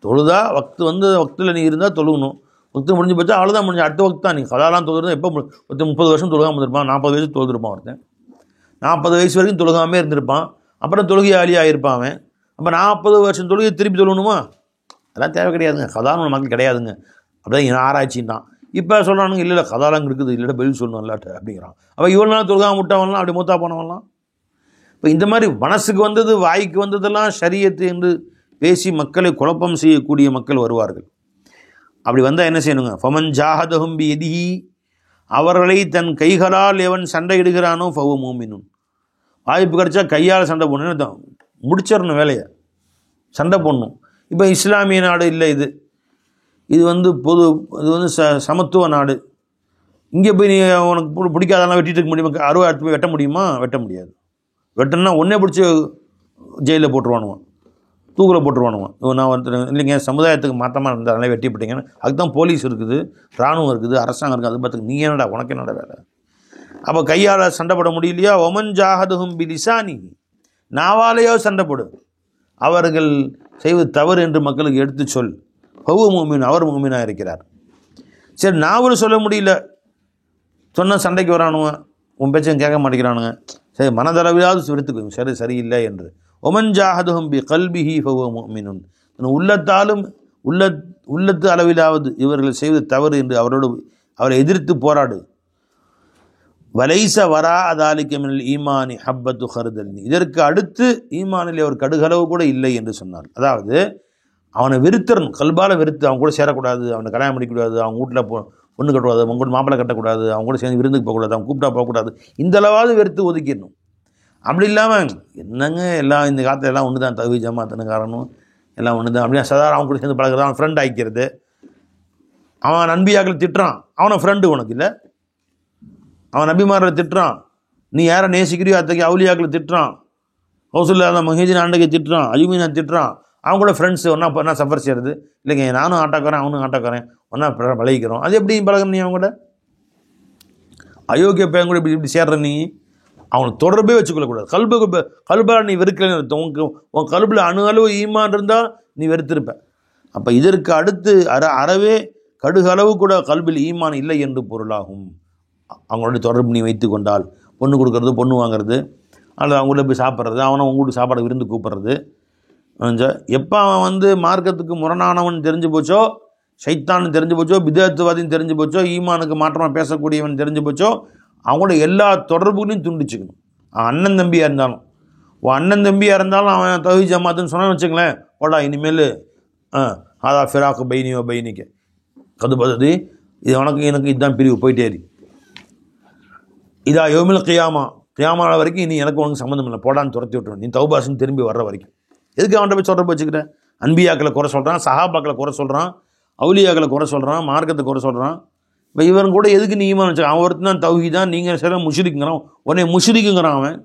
தொழுதா வக்தில் நீ இருந்தால் தொழுகணும், வக்து முடிஞ்சு போச்சா அவ்வளோதான், முடிஞ்சு அடுத்த வக்து தான். நீ கலாலாம் தொழுது எப்போ 30 வருஷம் தொழுகாமல் இருந்திருப்பான், 40 வயசு தொழுதுருப்பான் ஒருத்தன், 40 வயசு வரைக்கும் தொழுகாமே இருந்திருப்பான், அப்புறம் தொழுகையாளி ஆகியிருப்பான் அவன். அப்போ 40 வருஷம் தொழுகை திருப்பி தொழுகணுமா? அதெல்லாம் தேவை கிடையாதுங்க, கதான மக்கள் கிடையாதுங்க. அப்படிதான் ஆராய்ச்சின்னு தான் இப்போ சொல்கிறானுங்க. இல்லை கதாலாம் இருக்குது, இல்லைடா பதில் சொல்லணும் இல்லாட்ட அப்படிங்கிறான். அப்போ இவ்வளோ நாள் தொழுகாம விட்டவன்லாம் அப்படி மூத்தா போனவன்லாம். இப்போ இந்த மாதிரி மனசுக்கு வந்தது வாய்க்கு வந்ததெல்லாம் ஷரியத்து என்று பேசி மக்களை குழப்பம் செய்யக்கூடிய மக்கள் வருவார்கள். அப்படி வந்தால் என்ன செய்யணுங்க? ஃபமன் ஜாஹதஹும் பியதிஹி அவர்களை தன் கைகளால் எவன் சண்டையிடுகிறானோ ஃபஹுவ மூமினுன் வாய்ப்பு கிடைச்சா கையால் சண்டை போடணுன்னு தான் முடிச்சிடணும் வேலையை, சண்டை போடணும். இப்போ இஸ்லாமிய நாடு இல்லை, இது இது சமத்துவ நாடு. இங்கே போய் நீ உனக்கு பிடிக்காதெல்லாம் வெட்டிட்டு இருக்க முடியுமா? அறுவை எடுத்து போய் வெட்ட முடியுமா? வெட்ட முடியாது. வெட்டணும்னா ஒன்றே பிடிச்சி ஜெயிலில் போட்டுருவானுவான், தூக்கில் போட்டுருவானுவான். நான் இல்லைங்க சமுதாயத்துக்கு மாற்றமாக இருந்தாலும் வெட்டிப்பட்டீங்கன்னு. அதுக்கு தான் போலீஸ் இருக்குது, இராணுவம் இருக்குது, அரசாங்கம் இருக்குது. அது பார்த்துக்கு நீ என்னடா உனக்கு என்னடா வேலை? அப்போ கையால் சண்டை போட முடியலையா? ஒமன் ஜாஹதுஹும் பிலிசானி நாவாலையோ சண்டை போடு, அவர்கள் செய்வது தவறு என்று மக்களுக்கு எடுத்து சொல். ஹுவ முஃமின் அவர் முஃமினாக இருக்கிறார். சரி நாவல் சொல்ல முடியல, சொன்னால் சண்டைக்கு வரானுவன், உன் பேச்சையும் கேட்க மாட்டேங்கிறானுங்க, சரி மனதளவிலாவது வெறுத்துக்கும் சரி சரியில்லை என்று. ஒமன் ஜாஹதுஹும் பி கல்பிஹி ஃபஹுவ முஃமினுன் உள்ளத்தாலும் உள்ளத்து அளவிலாவது இவர்கள் செய்வது தவறு என்று அவரை எதிர்த்து போராடு. வலைச வரா அதாலிக்க மினல் ஈமானி ஹப்பத்து ஹர்தல் இதற்கு அடுத்து ஈமானில் அவர் கடுகளவு கூட இல்லை என்று சொன்னார். அதாவது அவனை வெறுத்தரணும், கல்பால வெறுத்து அவன் கூட சேரக்கூடாது, அவனை கல்யாணம் பண்ணிக்கூடாது, அவங்க வீட்டில் பொண்ணு கட்டக்கூடாது, அவங்க கூட மாப்பிள்ளை கட்டக்கூடாது, அவங்க கூட சேர்ந்து விருந்துக்கு போகக்கூடாது, அவங்க கூப்பிட்டா போகக்கூடாது, இந்த அளவாவது வெறுத்து ஒதுக்கிடணும். அப்படி இல்லாமல் என்னங்க எல்லாம் இந்த காலத்தில் எல்லாம் ஒன்று தான், தவி ஜமாத்தனு காரணம் எல்லாம் ஒன்று தான் அப்படின்னா சாதாரண அவங்க கூட சேர்ந்து பழகிறது, அவன் ஃப்ரெண்ட் ஆகிக்கிறது. அவன் நண்பியாக்களை திட்டுறான், அவனை ஃப்ரெண்டு உனக்கு இல்லை. அவன் நபிமாரை திட்டுறான், நீ யாரை நேசிக்கிறியோ அத்தகைய அவுலியாக்களை திட்டுறான், ஹவுசுல்லா மஹீதின் ஆண்டைக்கு திட்டுறான், அஜுமீனை திட்டுறான். அவங்க கூட ஃப்ரெண்ட்ஸு ஒன்றா சஃபர் செய்கிறது. இல்லைங்க நானும் ஆட்டாக்காரன் அவனும் ஆட்டாக்காரன் ஒன்றா பழகிக்கிறோம். அது எப்படி பழகிற நீ அவங்க கூட? அயோக்கிய பையன் கூட இப்படி சேர்ற நீ அவனுக்கு தொடர்பே வச்சுக்கொள்ளக்கூடாது. கல்பால் நீ வெறுக்கலன்னு உன் கல்பில் அளவு ஈமான் இருந்தால் நீ வெறுத்திருப்ப. அப்போ இதற்கு அடுத்து அறவே கடுகளவு கூட கல்பில் ஈமான் இல்லை என்று பொருளாகும். அவங்களோட தொடர்பு நீ வைத்து கொண்டால், பொண்ணு கொடுக்கறது, பொண்ணு வாங்கிறது, அல்லது அவங்கள்ட்ட போய் சாப்பிட்றது, அவனை அவங்கள்ட்ட சாப்பாடு விருந்து கூப்பிட்றது, எப்போ அவன் மார்க்கத்துக்கு முரணானவன் தெரிஞ்சு போச்சோ, ஷைத்தான்னு தெரிஞ்சு போச்சோ, பிதத்துவாதின்னு தெரிஞ்சு போச்சோ, ஈமானுக்கு மாற்றமாக பேசக்கூடியவன் தெரிஞ்சு போச்சோ, அவங்களோட எல்லா தொடர்புகளையும் துண்டிச்சுக்கணும். அண்ணன் தம்பியாக இருந்தாலும், அண்ணன் தம்பியாக இருந்தாலும் அவன் தௌஹீத் ஜமாத்துன்னு சொன்னான்னு வச்சுங்களேன், ஓடா இனிமேல் ஆதா ஃபிராக்கு பைனியோ பைனிக்கு கது பதது, இது உனக்கு எனக்கு இதுதான் பிரிவு, போயிட்டேரி இதா யோமில் கியாமா வரைக்கும் இனி எனக்கு உனக்கு சம்மந்தம் இல்லை, போடான்னு துரத்தி விட்டுருவேன் நீ தௌபாஸ்ன்னு திரும்பி வர்ற வரைக்கும். எதுக்கு அவன்கிட்ட போய் தொடர்பு வச்சுக்கிறேன்? அன்பியாக்களை குறை சொல்கிறான், சஹாபாக்களை குறை சொல்கிறான், அவுலியாக்களை குறை சொல்கிறான், மார்க்கத்தை குறை சொல்கிறான். இப்போ இவன் கூட எதுக்கு நீ ஈமான் வச்சு? அவன் ஒருத்தன் தான் தௌஹீதான், நீங்கள் சில முஷ்ரிக்குங்கிறான், உடனே முஷ்ரிக்குங்கிறான். அவன்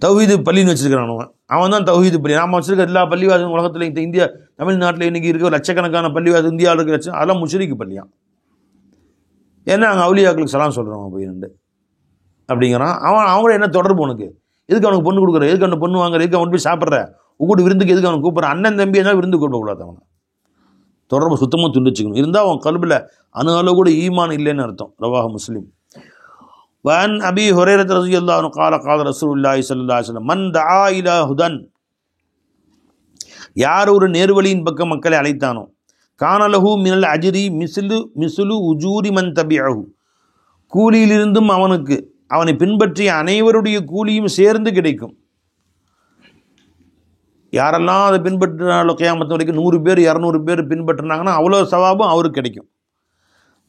தௌஹீது பள்ளின்னு வச்சுருக்கிறான், அவன் தான் தௌஹீது பள்ளி. நாம் வச்சுருக்க எல்லா பள்ளிவாசலும் உலகத்தில் இந்த இந்தியா தமிழ்நாட்டில் இன்றைக்கி இருக்க லட்சக்கணக்கான பள்ளிவாசல் இந்தியாவில் இருக்க லட்சம், அதெல்லாம் முஷ்ரிக்கு பள்ளியான். ஏன்னா அங்கே அவுலியாக்களுக்கு சலாம் சொல்கிறவன் போய் ரெண்டு அப்படிங்கிறான். அவங்கள என்ன தொடர்பு உனக்கு? எதுக்கு அவனுக்கு பொண்ணு கொடுக்குற? எதுக்கு அவனுக்கு பொண்ணு வாங்குற? எதுக்கு அவன் போய் சாப்பிட்ற? உங்கூட்டு விருந்துக்கு எதுக்கு அவனுக்கு கூப்பிட்ற? அண்ணன் தம்பி இருந்தால் விருந்து கூப்பிடக்கூடாது. அவனை தொடர்பு சுத்தமாக துண்டிச்சுக்கணும். இருந்தால் அவன் கல்பில் அளவு கூட ஈமான் இல்லைன்னு அர்த்தம். ரவாஹு முஸ்லிம். வன் அபி ஹுரைரத் ரலியல்லாஹு அன்ஹு قال قال رسول الله صلى الله عليه وسلم من دعا الى هدى யார் ஒரு நேர்வழியின் பக்கம் மக்களை அழைத்தானோ, கானலஹு மினல் அஜ்ரி மிஸ்லு உஜூரி மன் தபிஅஹு, கூலியிலிருந்தும் அவனுக்கு அவனை பின்பற்றிய அனைவருடைய கூலியும் சேர்ந்து கிடைக்கும். யாரெல்லாம் அதை பின்பற்றினாலும் கியாமத்து வரைக்கும் 100 பேர் 200 பேர் பின்பற்றினாங்கன்னா அவ்வளோ சவாபும் அவருக்கு கிடைக்கும்.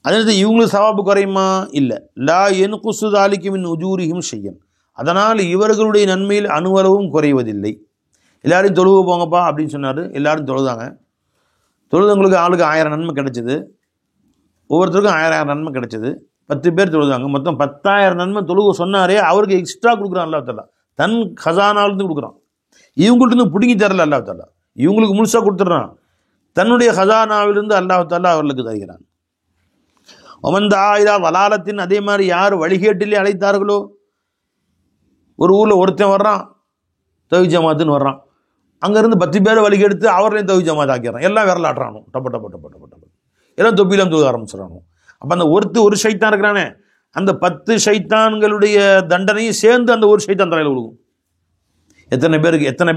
அதனால இவங்களுக்கு சவாபு குறையுமா? இல்லை. லா என்குசு தாலிக மின் உஜூரிஹிம் ஷையன், அதனால் இவர்களுடைய நன்மையில் அணுவளவும் குறைவதில்லை. எல்லாரும் தொழுவு போங்கப்பா அப்படின்னு சொன்னார். எல்லாரும் தொழுதாங்க. தொழுதவங்களுக்கு ஆளுக்கு 1000 நன்மை கிடைச்சிது. ஒவ்வொருத்தருக்கும் 1000 நன்மை கிடைச்சிது. 10 பேர் தொழுதாங்க. மொத்தம் 10,000 நன்மை தொழுவு சொன்னாரே, அவருக்கு எக்ஸ்ட்ரா கொடுக்குறான் அல்லாஹ் தஆலா. தன் ஹசானாலிருந்து கொடுக்குறான். இவங்கள்ட்ட பிடுங்கி தரல அல்லாஹ் தஆலா, இவங்களுக்கு முழுசாக கொடுத்துட்றான். தன்னுடைய ஹசானாவிலிருந்து அல்லாஹ் தஆலா அவர்களுக்கு தருகிறான். ஒமந்த ஆயிரா வலாலத்தின், அதே மாதிரி யார் வழிகேட்டிலே அழைத்தார்களோ, ஒரு ஊரில் ஒருத்தன் வர்றான் தௌஹீத் ஜமாத்துன்னு வர்றான், அங்கேருந்து 10 பேரை வழிகெடுத்து அவர்களையும் தௌஹீத் ஜமாத் ஆக்கிறான். எல்லாம் விரலாட்டுறானோ, டப்ப டப்ப டப்ப டப்ப டப்ப எல்லாம் தொப்பிலாம் தூக்க ஆரம்பிச்சிடறானோ. அப்போ அந்த ஒரு ஷைத்தான் இருக்கிறானே, அந்த 10 ஷைத்தான்களுடைய தண்டனையும் சேர்ந்து அந்த ஒரு ஷைத்தான் தலையில் விழுகும். எத்தனை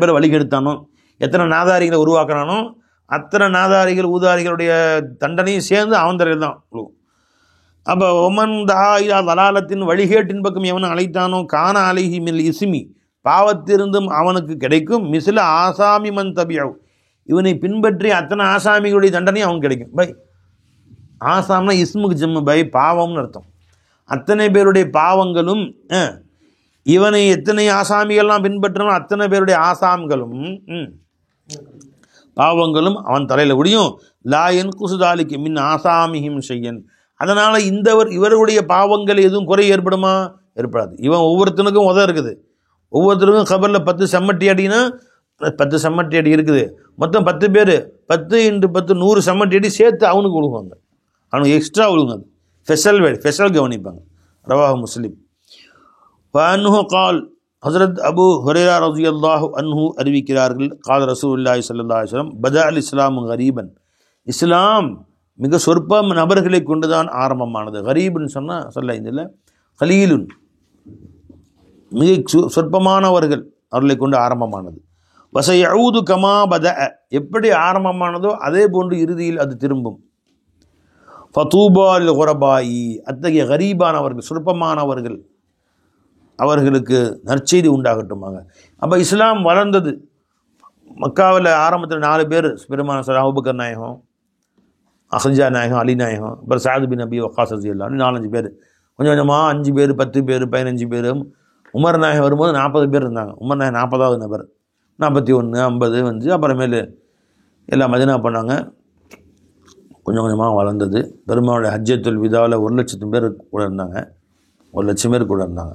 பேர் வழிகெடுத்தானோ, எத்தனை நாதாரிகளை உருவாக்குறானோ, அத்தனை நாதாரிகள் ஊதாரிகளுடைய தண்டனையும் சேர்ந்து அவன் தலையில் தான் விழுகும். அப்போ ஒமன் தாயிரா வலாலத்தின், வழிகேட்டின் பக்கம் எவனை அழைத்தானோ, கான அலைஹி மில் இஸ்மி, பாவத்திருந்தும் அவனுக்கு கிடைக்கும் மிசில ஆசாமி மன் தபியவ், இவனை பின்பற்றி அத்தனை ஆசாமிகளுடைய தண்டனையும் அவனுக்கு கிடைக்கும். பை ஆசாம்னா இஸ்முக்கு ஜம்மு, பை பாவம்னு அர்த்தம். அத்தனை பேருடைய பாவங்களும், இவனை எத்தனை ஆசாமிகள்லாம் பின்பற்றணும் அத்தனை பேருடைய ஆசாம்களும் பாவங்களும் அவன் தலையில் முடியும். லா என்குசு தாலிக மின் ஆசாமிஹிம் ஷையன், அதனால் இவருடைய பாவங்கள் எதுவும் குறை ஏற்படுமா? ஏற்படாது. இவன் ஒவ்வொருத்தனுக்கும் இருக்குது. ஒவ்வொருத்தருக்கும் கபரில் 10 செம்மட்டி அடினா 10 செம்மட்டி அடி இருக்குது. மொத்தம் 10 பேர் 10 × 10 100 செம்மட்டி அடி சேர்த்து அவனுக்கு விழுவாங்க. அவனுக்கு எக்ஸ்ட்ரா விழுங்க. அது ஸ்பெஷல் கவனிப்பாங்க. ரவாஹு முஸ்லிம். அன்ஹு கால், ஹஸரத் அபு ஹுரைரா ரலியல்லாஹு அன்ஹு அறிவிக்கிறார்கள், கால ரசூலுல்லாஹி ஸல்லல்லாஹு அலைஹி வஸல்லம், பதா அல் இஸ்லாமு கரீபன், இஸ்லாம் மிக சொற்ப நபர்களை கொண்டு தான் ஆரம்பமானது. கரீப்னு சொன்னால் சொல்ல இதில் கலீலுன், மிக சொற்பமானவர்கள் அவர்களை கொண்டு ஆரம்பமானது. வசயஊது கமா பத, எப்படி ஆரம்பமானதோ அதே போன்று இறுதியில் அது திரும்பும். ஃபதூபா லில் குரபாயி, அத்தகைய கரீபானவர்கள் சொற்பமானவர்கள் அவர்களுக்கு நற்செய்தி உண்டாகட்டுமாக. அப்போ இஸ்லாம் வளர்ந்தது. மக்காவில் ஆரம்பத்தில் 4 பேர் பெருமான அபூபக்கர் நாயகம், ஹதீஜா நாயகம், அலி நாயகம், அப்புறம் சஅத் பின் அபி வக்காஸ் ரலியல்லாஹு அன்ஹு, 4-5 பேர். கொஞ்சம் கொஞ்சமாக 5 பேர் 10 பேர் 15 பேர். உமர் நாயகம் வரும்போது 40 பேர் இருந்தாங்க. உமர் நாயகம் 40வது நபர், 41 50 வந்து அப்புறமேலு எல்லாம் மதினா பண்ணாங்க. கொஞ்சம் கொஞ்சமாக வளர்ந்தது. பெருமாளுடைய ஹஜ்ஜத்துல் விதாவில் 1,00,000 பேர் கூட இருந்தாங்க. 1,00,000 பேர் கூட இருந்தாங்க.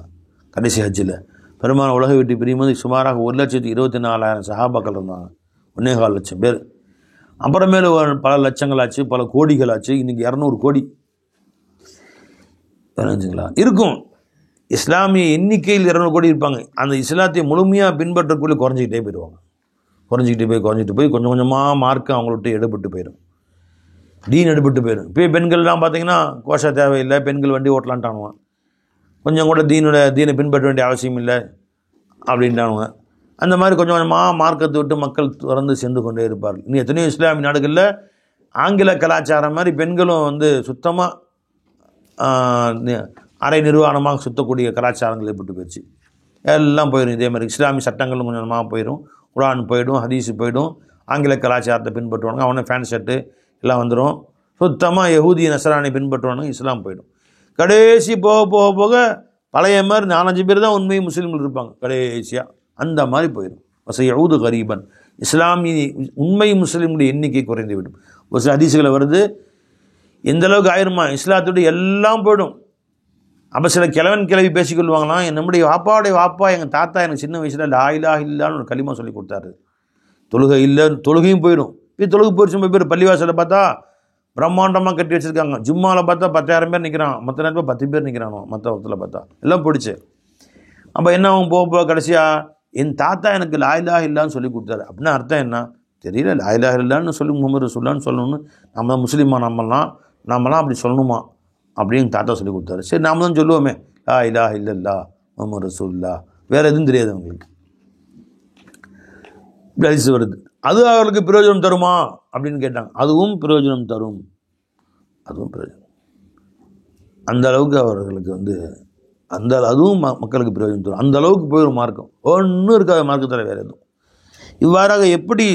கடைசி ஹஜ்ஜில் பெருமாள் உலகை விட்டு பிரியும்போது சுமாராக 1,24,000 சஹாபாக்கள் இருந்தாங்க. 1.25 லட்சம் பேர். அப்புறமேலு பல லட்சங்களாச்சு, பல கோடிகளாச்சு. இன்றைக்கி 200 கோடி இருக்கும். இஸ்லாமிய எண்ணிக்கையில் 200 கோடி இருப்பாங்க. அந்த இஸ்லாத்தை முழுமையாக பின்பற்றக்குள்ளே குறைஞ்சிக்கிட்டே போயிடுவாங்க. குறைஞ்சிக்கிட்டு போய் கொஞ்சம் கொஞ்சமாக மார்க்கு அவங்கள்ட்ட எடுபட்டு போயிடும். டீன் எடுபட்டு போயிடும். இப்போ பெண்கள்லாம் பார்த்தீங்கன்னா கோஷா தேவையில்லை, பெண்கள் வண்டி ஓட்டலான்ட்டானுவான். கொஞ்சம் கூட தீனை பின்பற்ற வேண்டிய அவசியம் இல்லை அப்படின்ட்டானுங்க. அந்த மாதிரி கொஞ்சம் கொஞ்சமாக மார்க்கத்தை விட்டு மக்கள் தொடர்ந்து சென்று கொண்டே இருப்பார்கள். இன்னும் எத்தனையோ இஸ்லாமிய நாடுகளில் ஆங்கில கலாச்சாரம் மாதிரி பெண்களும் வந்து சுத்தமாக அரை நிர்வாணமாக சுற்றக்கூடிய கலாச்சாரங்கள் ஏற்பட்டு போயிடுச்சு. எல்லாம் போயிடும். இதே மாதிரி இஸ்லாமிய சட்டங்களும் கொஞ்சம் கொஞ்சமாக போயிடும். குர்ஆன் போயிடும், ஹதீஸு போயிடும். ஆங்கில கலாச்சாரத்தை பின்பற்றுவானுங்க. அவனை ஃபேன் ஷர்ட்டு எல்லாம் வந்துடும். சுத்தமாக யஹூதி நஸ்ரானி பின்பற்றுவானுங்க. இஸ்லாம் போயிடும். கடைசி போக பழைய மாதிரி 4-5 பேர் தான் உண்மை முஸ்லீம்கள் இருப்பாங்க கடைசியாக. அந்த மாதிரி போயிடும். வசயஊது கரீபன், இஸ்லாமிய உண்மை முஸ்லீம்களுடைய எண்ணிக்கை குறைந்து விடும். ஒரு சில ஹதீஸுகளை வருது, எந்த அளவுக்கு ஆயிருமா இஸ்லாத்தோடு எல்லாம் போயிடும். அப்போ சில கிழவி பேசிக்கொள்வாங்களாம், நம்முடைய வாப்பாவுடைய வாப்பா எங்கள் தாத்தா எனக்கு சின்ன வயசில் லா இலாஹ இல்லல்லாஹ்னு ஒரு கலிமா சொல்லி கொடுத்தாரு. தொழுகை இல்லை, தொழுகையும் போயிடும். இப்போ தொழுகை போயிடுச்சு. பேர் பள்ளிவாசலில் பார்த்தா பிரம்மாண்டமாக கட்டி வச்சுருக்காங்க. ஜும்மாவில் பார்த்தா 10,000 பேர் நிற்கிறான், மற்ற நேரத்தில் 10 பேர் நிற்கிறானோ, மற்ற வகுத்தில் பார்த்தா எல்லாம் போயிடுச்சு. அப்போ என்ன ஆகும்? போக கடைசியாக என் தாத்தா எனக்கு லா இலாஹ இல்லல்லாஹ்னு சொல்லி கொடுத்தாரு. அப்படின்னா அர்த்தம் என்ன தெரியல. லா இலாஹ இல்லல்லாஹ்னு சொல்லி முஹம்மது ரசூலுல்லாஹ்னு சொல்லணும்னு நம்ம தான் முஸ்லீமா, நம்மலாம் அப்படி சொல்லணுமா அப்படின்னு தாத்தா சொல்லி கொடுத்தாரு. சரி, நாம தான் சொல்லுவோமே லா இலாஹ இல்லல்லாஹ் முஹம்மது ரசூலுல்லாஹ், வேறு எதுவும் தெரியாது அவங்களுக்கு. இப்படி ஹதீஸ் வருது. அது அவர்களுக்கு பிரயோஜனம் தருமா அப்படின்னு கேட்டாங்க. அதுவும் பிரயோஜனம் தரும், அதுவும் பிரயோஜனம். அந்த அளவுக்கு அவர்களுக்கு அதுவும் மக்களுக்கு பிரயோஜனம் தரும். அந்த அளவுக்கு போயிடும் மார்க்கம். ஒன்றும் இருக்காது மார்க்கத்தில் வேறு எதுவும். இவ்வாறாக எப்படி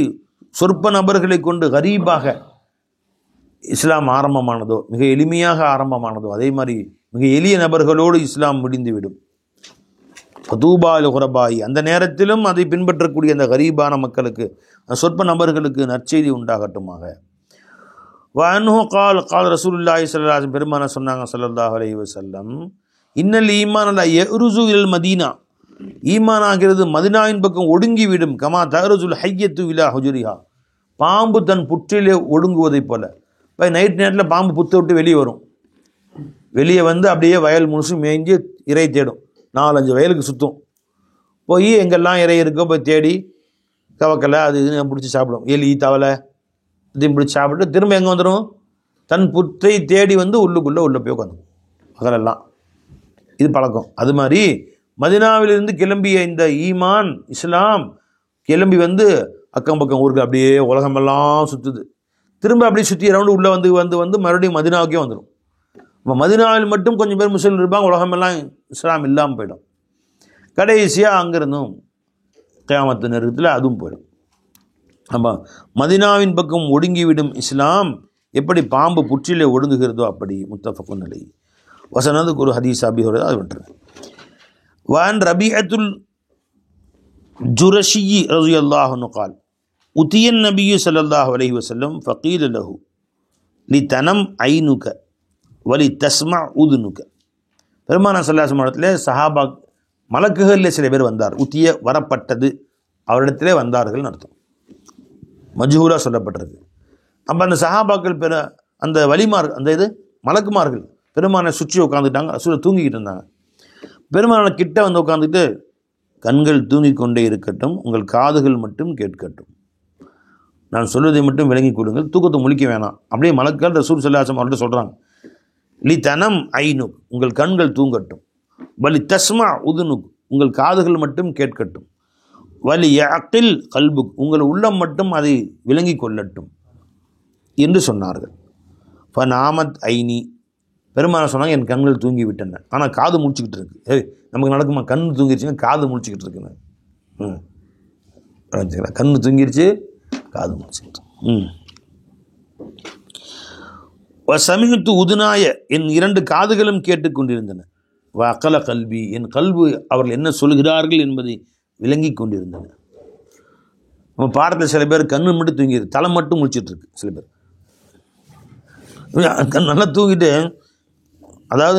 சொற்ப நபர்களை கொண்டு கரீபாக இஸ்லாம் ஆரம்பமானதோ, மிக எளிமையாக ஆரம்பமானதோ, அதே மாதிரி மிக எளிய நபர்களோடு இஸ்லாம் முடிந்துவிடும். ஃபதூபால் குரபாய், அந்த நேரத்திலும் அதை பின்பற்றக்கூடிய அந்த கரீபான மக்களுக்கு, சொற்ப நபர்களுக்கு நற்செய்தி உண்டாகட்டுமாக. வஅன்ஹு கால் கால் ரசூலுல்லாஹி ஸல்லல்லாஹு அலைஹி வஸல்லம், பெருமானார் சொன்னாங்க ஸல்லல்லாஹு அலைஹி வஸல்லம், இன்னல் ஈமான் லா யர்ஜு இலல் மதீனா, ஈமான் ஆகிறது மதீனாவின் பக்கம் ஒடுங்கிவிடும். கமா தஹ்ருஜுல் ஹய்யத்து இலா ஹுஜுரிஹா, பாம்பு தன் புற்றிலே ஒடுங்குவதைப் போல. இப்போ நைட் நேரத்தில் பாம்பு புத்தை விட்டு வெளியே வரும். வெளியே வந்து அப்படியே வயல் முழுசும் மேய்ஞ்சி இறை தேடும். 4-5 வயலுக்கு சுற்றும். போய் எங்கெல்லாம் இறை இருக்கோ போய் தேடி கவக்கலை அது இதுன்னு பிடிச்சி சாப்பிடும். எலி தவளை இதையும் பிடிச்சி சாப்பிட்டு திரும்ப எங்கே வந்துடும்? தன் புத்தை தேடி வந்து உள்ளே போய் உட்காந்துடும் பகலெல்லாம். இது பழக்கம். அது மாதிரி மதீனாவிலிருந்து கிளம்பிய இந்த ஈமான் இஸ்லாம் கிளம்பி வந்து அக்கம் பக்கம் ஊருக்கு அப்படியே உலகமெல்லாம் சுற்றுது. திரும்ப அப்படியே சுற்றி ரவுண்டு உள்ளே வந்து மறுபடியும் மதீனாவுக்கே வந்துடும். இப்போ மதீனாவில் மட்டும் கொஞ்சம் பேர் முஸ்லீம் இருப்பாங்க, உலகமெல்லாம் இஸ்லாம் இல்லாமல் போயிடும். கடைசியாக அங்கிருந்தும் கியாமத்து நேரத்தில் அதுவும் போயிடும். நம்ம மதீனாவின் பக்கம் ஒடுங்கிவிடும் இஸ்லாம் எப்படி பாம்பு புற்றிலே ஒடுங்குகிறதோ அப்படி. முத்தஃபக்குன் அலைஹி. வசனதுக்கு ஒரு ஹதீஸ் அபீ ஹுரைரா, அது விட்டுருங்க. வான் ரபீஅத்துல் ஜுரஷி ரலியல்லாஹு அன்ஹு قال உத்திய நபி ஸல்லல்லாஹு அலைஹி வஸல்லம் ஃபகீல லஹு லிதனம் ஐனுக வலி தஸ்மா உதுனுக. பெருமானார் ஸல்லல்லாஹு அலைஹி வஸல்லம் சஹாபா மலக்குகளில் சில பேர் வந்தார். உத்திய வரப்பட்டது, அவரிடத்திலே வந்தார்கள் அர்த்தம். மஜ்ஹூலா சொல்லப்பட்டிருக்கு. அப்போ அந்த சஹாபாக்கள் அந்த வலிமார் மலக்குமார்கள் பெருமானை சுற்றி உட்காந்துட்டாங்க. தூங்கிக்கிட்டு இருந்தாங்க. பெருமானை கிட்ட வந்து உட்காந்துட்டு, கண்கள் தூங்கிக் கொண்டே இருக்கட்டும், உங்கள் காதுகள் மட்டும் கேட்கட்டும், நான் சொல்வதை மட்டும் விளங்கி கொடுங்கள், தூக்கத்தை முழிக்க வேணாம். அப்படியே மலக்கள் ரசூல் ஸல்லல்லாஹு அலைஹி வஸல்லம் அவர்கிட்ட சொல்கிறாங்க, லி தனம் ஐனுக், உங்கள் கண்கள் தூங்கட்டும், வலி தஸ்மா உதுனுக், உங்கள் காதுகள் மட்டும் கேட்கட்டும், வலி யஅகில் கல்புக், உங்கள் உள்ளம் மட்டும் அதை விளங்கி கொள்ளட்டும் என்று சொன்னார்கள். ஃபநாமத் ஐனி, பெருமானார் சொன்னாங்க, என் கண்கள் தூங்கி விட்டன, ஆனால் காது முடிச்சுக்கிட்டு இருக்கு. நமக்கு நடக்குமா? கண்ணு தூங்கிருச்சுன்னா காது முடிச்சுக்கிட்டு இருக்குன்னு. கண்ணு தூங்கிருச்சு, காது முடிச்சுக்கிட்டு. சமீபத்து உதுனாய, என் 2 காதுகளும் கேட்டுக்கொண்டிருந்தன. அகல கல்வி, என் கல்வி அவர்கள் என்ன சொல்கிறார்கள் என்பதை விளங்கி கொண்டிருந்தன. நம்ம பாடத்தில் சில பேர் கண்ணு மட்டும் தூங்கிடுது, தலை மட்டும் முடிச்சிட்டு இருக்கு. சில பேர் நல்லா தூங்கிட்டு, அதாவது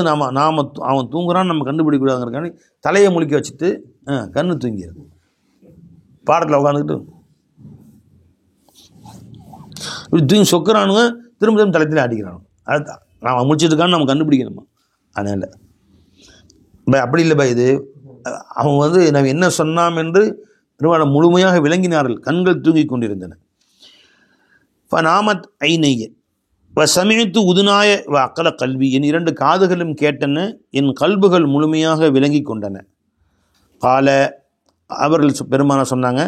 அவன் தூங்குறான்னு நம்ம கண்டுபிடிக்கூடாதுங்கிறக்காண்டி தலையை முழிக்க வச்சுட்டு கண்ணு தூங்கிடுது. பாடத்தில் உட்காந்துக்கிட்டு இப்படி தூங்கி சொக்குறானுங்க, திரும்ப தலைத்திலே அடிக்கிறானு. அதுதான் நான் முடிச்சிட்டு இருக்கான்னு நம்ம கண்டுபிடிக்கணுமா? அதனால் அப்படி இல்லை இது அவன் நம்ம என்ன சொன்னாம் என்று நிறுவனம் முழுமையாக விளங்கினார்கள். கண்கள் தூங்கி கொண்டிருந்தன. ஃபநாமத் ஐனைய வ சமீத்து உதுனாய வ அக்கல கல்வி, என் 2 காதுகளும் கேட்டன, என் கல்புகள் முழுமையாக விளங்கி கொண்டன. கால, அவர்கள் பெருமானார் சொன்னாங்க,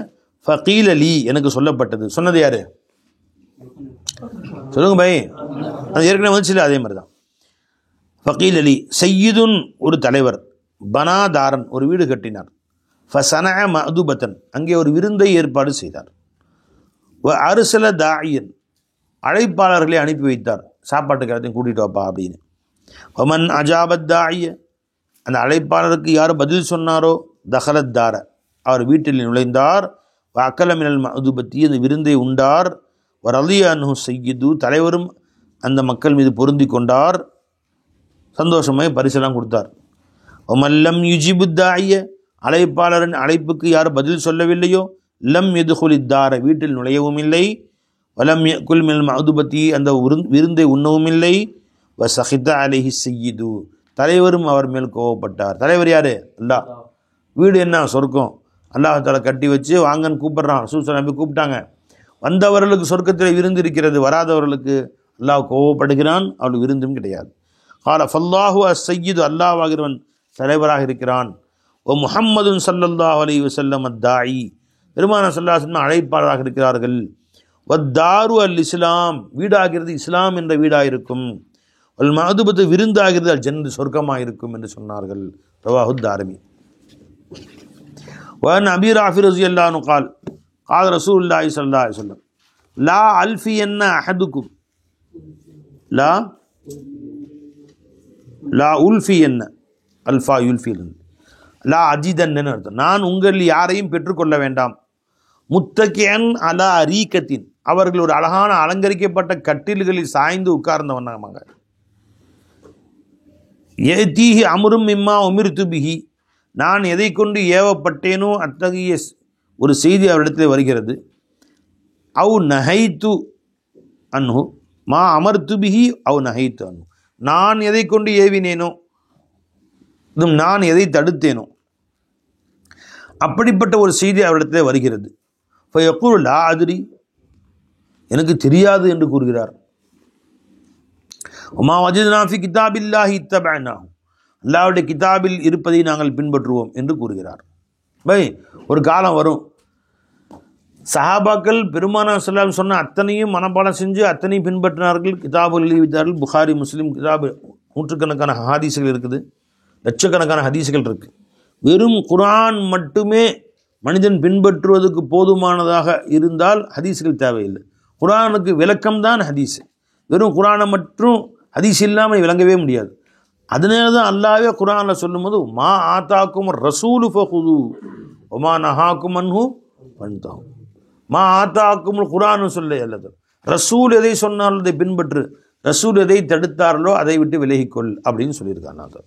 ஃபகீல லீ, எனக்கு சொல்லப்பட்டது. சொன்னது யாரு? சொல்லுங்க பை. அது ஏற்கனவே வந்துச்சுல, அதே மாதிரி தான். ஃபகீல லீ சையிதுன், ஒரு தலைவர், பனாதாரன், ஒரு வீடு கட்டினார். ஃபசனஅ மதுபத்தன், அங்கே ஒரு விருந்தை ஏற்பாடு செய்தார். வ அர்சல தாயியன், அழைப்பாளர்களை அனுப்பி வைத்தார், சாப்பாட்டுக்கு எல்லாத்தையும் கூட்டிகிட்டு வாப்பா அப்படின்னு. வமன் அஜாபத் தாயிய, அந்த அழைப்பாளருக்கு யார் பதில் சொன்னாரோ, தஹலத் தார, அவர் வீட்டில் நுழைந்தார். அக்கல மினல் மதுபத்தி, அந்த விருந்தை உண்டார். ரலிய அன்ஹு சையிது, தலைவரும் அந்த மக்கள் மீது பொருந்தி கொண்டார், சந்தோஷமாய் பரிசெல்லாம் கொடுத்தார். ஒமல்லம் யுஜிபு தாயிய, அழைப்பாளரின் அழைப்புக்கு யார் பதில் சொல்லவில்லையோ, லம் எதுகுலித்தார, வீட்டில் நுழையவும் இல்லை. வலம் யகுல் மினல் மதுபத்தி, அந்த விருந்தை உண்ணவும் இல்லை. வ சஹித அலைஹி சையிது, தலைவரும் அவர் மேல் கோவப்பட்டார். தலைவர் யாரு? அல்லாஹ். வீடு என்ன? சொர்க்கம். அல்லாஹால கட்டி வச்சு வாங்கன்னு கூப்பிட்றான். ரசூல் ஸல்லல்லாஹு அலைஹி வஸல்லம் கூப்பிட்டாங்க. வந்தவர்களுக்கு சொர்க்கத்தில் விருந்து இருக்கிறது, வராதவர்களுக்கு அல்லாஹ் கோவப்படுகிறான், அவளுக்கு விருந்தும் கிடையாது. கால ஃபல்லாஹு அஸ்ஸய்யிது, அல்லாஹ்வாகிறவன் தலைவராக இருக்கிறான். ஓ முஹம்மதுன் ஸல்லல்லாஹு அலைஹி வஸல்லம் அத்தாயி, பெருமானார் ஸல்லல்லாஹு அலைஹி வஸல்லம் அழைப்பாளராக இருக்கிறார்கள். வத்தாரு அல் இஸ்லாம், வீடாகிறது இஸ்லாம் என்ற வீடாயிருக்கும். அல் மதுபத்து, விருந்தாகிறது அல் ஜன்னத், சொர்க்கமாயிருக்கும் என்று சொன்னார்கள். ரவாஹு தாரிமி. வன் அபீ ராஃபி ரலியல்லாஹு அன்ஹு قال قال رسول الله صلى الله عليه وسلم لا ألفين أحدكم لا ألفين அல்ஃபா யுல்ஃபின் லா அஜிதன் அர்த்தம். நான் உங்களில் யாரையும் பெற்றுக்கொள்ள வேண்டாம். முத்தகியன் அலா அரீக்கத்தின், அவர்கள் ஒரு அழகான அலங்கரிக்கப்பட்ட கட்டில்களில் சாய்ந்து உட்கார்ந்த வண்ணமாக. ஏதீஹி அம்ரும் மிம்மா உமிர்து பிஹி, நான் எதை கொண்டு ஏவப்பட்டேனோ அத்தகைய ஒரு செய்தி அவரிடத்தில் வருகிறது. அவு நஹைத்து அன்ஹு மா அமர்த்து பிஹி அவு நஹைத்து அன்ஹு, நான் எதை கொண்டு ஏவினேனோ, நான் எதை தடுத்தேனோ அப்படிப்பட்ட ஒரு செய்தி அவரிடத்தில் வருகிறது. ஃபயக்கூல் லா அத்ரி, எனக்கு தெரியாது என்று கூறுகிறார். உமா வஜத்னா ஃபி கிதாபில்லாஹி இத்தபஅனாஹு, அல்லாஹ்வுடைய கிதாபில் இருப்பதை நாங்கள் பின்பற்றுவோம் என்று கூறுகிறார். பை, ஒரு காலம் வரும், சஹாபாக்கள் பெருமானார் ஸல்லல்லாஹு அலைஹி வஸல்லம் சொன்ன அத்தனையும் மனப்பாடம் செஞ்சு அத்தனையும் பின்பற்றினார்கள். கிதாபுல் எழுதிவிட்டார்கள். புகாரி, முஸ்லிம் கிதாபு நூற்றுக்கணக்கான ஹதீஸ்கள் இருக்குது, லட்சக்கணக்கான ஹதீஸ்கள் இருக்குது. வெறும் குர்ஆன் மட்டுமே மனிதன் பின்பற்றுவதற்கு போதுமானதாக இருந்தால் ஹதீஸ்கள் தேவையில்லை. குர்ஆனுக்கு விளக்கம்தான் ஹதீஸ். வெறும் குர்ஆனை மட்டும் ஹதீஸ் இல்லாமல் விளங்கவே முடியாது. அதனால தான் அல்லாஹ்வே குர்ஆனில் சொல்லும்போது மா ஆத்தாக்கும் ரசூலு ஃபகுது ஒமா நஹாக்கும் அன்ஹு ஃபன்தஹு, மா ஆத்தாக்கும் குர்ஆன் சொல்ல அல்லது ரசூல் எதை சொன்னாலும் அதை பின்பற்று, ரசூல் எதை தடுத்தார்களோ அதை விட்டு விலகிக்கொள் அப்படின்னு சொல்லியிருக்காங்க.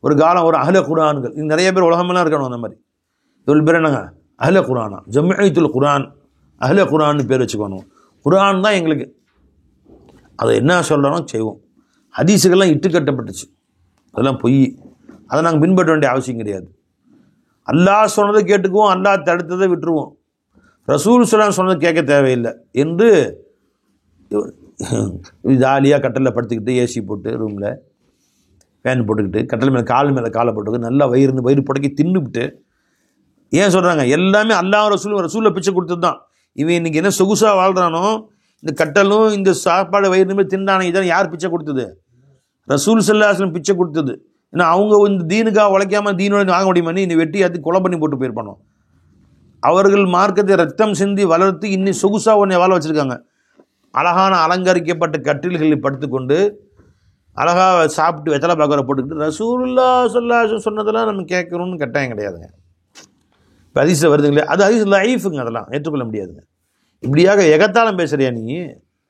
ஒரு காலம் ஒரு அஹ்ல குர்ஆன்கள், இது நிறைய பேர் உலகமெல்லாம் இருக்கணும். அந்த மாதிரி இவ்வளோ பேர் என்னங்க அஹ்ல குர்ஆனா, ஜம்இயத்துல் குர்ஆன், அஹ்ல குர்ஆன்னு பேர் வச்சுக்கணும். குர்ஆன் தான் எங்களுக்கு, அதை என்ன சொல்கிறோம் செய்வோம். ஹதீஸுக்கெல்லாம் இட்டு கட்டப்பட்டுச்சு, அதெல்லாம் பொய், அதை நாங்கள் பின்பற்ற வேண்டிய அவசியம் கிடையாது. அல்லாஹ் சொன்னதை கேட்டுக்குவோம், அல்லாஹ் தடுத்ததை விட்டுருவோம். ரசூல் ஸல்லல்லாஹு அலைஹி சொன்னதை கேட்க தேவையில்லை என்று ஜாலியாக கட்டலில் படுத்துக்கிட்டு ஏசி போட்டு ரூமில் ஃபேன் போட்டுக்கிட்டு கட்டல் மேலே கால் மேலே காலை போட்டுக்கிட்டு நல்லா வயிறு புடக்கி தின்னுபிட்டு ஏன் சொல்கிறாங்க, எல்லாமே அல்லாஹ் ரசூலில் பிச்சை கொடுத்தது தான். இவன் இன்றைக்கி என்ன சொகுசாக வாழ்கிறானோ, இந்த கட்டலும் இந்த சாப்பாடு வயிறுமே தின்னானே, இதான் யார் பிச்சை கொடுத்தது? ரசூல் ஸல்லல்லாஹு அலைஹி வஸல்லம் பிச்சை கொடுத்தது. ஏன்னா அவங்க இந்த தீனுக்காக உழைக்காமல் தீனோட வாங்க முடியுமா? இந்த வெட்டி அது கொலை பண்ணி போட்டு போயிருப்பானோ. அவர்கள் மார்க்கத்தை ரத்தம் சிந்தி வளர்த்து இன்னும் சொகுசாக ஒன்றை வாழ வச்சுருக்காங்க. அழகான அலங்கரிக்கப்பட்ட கட்டில்களில் படுத்துக்கொண்டு அழகாக சாப்பிட்டு வெத்தலை பாக்கரை போட்டுக்கிட்டு ரசூலுல்லாஹி ஸல்லல்லாஹு அலைஹி வஸல்லம் சொன்னதெல்லாம் நம்ம கேட்கணும்னு கட்டாயம் கிடையாதுங்க. இப்போ ஹதீஸில் வருதுங்களே, அது ஹதீஸ் லைஃபுங்க, அதெல்லாம் ஏற்றுக்கொள்ள முடியாதுங்க. இப்படியாக எகத்தாலம் பேசுறியா நீ?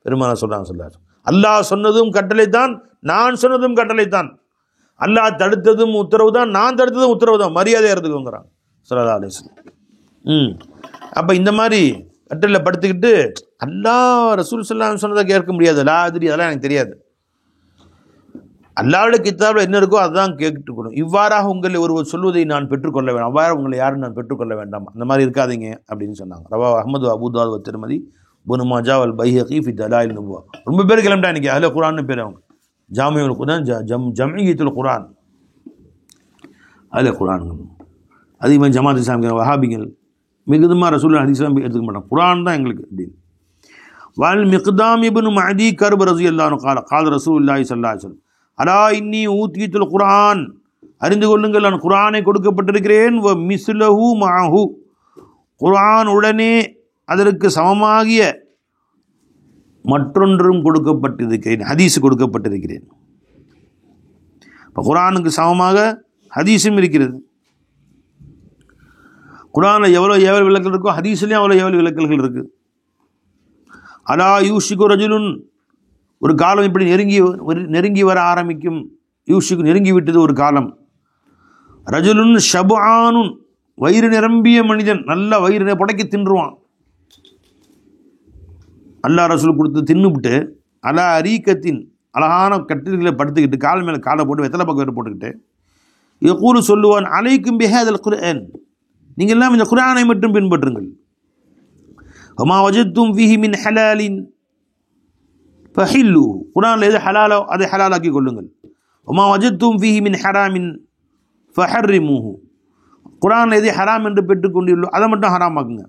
பெருமானார் சொல்கிறாங்க ஸல்லல்லாஹு அலைஹி வஸல்லம், அல்லாஹ் சொன்னதும் கட்டளை தான், நான் சொன்னதும் கட்டளை தான். அல்லாஹ் தடுத்ததும் உத்தரவு தான், நான் தடுத்ததும் உத்தரவு தான். மரியாதையாக இருந்துக்கோங்கிறான் ஸல்லல்லாஹு அலைஹி வஸல்லம். அப்போ இந்த மாதிரி கட்டளில் படுத்துக்கிட்டு அல்லாஹ் ரசூல் ஸல்லல்லாஹு அலைஹி சொன்னதை கேட்க முடியாது. லா அதிரி, அதெல்லாம் எனக்கு தெரியாது. அல்லாஹ்வுடைய கிதாபில் என்ன இருக்கோ அதுதான் கேட்டுக்கணும். இவ்வாறாக உங்களை ஒருவர் சொல்வதை நான் பெற்றுக்கொள்ள வேண்டாம், அவ்வாறு உங்களை யாரும் நான் பெற்றுக்கொள்ள வேண்டாம், அந்த மாதிரி இருக்காதீங்க அப்படின்னு சொன்னாங்க. ரவா அஹ்மது, அபூதாவூத், திருமதி, இப்னு மாஜா, அல் பைஹகி ஃபி தலாயில் நுபுவா. ரொம்ப பேர் கிளம்பிட்டா இன்றைக்கி அஹ்ல குர்ஆன்னு பேர். அவங்க ஜாமியுல் குர்ஆன், ஜம்இய்யத்துல் குர்ஆன், அஹ்ல குர்ஆன். அதிகமாக ஜமாத் இஸ்லாமிகள், வஹாபிகள் மிகுதமாக ரசூலுல்லாஹி ஹதீஸ் எடுத்துக்க மாட்டாங்க, குர்ஆன் தான் எங்களுக்கு அப்படின்னு. வல் மிக்தாம் இப்னு மஅதி கர்ப் ரலியல்லாஹு அன்ஹு قال قال ரசூலுல்லாஹி ஸல்லல்லாஹு அலைஹி வஸல்லம் அலா இன்னி ஊதீத்துல் குர்ஆன், அறிந்து கொள்ளுங்கள் நான் குர்ஆனை கொடுக்கப்பட்டிருக்கிறேன். வ மிஸ்லஹு மஅஹு, குர்ஆன் உடனே அதற்கு சமமாகிய மற்றொன்றும் கொடுக்கப்பட்டிருக்கிறேன், ஹதீஸ் கொடுக்கப்பட்டிருக்கிறேன். இப்போ குர்ஆனுக்கு சமமாக ஹதீஸும் இருக்கிறது. குர்ஆனில் எவ்வளோ ஏவல் விளக்கல் இருக்கோ ஹதீஸ்லேயும் அவ்வளோ ஏவல் விளக்கல்கள் இருக்குது. அலா யூஷிகு ரஜுலுன், ஒரு காலம் இப்படி நெருங்கி வர ஆரம்பிக்கும். யூஷிக்கு நெருங்கி விட்டது ஒரு காலம். ரஜுலுன் ஷபுஆனுன், வயிறு நிரம்பிய மனிதன், நல்லா வயிறு புடக்கி தின்றுவான். அல்லாஹ் ரசூல் கொடுத்து தின்னுபிட்டு அலா அரீக்கத்தின், அழகான கட்டில்களை படுத்துக்கிட்டு கால் மேலே காலை போட்டு வெத்தலை பக்கம் போட்டுக்கிட்டு யகூலு சொல்லுவான் அலைக்கும் பிஹாதல் குர்ஆன், நீங்கள் எல்லாம் இந்த குர்ஆனை மட்டும் பின்பற்றுங்கள். வமா வஜத்தும் ஃபீஹி மின் ஹலாலின் ஃபஹில்லு, குர்ஆனில் எது ஹலாலோ அதை ஹலாலாக்கி கொள்ளுங்கள். வமா வஜத்தும் ஃபீஹி மின் ஹராமின் ஃபஹர்ரிமுஹு, குர்ஆனில் எது ஹராம் என்று பெற்றுக்கொண்டுள்ளோ அதை மட்டும் ஹராமாக்குங்க.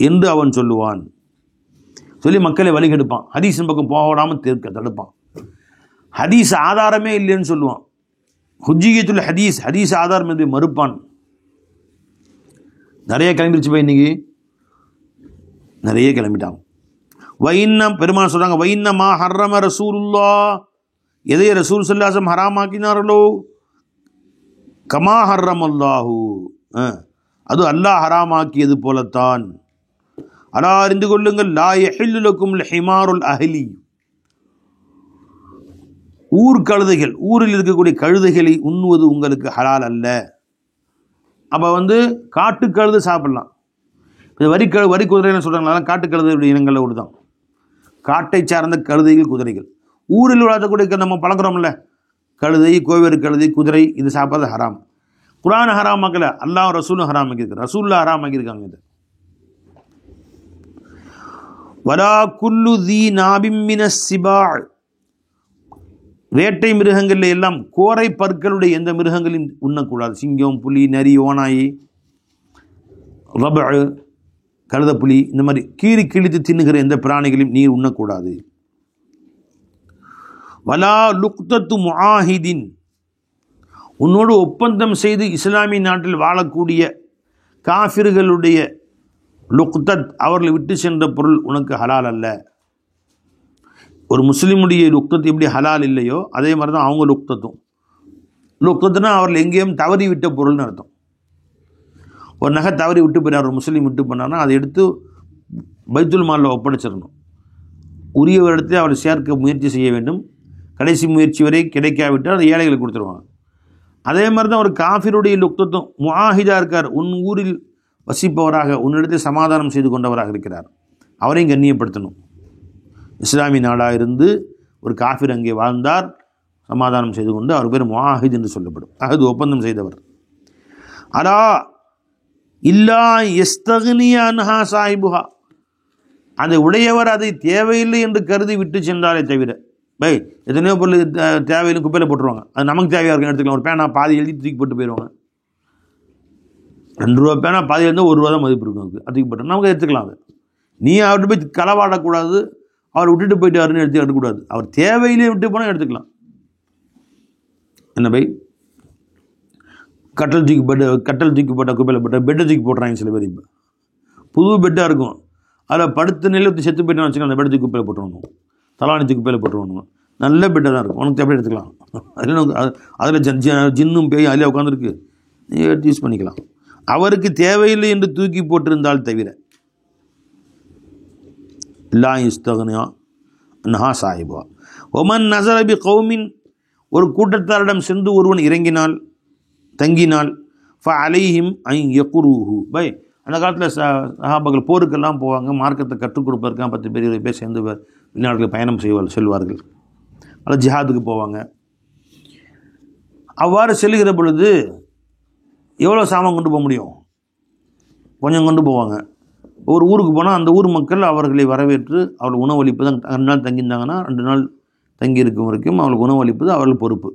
என்று அவன் சொல்லுவான். சொல்லி மக்களை வழிகெடுப்பான். ஹதீஸின் பக்கம் போகாமல் தடுப்பான். ஹதீஸ் ஆதாரமே இல்லைன்னு சொல்லுவான். ஹுஜ்ஜியத்துல் ஹதீஸ், ஹதீஸ் ஆதாரம் என்பதை மறுப்பான். நிறைய கிளம்பிடுச்சு போய் இன்னைக்கு, நிறைய கிளம்பிட்டாங்க. வைன்னம் பெருமாள் சொல்றாங்க, வைன்னமா ஹர்ரம ரசூலுல்லா, எதை ரசூல் ஸல்லல்லாஹு அலைஹி வஸல்லம் ஹராமாக்கினார்களோ, கமா ஹர்ரம் அல்லாஹு, அது அல்லாஹ் ஹராமாக்கியது போலத்தான். அலா அறிந்து கொள்ளுங்கள், லா யஹில்லு லக்கும் ஹிமாருல் அஹ்லி, ஊர் கழுதைகள், ஊரில் இருக்கக்கூடிய கழுதைகளை உண்ணுவது உங்களுக்கு ஹலால் அல்ல. அப்போ காட்டு கழுதை சாப்பிடலாம். வரி குதிரைன்னு சொல்கிறாங்களா, காட்டு கழுதையுடைய இனங்களில் ஒரு தான். காட்டை சார்ந்த கழுதைகள், குதிரைகள். ஊரில் வளர்த்தக்கூடிய நம்ம பழக்கிறோம்ல, கழுதை, கோவேறு கழுதை, குதிரை, இது சாப்பிட்றது ஹராம். குர்ஆன் ஹராம் ஆக்கல, அல்லாஹ் ரசூலும் ஹராம் ஆக்கியிருக்காரு, ரசூல்லா ஹராம் ஆக்கியிருக்காங்க. இது வலா குல்லு தி நாபிம் மினஸ் சிபா, வேட்டை மிருகங்களில் எல்லாம் கோரை பற்களுடைய எந்த மிருகங்களையும் உண்ணக்கூடாது. சிங்கம், புலி, நரி, ஓனாயி, ரப, கழுதப்புலி, இந்த மாதிரி கீறி கிழித்து தின்னுகிற எந்த பிராணிகளையும் நீர் உண்ணக்கூடாது. வலா லுக்தத்து முஆஹிதின், உன்னோடு ஒப்பந்தம் செய்து இஸ்லாமிய நாட்டில் வாழக்கூடிய காஃபிர்களுடைய லுக்தத், அவர்களை விட்டு சென்ற பொருள் உனக்கு ஹலால் அல்ல. ஒரு முஸ்லீமுடைய லுக்தத் எப்படி ஹலால் இல்லையோ அதே மாதிரி தான் அவங்க லுக்தத்தும். லுக்தத்துனா அவர்கள் எங்கேயும் தவறி விட்ட பொருள்னு அர்த்தம். ஒரு நகை தவறி விட்டு போயிடார், ஒரு முஸ்லீம் விட்டு போனார்னா அதை எடுத்து பைத்துல் மாலில் ஒப்படைச்சிடணும். உரியவரிடத்தை அவர் சேர்க்க முயற்சி செய்ய வேண்டும். கடைசி முயற்சி வரை கிடைக்காவிட்டால் அதை ஏழைகளுக்கு கொடுத்துருவாங்க. அதே மாதிரி தான் ஒரு காஃபிருடைய லுக்தத்தும். முஆஹிதா இருக்கார், உன் ஊரில் வசிப்பவராக, உன்னிடத்தில் சமாதானம் செய்து கொண்டவராக இருக்கிறார், அவரையும் கண்ணியப்படுத்தணும். இஸ்லாமிய நாடாக இருந்து ஒரு காஃபிர் அங்கே வாழ்ந்தார், சமாதானம் செய்து கொண்டு, அவர் பேர் முஆஹித் என்று சொல்லப்படும். அஹது, ஒப்பந்தம் செய்தவர். அலா இல்லா யஸ்தக்னிய அன்ஹா சாஹிபுஹா, அந்த உடையவர் அதை தேவையில்லை என்று கருதி விட்டு சென்றாலே தவிர. பை எத்தனையோ பொருள் தேவையில்லை குப்பையில் போட்டுருவாங்க, அது நமக்கு தேவையாக இருக்கும் எடுத்துக்கலாம். ஒரு பேனா பாதி எழுதி தூக்கி போட்டு போயிடுவாங்க. 2 ரூபா பேனா பாதி எழுந்தால் 1 ரூபா தான் மதிப்பு இருக்கும். அதுக்கு தூக்கி போட்டோம், நமக்கு எடுத்துக்கலாம். அது நீ அவர்கிட்ட போய் களவாடக்கூடாது, அவர் விட்டுட்டு போயிட்டு அவருன்னு எடுத்துக்கூடாது. அவர் தேவையிலே விட்டு போனால் எடுத்துக்கலாம். என்ன பை, கட்டல் தூக்கி போட்டால் குப்பையில் போட்டால் பெட்டை தூக்கி போட்டுறாங்க சில பேர். இப்போ புது பெட்டாக இருக்கும், அதில் படுத்த நிலையில் செத்து போயிட்டான்னு வச்சுக்கலாம், அந்த பெட்டை தூக்கி குப்பையில் போட்டுருவாங்க, தலாணி தூக்கி குப்பையில் போட்டுருவாங்க. நல்ல பெட்டாக தான் இருக்கும், உனக்கு தேவை எடுத்துக்கலாம். அதில் ஜின்னும் பேய் அதிலே உட்காந்துருக்கு, நீ எடுத்து யூஸ் பண்ணிக்கலாம். அவருக்கு தேவையில்லை என்று தூக்கி போட்டிருந்தால் தவிர. லா யஸ்தக்னியா அன்ஹா சாஹிபுஹா. ஒமன் நஸர பி கௌமின், ஒரு கூட்டத்தாரிடம் சென்று ஒருவன் இறங்கினால், தங்கினால், ஃபஅலைஹிம் அன் யக்ரூஹு. பை அந்த காலத்தில் சஹாபாக்கள் போருக்கெல்லாம் போவாங்க, மார்க்கத்தை கற்றுக் கொடுப்பதற்காக 10 பேர் 20 பேர் சேர்ந்து வெளிநாடுகளுக்கு பயணம் செல்வார்கள், அல்லது ஜிஹாதுக்கு போவாங்க. அவ்வாறு செல்லுகிற பொழுது எவ்வளோ சாமான் கொண்டு போக முடியும்? கொஞ்சம் கொண்டு போவாங்க. ஒரு ஊருக்கு போனால் அந்த ஊர் மக்கள் அவர்களை வரவேற்று அவர்கள் உணவளிப்பது, 2 நாள் தங்கியிருந்தாங்கன்னா 2 நாள் தங்கியிருக்கும் வரைக்கும் அவர்களுக்கு உணவளிப்பது அவர்கள் பொறுப்பு.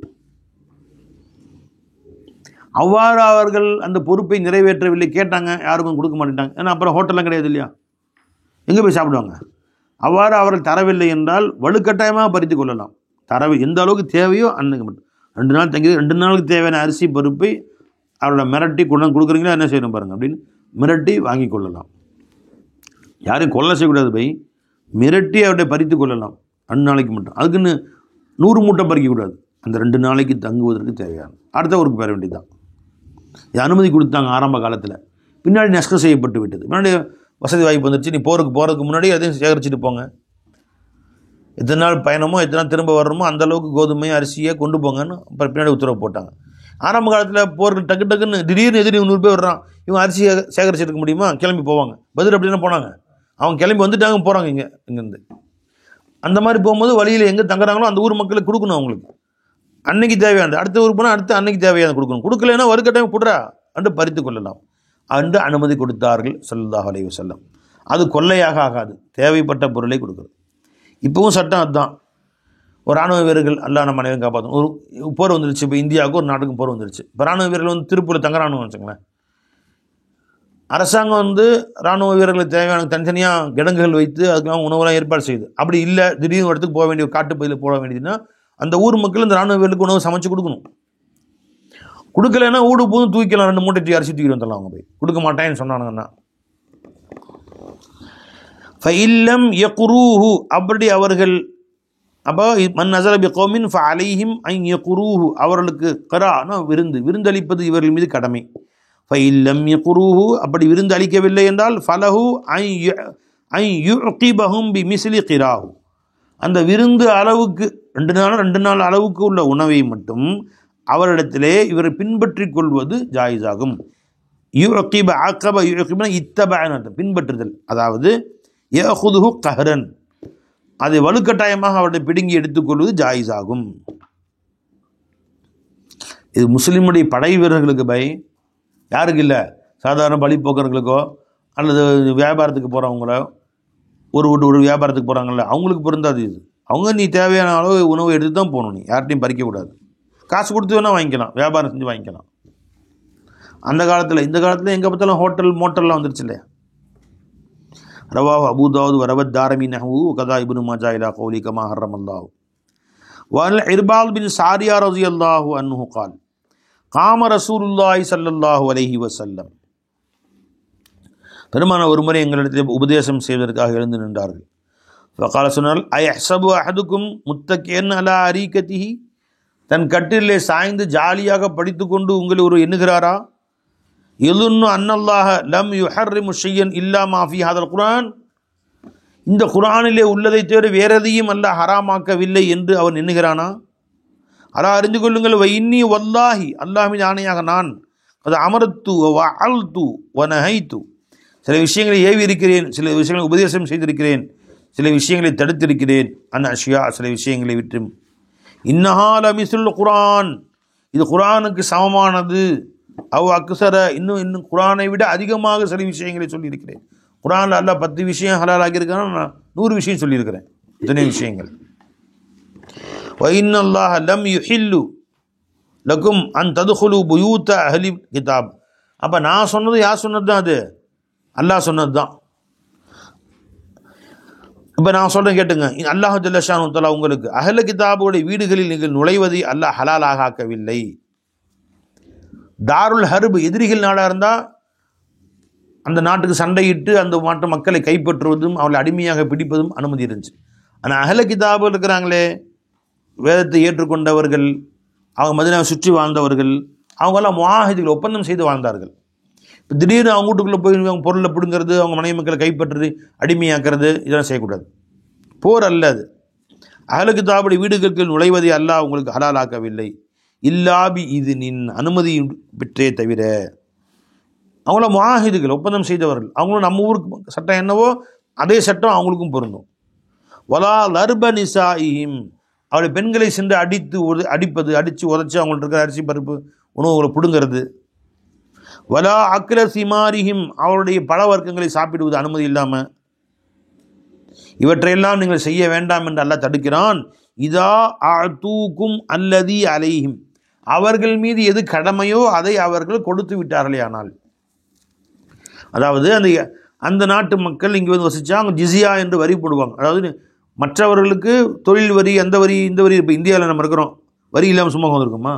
அவ்வாறு அவர்கள் அந்த பொறுப்பை நிறைவேற்றவில்லை, கேட்டாங்க, யாருக்கும் கொடுக்க மாட்டேட்டாங்க. ஏன்னா அப்புறம் ஹோட்டல்லாம் கிடையாது இல்லையா, எங்கே போய் சாப்பிடுவாங்க? அவ்வாறு அவர்கள் தரவில்லை என்றால் வலுக்கட்டாயமாக பறித்து கொள்ளலாம். எந்த அளவுக்கு தேவையோ அன்னைக்கு மட்டும். 2 நாள் தங்கி 2 நாளுக்கு தேவையான அரிசி பருப்பை அவரோட மிரட்டி கொடுக்குறீங்களா, என்ன செய்யணும் பாருங்கள் அப்படின்னு மிரட்டி வாங்கி கொள்ளலாம். யாரையும் கொல்ல செய்யக்கூடாது பை, மிரட்டி அவருடைய பறித்து கொள்ளலாம் 2 நாளைக்கு மட்டும். அதுக்குன்னு 100 மூட்டை பறிக்கக்கூடாது. அந்த 2 நாளைக்கு தங்குவதற்கு தேவையான அடுத்த ஊருக்கு பெற வேண்டியதுதான். இது அனுமதி கொடுத்தாங்க ஆரம்ப காலத்தில், பின்னாடி நஷ்டம் செய்யப்பட்டு விட்டது. பின்னாடி வசதி வாய்ப்பு வந்துருச்சு, நீ போகிறதுக்கு முன்னாடி அதையும் சேகரிச்சுட்டு போங்க, எத்தனை நாள் பயணமோ எத்தனை நாள் திரும்ப வரணுமோ அந்தளவுக்கு கோதுமை அரிசியை கொண்டு போங்கன்னு அப்புறம் பின்னாடி உத்தரவு போட்டாங்க. ஆரம்ப காலத்தில் போருக்கு டக்குன்னு திடீர்னு எதிரி 100 பேர் வர்றான், இவங்க அரிசியை சேகரிச்சிருக்க முடியுமா, கிளம்பி போவாங்க. பதில் அப்படின்னா போனாங்க, அவங்க கிளம்பி வந்துட்டாங்க, போகிறாங்க இங்கேருந்து. அந்த மாதிரி போகும்போது வழியில் எங்கே தங்குறாங்களோ அந்த ஊர் மக்களுக்கு கொடுக்கணும். அவங்களுக்கு அன்னைக்கு தேவையானது, அடுத்த ஊருக்கு போனால் அடுத்து அன்னைக்கு தேவையானது கொடுக்கணும். கொடுக்கலன்னா வருக்கட்டாயம் கொடுறா அன்று பறித்து கொள்ளலாம் அன்று அனுமதி கொடுத்தார்கள் ஸல்லல்லாஹு அலைஹி வஸல்லம். அது கொள்ளையாக ஆகாது, தேவைப்பட்ட பொருளை கொடுக்குறது. இப்போவும் சட்டம் அதுதான். ஒரு ராணுவ வீரர்கள் அல்லாஹ் நம்ம அனைவரும் காப்பாற்றணும். ஒரு போர் வந்துருச்சு, இப்போ இந்தியாவுக்கு ஒரு நாட்டுக்கும் போர் வந்துருச்சு. இப்போ ராணுவ வீரர்கள் திருப்பூரில் தங்குறானுன்னு வச்சுங்களேன், அரசாங்கம் இராணுவ வீரர்களுக்கு தேவையான தனித்தனியாக கிடங்குகள் வைத்து அதுக்கெல்லாம் உணவுலாம் ஏற்பாடு செய்யுது. அப்படி இல்லை, திடீர்னு இடத்துக்கு போக வேண்டிய காட்டுப்பகுதியில் போக வேண்டியதுன்னா அந்த ஊர் மக்கள் இந்த இராணுவ வீரர்களுக்கு உணவு சமைச்சு கொடுக்கணும். கொடுக்கலன்னா ஊடு போதும் தூக்கிக்கலாம், 2 மூட்டை அரிசி தூக்கி வந்துடலாம். அவங்க போய் கொடுக்க மாட்டேன்னு சொன்னானுங்கன்னா ஃபஇல்லம் யக்ரூஹு, அப்படி அவர்கள் அப்போ மன் நஸர பிகௌமின் ஃபஅலைஹிம் அன் யக்ரூஹு, அவர்களுக்கு கரானா விருந்தளிப்பது இவர்கள் மீது கடமை. ஃபஇல்லம் யக்ரூஹு, அப்படி விருந்து அளிக்கவில்லை என்றால் ஃபலஹு அன் யுஅகிபஹும் பிமிஸ்லி கிராஹு, அந்த விருந்து அளவுக்கு 2 நாள் அளவுக்கு உள்ள உணவை மட்டும் அவரிடத்திலே இவர் பின்பற்றி கொள்வது ஜாயிஸாகும். யுஅகிப அகப யுஅகிபன இத்தபஅன, பின்பற்றுதல், அதாவது யஅஹுதுஹு கஹரன், அதை வலுக்கட்டாயமாக அவருடைய பிடுங்கி எடுத்துக்கொள்வது ஜாயிஸாகும். இது முஸ்லீமுடைய படை வீரர்களுக்கு யாருக்கு இல்லை, சாதாரண பழிப்போக்கர்களுக்கோ அல்லது வியாபாரத்துக்கு போகிறவங்களோ, ஒரு வியாபாரத்துக்கு போகிறாங்கல்ல, அவங்களுக்கு பொருந்தாது இது. அவங்க நீ தேவையான அளவு உணவு எடுத்து தான் போகணும், நீ யார்ட்டையும் பறிக்கக்கூடாது. காசு கொடுத்து வேணால் வாங்கிக்கலாம், வியாபாரம் செஞ்சு வாங்கிக்கலாம். அந்த காலத்தில், இந்த காலத்தில் எங்கே பார்த்தாலும் ஹோட்டல் மோட்டல்லாம் வந்துருச்சு இல்லையா. ரவாஹு அபூ தாவூத் வரவத் தாரமி நஹ்வு கதா இப்னு மாஜா இலா கௌலி கமா ஹர்ரமல்லாஹு. வஅன் இர்பால் பின் சாரியா ரலியல்லாஹு அன்ஹு قال காம ரசூலுல்லாஹி ஸல்லல்லாஹு அலைஹி வஸல்லம், பெருமானார் ஒரு முறை எங்களிடத்தில் உபதேசம் செய்வதற்காக எழுந்து நின்றார்கள். ஃபகால, சொன்னால், அயஹ்ஸபு அஹதுக்கும் முத்தக்கியன் அலா அரீகதிஹி, தன் கட்டிலே சாய்ந்து ஜாலியாக படித்துக்கொண்டு உங்களை ஒரு எண்ணுகிறாரா? யதுன்னு அன்னல்லாஹ லம் யுஹர்ரிமு ஷையன் இல்லா மா ஃபீ ஹாதல் குர்ஆன், இந்த குர்ஆனிலே உள்ளதை தவிர வேறெதையும் அல்லாஹ் ஹராமாக்கவில்லை என்று அவன் எண்ணுகிறானா? அலா, அறிந்து கொள்ளுங்கள், வ இன்னி வல்லாஹி, அல்லாஹ் மீது ஆணையாக நான், அது அமரத்து வ அல்து வ நஹைத்து, சில விஷயங்களை ஏவி இருக்கிறேன், சில விஷயங்களை உபதேசம் செய்திருக்கிறேன், சில விஷயங்களை தடுத்திருக்கிறேன். அன் அஷ்யா, சில விஷயங்களை விட்டும். இன்னஹால மிஸ்லுல் குர்ஆன், இது குர்ஆனுக்கு சமமானது. அவ் அக்ஸர, இன்னும் குர்ஆனை விட அதிகமாக சில விஷயங்களை சொல்லியிருக்கிறேன். குர்ஆனில் அல்லாஹ் 10 விஷயம் ஹலால் ஆகியிருக்கான, நான் 100 விஷயம் சொல்லியிருக்கிறேன். இத்தனை விஷயங்கள். வ இன்னல்லாஹ லம் யுஹில்லு லக்கும் அன் ததுகுலு புயூத அஹ்லி கிதாப், அப்போ நான் சொன்னது யார் சொன்னது தான்? அது அல்லாஹ் சொன்னது தான். இப்போ நான் சொல்கிறேன் கேட்டுங்க, அல்லாஹ் ஜல்ல ஷானு தஆலா உங்களுக்கு அஹ்ல கிதாபுடைய வீடுகளில் நீங்கள் நுழைவதை அல்லாஹ் ஹலாலாக ஆக்கவில்லை. தாருல் ஹர்ப், எதிரிகள் நாடாக இருந்தால் அந்த நாட்டுக்கு சண்டையிட்டு அந்த நாட்டு மக்களை கைப்பற்றுவதும் அவளை அடிமையாக பிடிப்பதும் அனுமதி இருந்துச்சு. ஆனால் அஹ்ல கிதாபு இருக்கிறாங்களே, வேதத்தை ஏற்றுக்கொண்டவர்கள், அவங்க மதீனாவை சுற்றி வாழ்ந்தவர்கள், அவங்கெல்லாம் முஆஹிதுகள், ஒப்பந்தம் செய்து வாழ்ந்தார்கள். இப்போ திடீர்னு அவங்க வீட்டுக்குள்ளே போய் அவங்க பொருளை பிடுங்கிறது, அவங்க மனைவி மக்களை கைப்பற்றுறது, அடிமையாக்குறது, இதெல்லாம் செய்யக்கூடாது. போர் அல்ல அது. அஹ்ல கிதாபுடைய வீடுகளுக்கு நுழைவதை அல்லாஹ் உங்களுக்கு ஹலாலாக்கவில்லை. இல்லாபி, இது நின் அனுமதி பெற்றே தவிர. அவங்கள முஆஹிதுகள், ஒப்பந்தம் செய்தவர்கள், அவங்களும் நம்ம ஊருக்கு சட்டம் என்னவோ அதே சட்டம் அவங்களுக்கும் பொருந்தும். வலா லர்ப நிசாயிஹிம், அவருடைய பெண்களை சென்று அடிப்பது, அடித்து உதச்சி அவங்கள்ட்ட இருக்கிற அரிசி பருப்பு உணவுகளை பிடுங்கிறது. வலா அக்ல சிமாரிஹிம், அவருடைய பழ வர்க்கங்களை சாப்பிடுவது அனுமதி இல்லாமல். இவற்றையெல்லாம் நீங்கள் செய்ய வேண்டாம் என்று அல்லாஹ் தடுக்கிறான். இதா அஅதூகும் அல்லதி அலைஹிம், அவர்கள் மீது எது கடமையோ அதை அவர்கள் கொடுத்து விட்டார்களே. ஆனால் அதாவது அந்த நாட்டு மக்கள் இங்கே வந்து வசித்தா அவங்க ஜிஸியா என்று வரி போடுவாங்க. அதாவது மற்றவர்களுக்கு தொழில் வரி, அந்த வரி, இந்த வரி. இப்போ இந்தியாவில் நம்ம இருக்கிறோம், வரி இல்லாமல் சும்மா வந்திருக்குமா?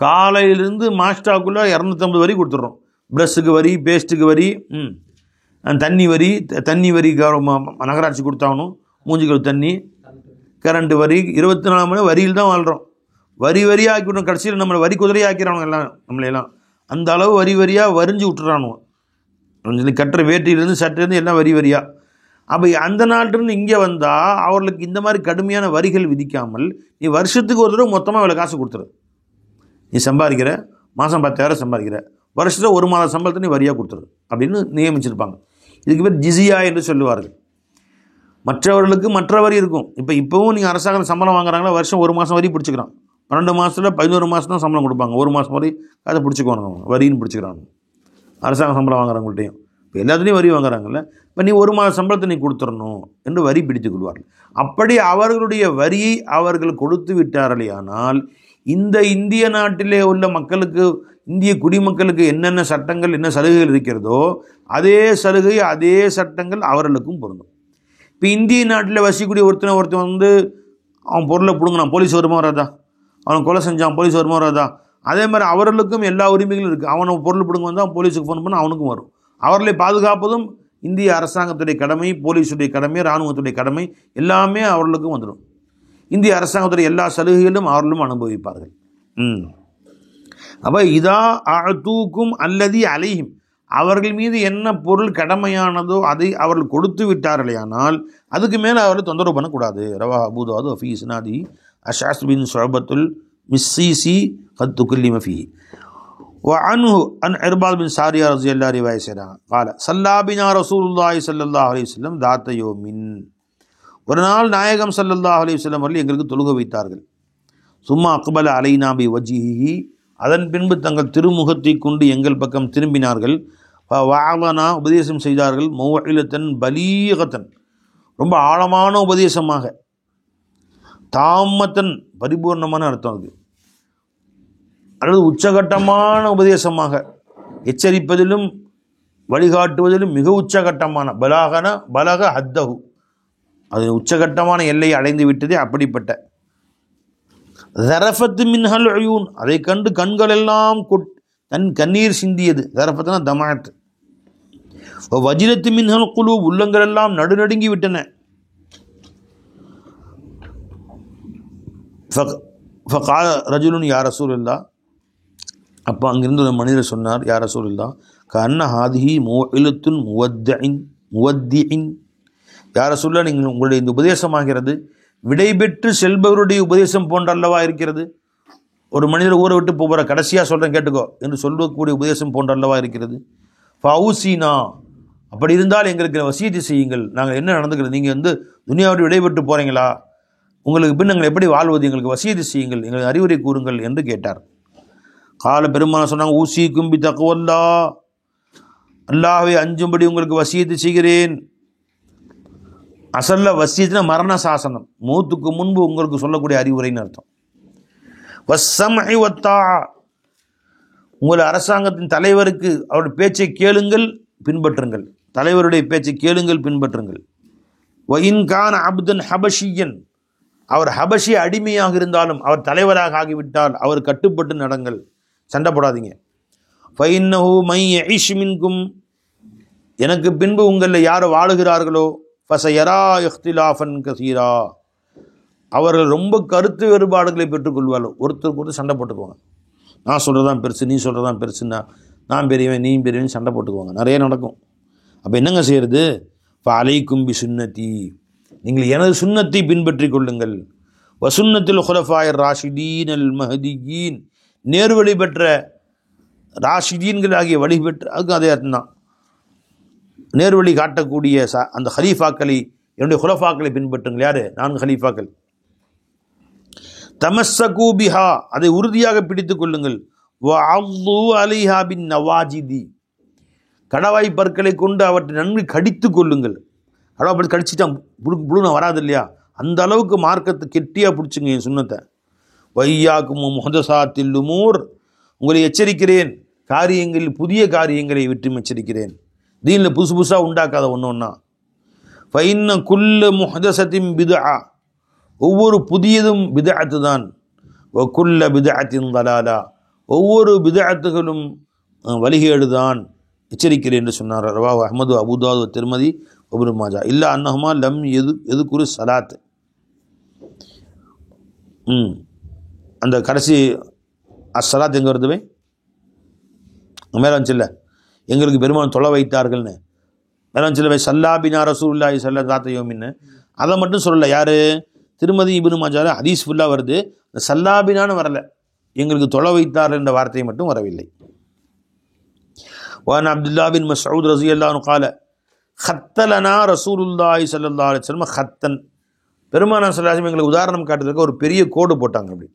காலையிலேருந்து மாஸ்டாக்குள்ளே 250 வரி கொடுத்துட்றோம். ப்ரஷ்ஷுக்கு வரி, பேஸ்ட்டுக்கு வரி, தண்ணி வரி, நகராட்சி கொடுத்தாகணும், மூஞ்சிக்கு தண்ணி, கரண்ட்டு வரி, 24 மணி வரியில் தான் வாழ்கிறோம். வரியாக ஆக்கிவிட்டோம். கடைசியில் நம்மளை வரி குதிரையாக ஆக்கிறானு எல்லாம், நம்மளையெல்லாம் அந்த அளவு வரியாக வரிஞ்சு விட்டுறானுவோ. கட்டுற வேட்டியிலேருந்து சட்டையிலேருந்து எல்லாம் வரியாக. அப்போ அந்த நாட்டிலேருந்து இங்கே வந்தால் அவர்களுக்கு இந்த மாதிரி கடுமையான வரிகள் விதிக்காமல் நீ வருஷத்துக்கு ஒரு தடவை மொத்தமாக இவ்வளோ காசு கொடுத்துரு. நீ சம்பாதிக்கிற, மாதம் 10,000 சம்பாதிக்கிற, வருஷத்தில் 1 மாத சம்பளத்தை நீ வரியாக கொடுத்துரு அப்படின்னு நியமிச்சிருப்பாங்க. இதுக்கு பேர் ஜிஸியா என்று சொல்லுவார்கள். மற்றவர்களுக்கு மற்ற வரி இருக்கும். இப்போவும் நீங்கள் அரசாங்கம் சம்பளம் வாங்குறாங்களா, வருஷம் 1 மாதம் வரி பிடிச்சிக்கிறான். 12 மாதத்தில் 11 மாதம் தான் சம்பளம் கொடுப்பாங்க. 1 மாதம் வரி அதை பிடிச்சிக்குவாங்க, அவங்க வரின்னு பிடிச்சிக்கிறாங்க. அரசாங்க சம்பளம் வாங்குறவங்கள்ட்டையும் இப்போ எல்லாத்துலேயும் வரி வாங்குறாங்கல்ல. இப்போ நீ 1 மாத சம்பளத்தை நீ கொடுத்துடணும் என்று வரி பிடித்து கொள்வார்கள். அப்படி அவர்களுடைய வரியை அவர்கள் கொடுத்து விட்டார்களே. ஆனால் இந்த இந்திய நாட்டிலே உள்ள மக்களுக்கு இந்திய குடிமக்களுக்கு என்னென்ன சட்டங்கள் என்ன சலுகைகள் இருக்கிறதோ அதே சலுகை அதே சட்டங்கள் அவர்களுக்கும் பொருந்தும். இப்போ இந்திய நாட்டில் வசிக்கக்கூடிய ஒருத்தன் வந்து அவன் பொருளை பிடுங்கினான், போலீஸ் வருமா வராதா? அவன் கொலை செஞ்சான், போலீஸ் வருமா வராதா? அதே மாதிரி அவர்களுக்கும் எல்லா உரிமைகளும் இருக்குது. அவனை பொருள் பிடுங்க வந்தால் போலீஸுக்கு ஃபோன் பண்ணால் அவனுக்கும் வரும். அவர்களை பாதுகாப்பதும் இந்திய அரசாங்கத்துடைய கடமை, போலீஸுடைய கடமை, இராணுவத்துடைய கடமை எல்லாமே அவர்களுக்கும் வந்துடும். இந்திய அரசாங்கத்துடைய எல்லா சலுகைகளும் அவர்களும் அனுபவிப்பார்கள். அப்போ இதா அஅதூக்கும் அல்லதி அலைஹிம், அவர்கள் மீது என்ன பொருள் கடமையானதோ அதை அவர்கள் கொடுத்து விட்டார்களேயானால் அதுக்கு மேலே அவர்கள் தொந்தரவு பண்ணக்கூடாது. ரவா அபூதாது ஃபீ இஸ்னாதி அஷாஸ் பின் ஷுஅபத்துல் மிஸ்ஸீசி கத் துகல்லிம ஃபீஹி وعنه عن عرباض بن سارية رضي الله رواية سيدنا قال صلى بنا رسول الله صلى الله عليه وسلم ذات يوم, ஒரு நாள் நாயகம் ஸல்லல்லாஹு அலைஹி வஸல்லம் அவர்கள் எங்களுக்கு தொழுக வைத்தார்கள். சும்மா அக்பல அலைனா பி வஜ்ஹிஹி, அதன் பின்பு தங்கள் திருமுகத்தை கொண்டு எங்கள் பக்கம் திரும்பினார்கள். வஅலனா, உபதேசம் செய்தார்கள். மௌஇலத்தன் பலீகத்தன், ரொம்ப ஆழமான உபதேசமாக. தாமத்தன், பரிபூர்ணமான அர்த்தம் அது, அல்லது உச்சகட்டமான உபதேசமாக, எச்சரிப்பதிலும் வழிகாட்டுவதிலும் மிக உச்சகட்டமான. பலக ஹத்தஹு, அது உச்சகட்டமான எல்லையை அடைந்து விட்டதே அப்படிப்பட்ட. ஜரஃபத்து மின்ஹல் உயூன், அதை கண்டு கண்கள் எல்லாம் தன் கண்ணீர் சிந்தியது. ஜரஃபத்துனா தமாத். வஜிரத்து மின்ஹல் குலூப், உள்ளங்கள் எல்லாம் நடுநடுங்கி விட்டன. ஃபகால ரஜுலுன் யா ரசூலல்லாஹ், அப்போ அங்கிருந்து ஒரு மனிதர் சொன்னார், யா ரசூலல்லாஹ் கஅன்ன ஹாதிஹி மௌஇலத்துன் முவத்திஇன், யா ரசூலல்லாஹ் நீங்கள் உங்களுடைய இந்த உபதேசமாகிறது விடைபெற்று செல்பவருடைய உபதேசம் போன்றல்லவா இருக்கிறது. ஒரு மனிதர் ஊரை விட்டு போகிற, கடைசியாக சொல்கிறேன் கேட்டுக்கோ என்று சொல்லக்கூடிய உபதேசம் போன்றல்லவா இருக்கிறது. ஃபவுசீனா, அப்படி இருந்தால் எங்களுக்கு வசியத்தை செய்யுங்கள், நாங்கள் என்ன நடந்துக்கிறது, நீங்கள் வந்து துனியாவோடு விடைபெற்று போகிறீங்களா, உங்களுக்கு பின் நாங்கள் எப்படி வாழ்வது, எங்களுக்கு வசியத்தை செய்யுங்கள், எங்களுக்கு அறிவுரை கூறுங்கள் என்று கேட்டார். கால பெருமான சொன்னாங்க, ஊசிக்கும் பி தக்வல்லா, அல்லாஹ்வை அஞ்சும்படி உங்களுக்கு வசியத்தை செய்கிறேன். அசல்ல வசியத்துனா மரண சாசனம், மூத்துக்கு முன்பு உங்களுக்கு சொல்லக்கூடிய அறிவுரைன்னு அர்த்தம். வஸ்ஸம்இ வத்தாஅ, உங்கள் அரசாங்கத்தின் தலைவருக்கு அவருடைய பேச்சை கேளுங்கள் பின்பற்றுங்கள், தலைவருடைய பேச்சை கேளுங்கள் பின்பற்றுங்கள். வஇன் கான அப்தன் ஹபஷியன், அவர் ஹபஷி அடிமையாக இருந்தாலும் அவர் தலைவராக ஆகிவிட்டால் அவர் கட்டுப்பட்டு நடங்கள், சண்டை போடாதீங்க. ஃபஇன்னஹு மை யஇஷ் மின்கும், எனக்கு பின்பு உங்களில் யார் வாழுகிறார்களோ ஃபஸயரா இஃப்திலாஃபன் கஸீரா, அவர்கள் ரொம்ப கருத்து வேறுபாடுகளை பெற்றுக்கொள்வார்கள். ஒருத்தருக்கு ஒருத்தர் சண்டை போட்டுக்குவாங்க. நான் சொல்கிறதான் பெருசு, நீ சொல்கிறதான் பெருசுன்னா, நான் பெரியவன் நீ பெரியவன் சண்டை போட்டுக்குவாங்க, நிறைய நடக்கும். அப்போ என்னங்க செய்கிறது? ஃபஅலைக்கும் பி சுன்னதி, நீங்கள் எனது சுன்னத்தை பின்பற்றி கொள்ளுங்கள். வசுன்னத்தில் குலஃபாயிர் ராஷிதீன் அல் மஹதியீன், நேர்வழி பெற்ற ராஷிதீன்கள் ஆகிய வழி பெற்ற, அதுக்கும் அதே அர்த்தம் தான். நேர்வழி காட்டக்கூடிய அந்த ஹலீஃபாக்களை, என்னுடைய குலஃபாக்களை பின்பற்றுங்கள். யார்? 4 ஹலீஃபாக்கள். தமஸ்ஸகு பிஹா, அதை உறுதியாக பிடித்துக் கொள்ளுங்கள். வஅல்லு அலைஹா பின் நவாஜிதி, கடவாய் பற்களை கொண்டு அவற்றை நன்கு கடித்து கொள்ளுங்கள். கடவாய் பற்கள் கடிச்சிட்டா புழுன வராது இல்லையா, அந்த அளவுக்கு மார்க்கத்தை கெட்டியாக பிடிச்சிங்க என் சுன்னத்தை. வையாக்கும் முஹதசாத்தில் உமூர், உங்களை எச்சரிக்கிறேன் காரியங்களில் புதிய காரியங்களை விட்டு எச்சரிக்கிறேன். தீனில் புதுசு புதுசாக உண்டாக்காத ஒன்று ஒன்றா. ஃபைன்ன குல்ல முஹதசத்தின் பிதுஆ, ஒவ்வொரு புதியதும் பிதுஅத்து தான். வ குல்ல பிதுஅத்தின் தலாலா, ஒவ்வொரு பிதுஅத்துகளும் வழிகேடு தான், எச்சரிக்கிறேன் என்று சொன்னார். ரவாஹு அஹ்மது அபூதாவுத் திர்மதி இப்னு மாஜா. இல்லா அன்னஹுமா லம் எதுகுரு சலாத், அந்த கடைசி அஸ்ஸலாத் எங்கே வருதுவே, மேலே வந்துச்சுல்ல, எங்களுக்கு பெருமான் தொலை வைத்தார்கள்னு மேலே வந்துச்சுல்ல, சல்லாபினா ரசூலுல்லாஹி ஸல்லல்லாஹு யோமின்னு, அதை மட்டும் சொல்லலை. யார்? திருமதி இப்னு மாஜாவில் ஹதீஸ் ஃபுல்லாக வருது, சல்லாபினான்னு வரலை, எங்களுக்கு தொலை வைத்தார் என்ற வார்த்தையை மட்டும் வரவில்லை. வான் அப்துல்லா பின் மஸ்ஊத் ரஸியல்லாஹு அன்ஹு قال خطلنا رسول الله صلى الله عليه وسلم خطن, பெருமானார் ஸல்லல்லாஹு அலைஹி வஸல்லம் எங்களுக்கு உதாரணம் காட்டுறதுக்கு ஒரு பெரிய கோடு போட்டாங்க. அப்படி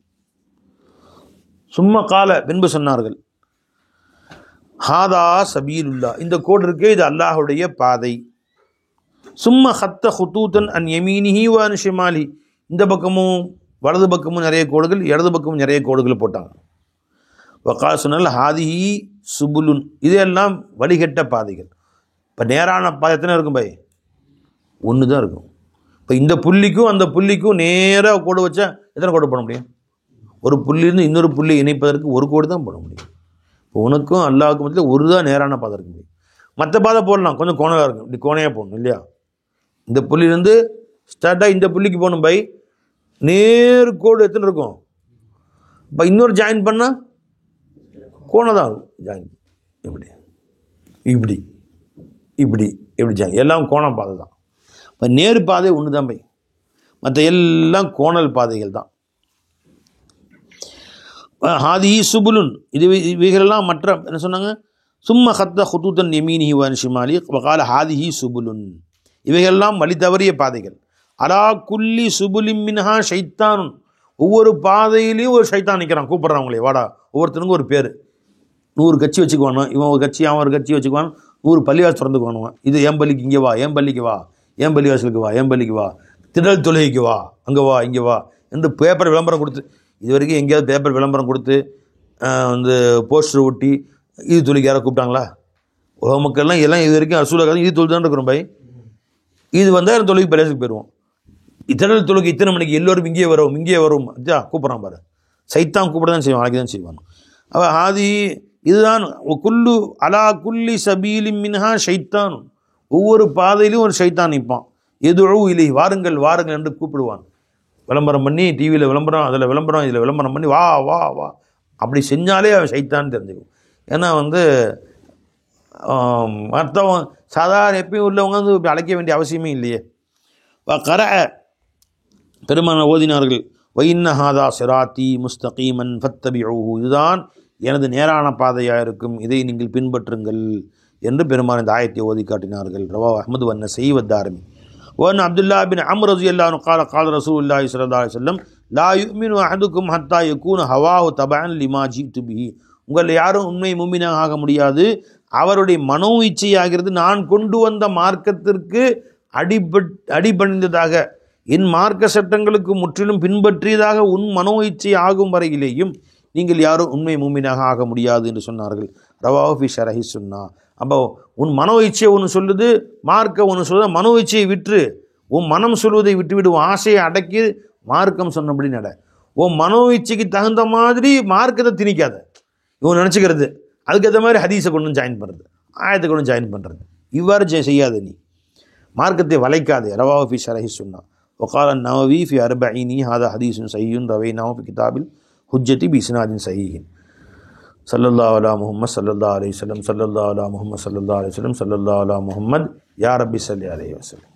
சும்மா கால, பின்பு சொன்னார்கள், ஹாதா சபீலுல்லா, இந்த கோடு இருக்கே இது அல்லாஹுடைய பாதை. சும்மா ஹத்த ஹுதூத்தன் அன் யமீனிஹி வ அன் ஷிமாலி, இந்த பக்கமும் வலது பக்கமும் நிறைய கோடுகள், இடது பக்கமும் நிறைய கோடுகள் போட்டாங்க. வக்கால் சொன்னால் ஹாதிஹி சுபுலுன், இதெல்லாம் வழிகட்ட பாதைகள். இப்போ நேரான பாதை எத்தனை இருக்கும் பை? ஒன்று தான் இருக்கும். இப்போ இந்த புள்ளிக்கும் அந்த புள்ளிக்கும் நேராக கோடு வச்சா எத்தனை கோடு போட முடியும்? ஒரு புள்ளியிருந்து இன்னொரு புள்ளி இணைப்பதற்கு ஒரு கோடு தான் போட முடியும். இப்போ உனக்கும் அல்லாஹ்வுக்கும் மத்தியில் ஒரு தான் நேரான பாதை இருக்க முடியும். மற்ற பாதை போடலாம், கொஞ்சம் கோணலாக இருக்கும், இப்படி கோணையாக போடணும் இல்லையா? இந்த புள்ளியிலேருந்து ஸ்டார்ட்டாக இந்த புள்ளிக்கு போகணும் பை, நேர்கோடு எத்தனை இருக்கும்? இப்போ இன்னொரு ஜாயின் பண்ணால் கோணம் தான் இருக்கும். ஜாயின் இப்படி இப்படி இப்படி இப்படி ஜாயின், எல்லாம் கோணம் பாதை தான். இப்போ நேரு பாதை ஒன்று தான் பை, மற்ற எல்லாம் கோணல் பாதைகள் தான். ஹாதிஹி சுபுலுன், இவைகளெல்லாம் மற்ற என்ன சொன்னாங்க? சும்ம ஹத்த ஹுதூத்தன் யமீனிஹி வ ஷிமாலி வகால ஹாதிஹி சுபுலுன், இவைகளெல்லாம் வழி தவறிய பாதைகள். அலா குல்லி சுபுலின் மின்ஹா ஷைத்தானுன், ஒவ்வொரு பாதையிலையும் ஒரு ஷைத்தான் நிற்கிறான், கூப்பிட்றாங்களே வாடா. ஒவ்வொருத்தனுக்கும் ஒரு பேர், 100 கட்சி வச்சுக்குவானோ, இவன் ஒரு கட்சி அவன் ஒரு கட்சி வச்சுக்குவான், 100 பள்ளிவாசல் திறந்துக்குவானுவான். இது என் பள்ளிக்கு இங்கே வா, என் பள்ளிக்கு வா, என் பள்ளிவாசலுக்கு வா, என் பள்ளிக்கு வா, திடல் தொழுகைக்கு வா, அங்கே வா, இங்கே வா என்று பேப்பர் விளம்பரம் கொடுத்து, இது வரைக்கும் எங்கேயாவது பேப்பர் விளம்பரம் கொடுத்து வந்து போஸ்டர் ஒட்டி இது தொழுகை யாரை கூப்பிட்டாங்களா? உலக மக்கள்லாம் எல்லாம் இது வரைக்கும் ரசூலுல்லாஹ் இது தொழுது தான் இருக்கிறோம் பை. இது வந்தால் தொழுகை பள்ளியாசுக்கு போயிடுவோம். திடல் தொழுகை இத்தனை மணிக்கு எல்லோரும் இங்கே வரும், இங்கே வரும், கூப்பிட்றான் பாரு. சைத்தான் கூப்பிட தான் செய்வான், நாளைக்கு தான் செய்வான். அவள் ஆதி இதுதான் குல்லு அலா குல்லி சபீலின் மின்ஹா ஷைத்தான், ஒவ்வொரு பாதையிலும் ஒரு ஷைத்தான் நிற்பான். எதுழு இல்லை, வாருங்கள் வாருங்கள் என்று கூப்பிடுவான். விளம்பரம் பண்ணி டிவியில் விளம்பரம், அதில் விளம்பரம், இதில் விளம்பரம் பண்ணி வா வா வா அப்படி செஞ்சாலே அவன் ஷைத்தான் தெரிஞ்சுக்கும். ஏன்னா வந்து மற்றவன் சாதாரண எப்பயும் உள்ளவங்க வந்து இப்படி அழைக்க வேண்டிய அவசியமே இல்லையே. கர பெருமான ஓதினார்கள், வைன்னஹாதா சிராத்தி முஸ்தகீமன் ஃபத்தபிஊஹு, இதுதான் எனது நேரான பாதையாக இருக்கும், இதை நீங்கள் பின்பற்றுங்கள் என்று பெருமான் இந்த ஆயத்தை ஓதி காட்டினார்கள். ரவாஹ் அஹ்மது வன்ன செய்வத்தாரமி وأن عبد الله بن عمرو رضي الله عنه قال قال رسول الله صلى الله عليه وسلم لا يؤمن أحدكم حتى يكون هواه تبعا لما جئت به, உங்கள் யாரும் உண்மை முஃமினாக ஆக முடியாது, அவருடைய மனோ இச்சையாகிறது நான் கொண்டு வந்த மார்க்கத்திற்கு அடிபணிந்ததாக, என் மார்க்க சட்டங்களுக்கு முற்றிலும் பின்பற்றியதாக உன் மனோ இச்சை ஆகும் வரையிலேயும் நீங்கள் யாரும் உண்மை முஃமினாக ஆக முடியாது என்று சொன்னார்கள். ரவாஹு ஃபி ஷரஹி சுன்னா. அப்போ உன் மனோ இச்சையை ஒன்று சொல்லுது, மார்க்க ஒன்று சொல்லுது. மனோ இச்சையை விற்று உன் மனம் சொல்வதை விட்டுவிடு, உன் ஆசையை அடக்கி மார்க்கம் சொன்னபடி நட. உன் மனோ இச்சைக்கு தகுந்த மாதிரி மார்க்கத்தை திணிக்காத. இவன் நினச்சிக்கிறது அதுக்கேற்ற மாதிரி ஹதீஸை கொண்டு ஜாயின் பண்ணுறது, ஆயத்தை கொண்டு ஜாயின் பண்ணுறது, இவ்வாறு செய்யாத. நீ மார்க்கத்தை வளைக்காதே. ரவாஹு ஃபி ஷரஹி சுன்னா. وقال النووي في 40 هذا حديث صحيح رويناه في كتاب الحجة بإسناد صحيح. صلى الله على محمد صلى الله عليه وسلم صلى الله على محمد صلى الله عليه وسلم صلى الله على محمد يا ربي صل عليه وسلم.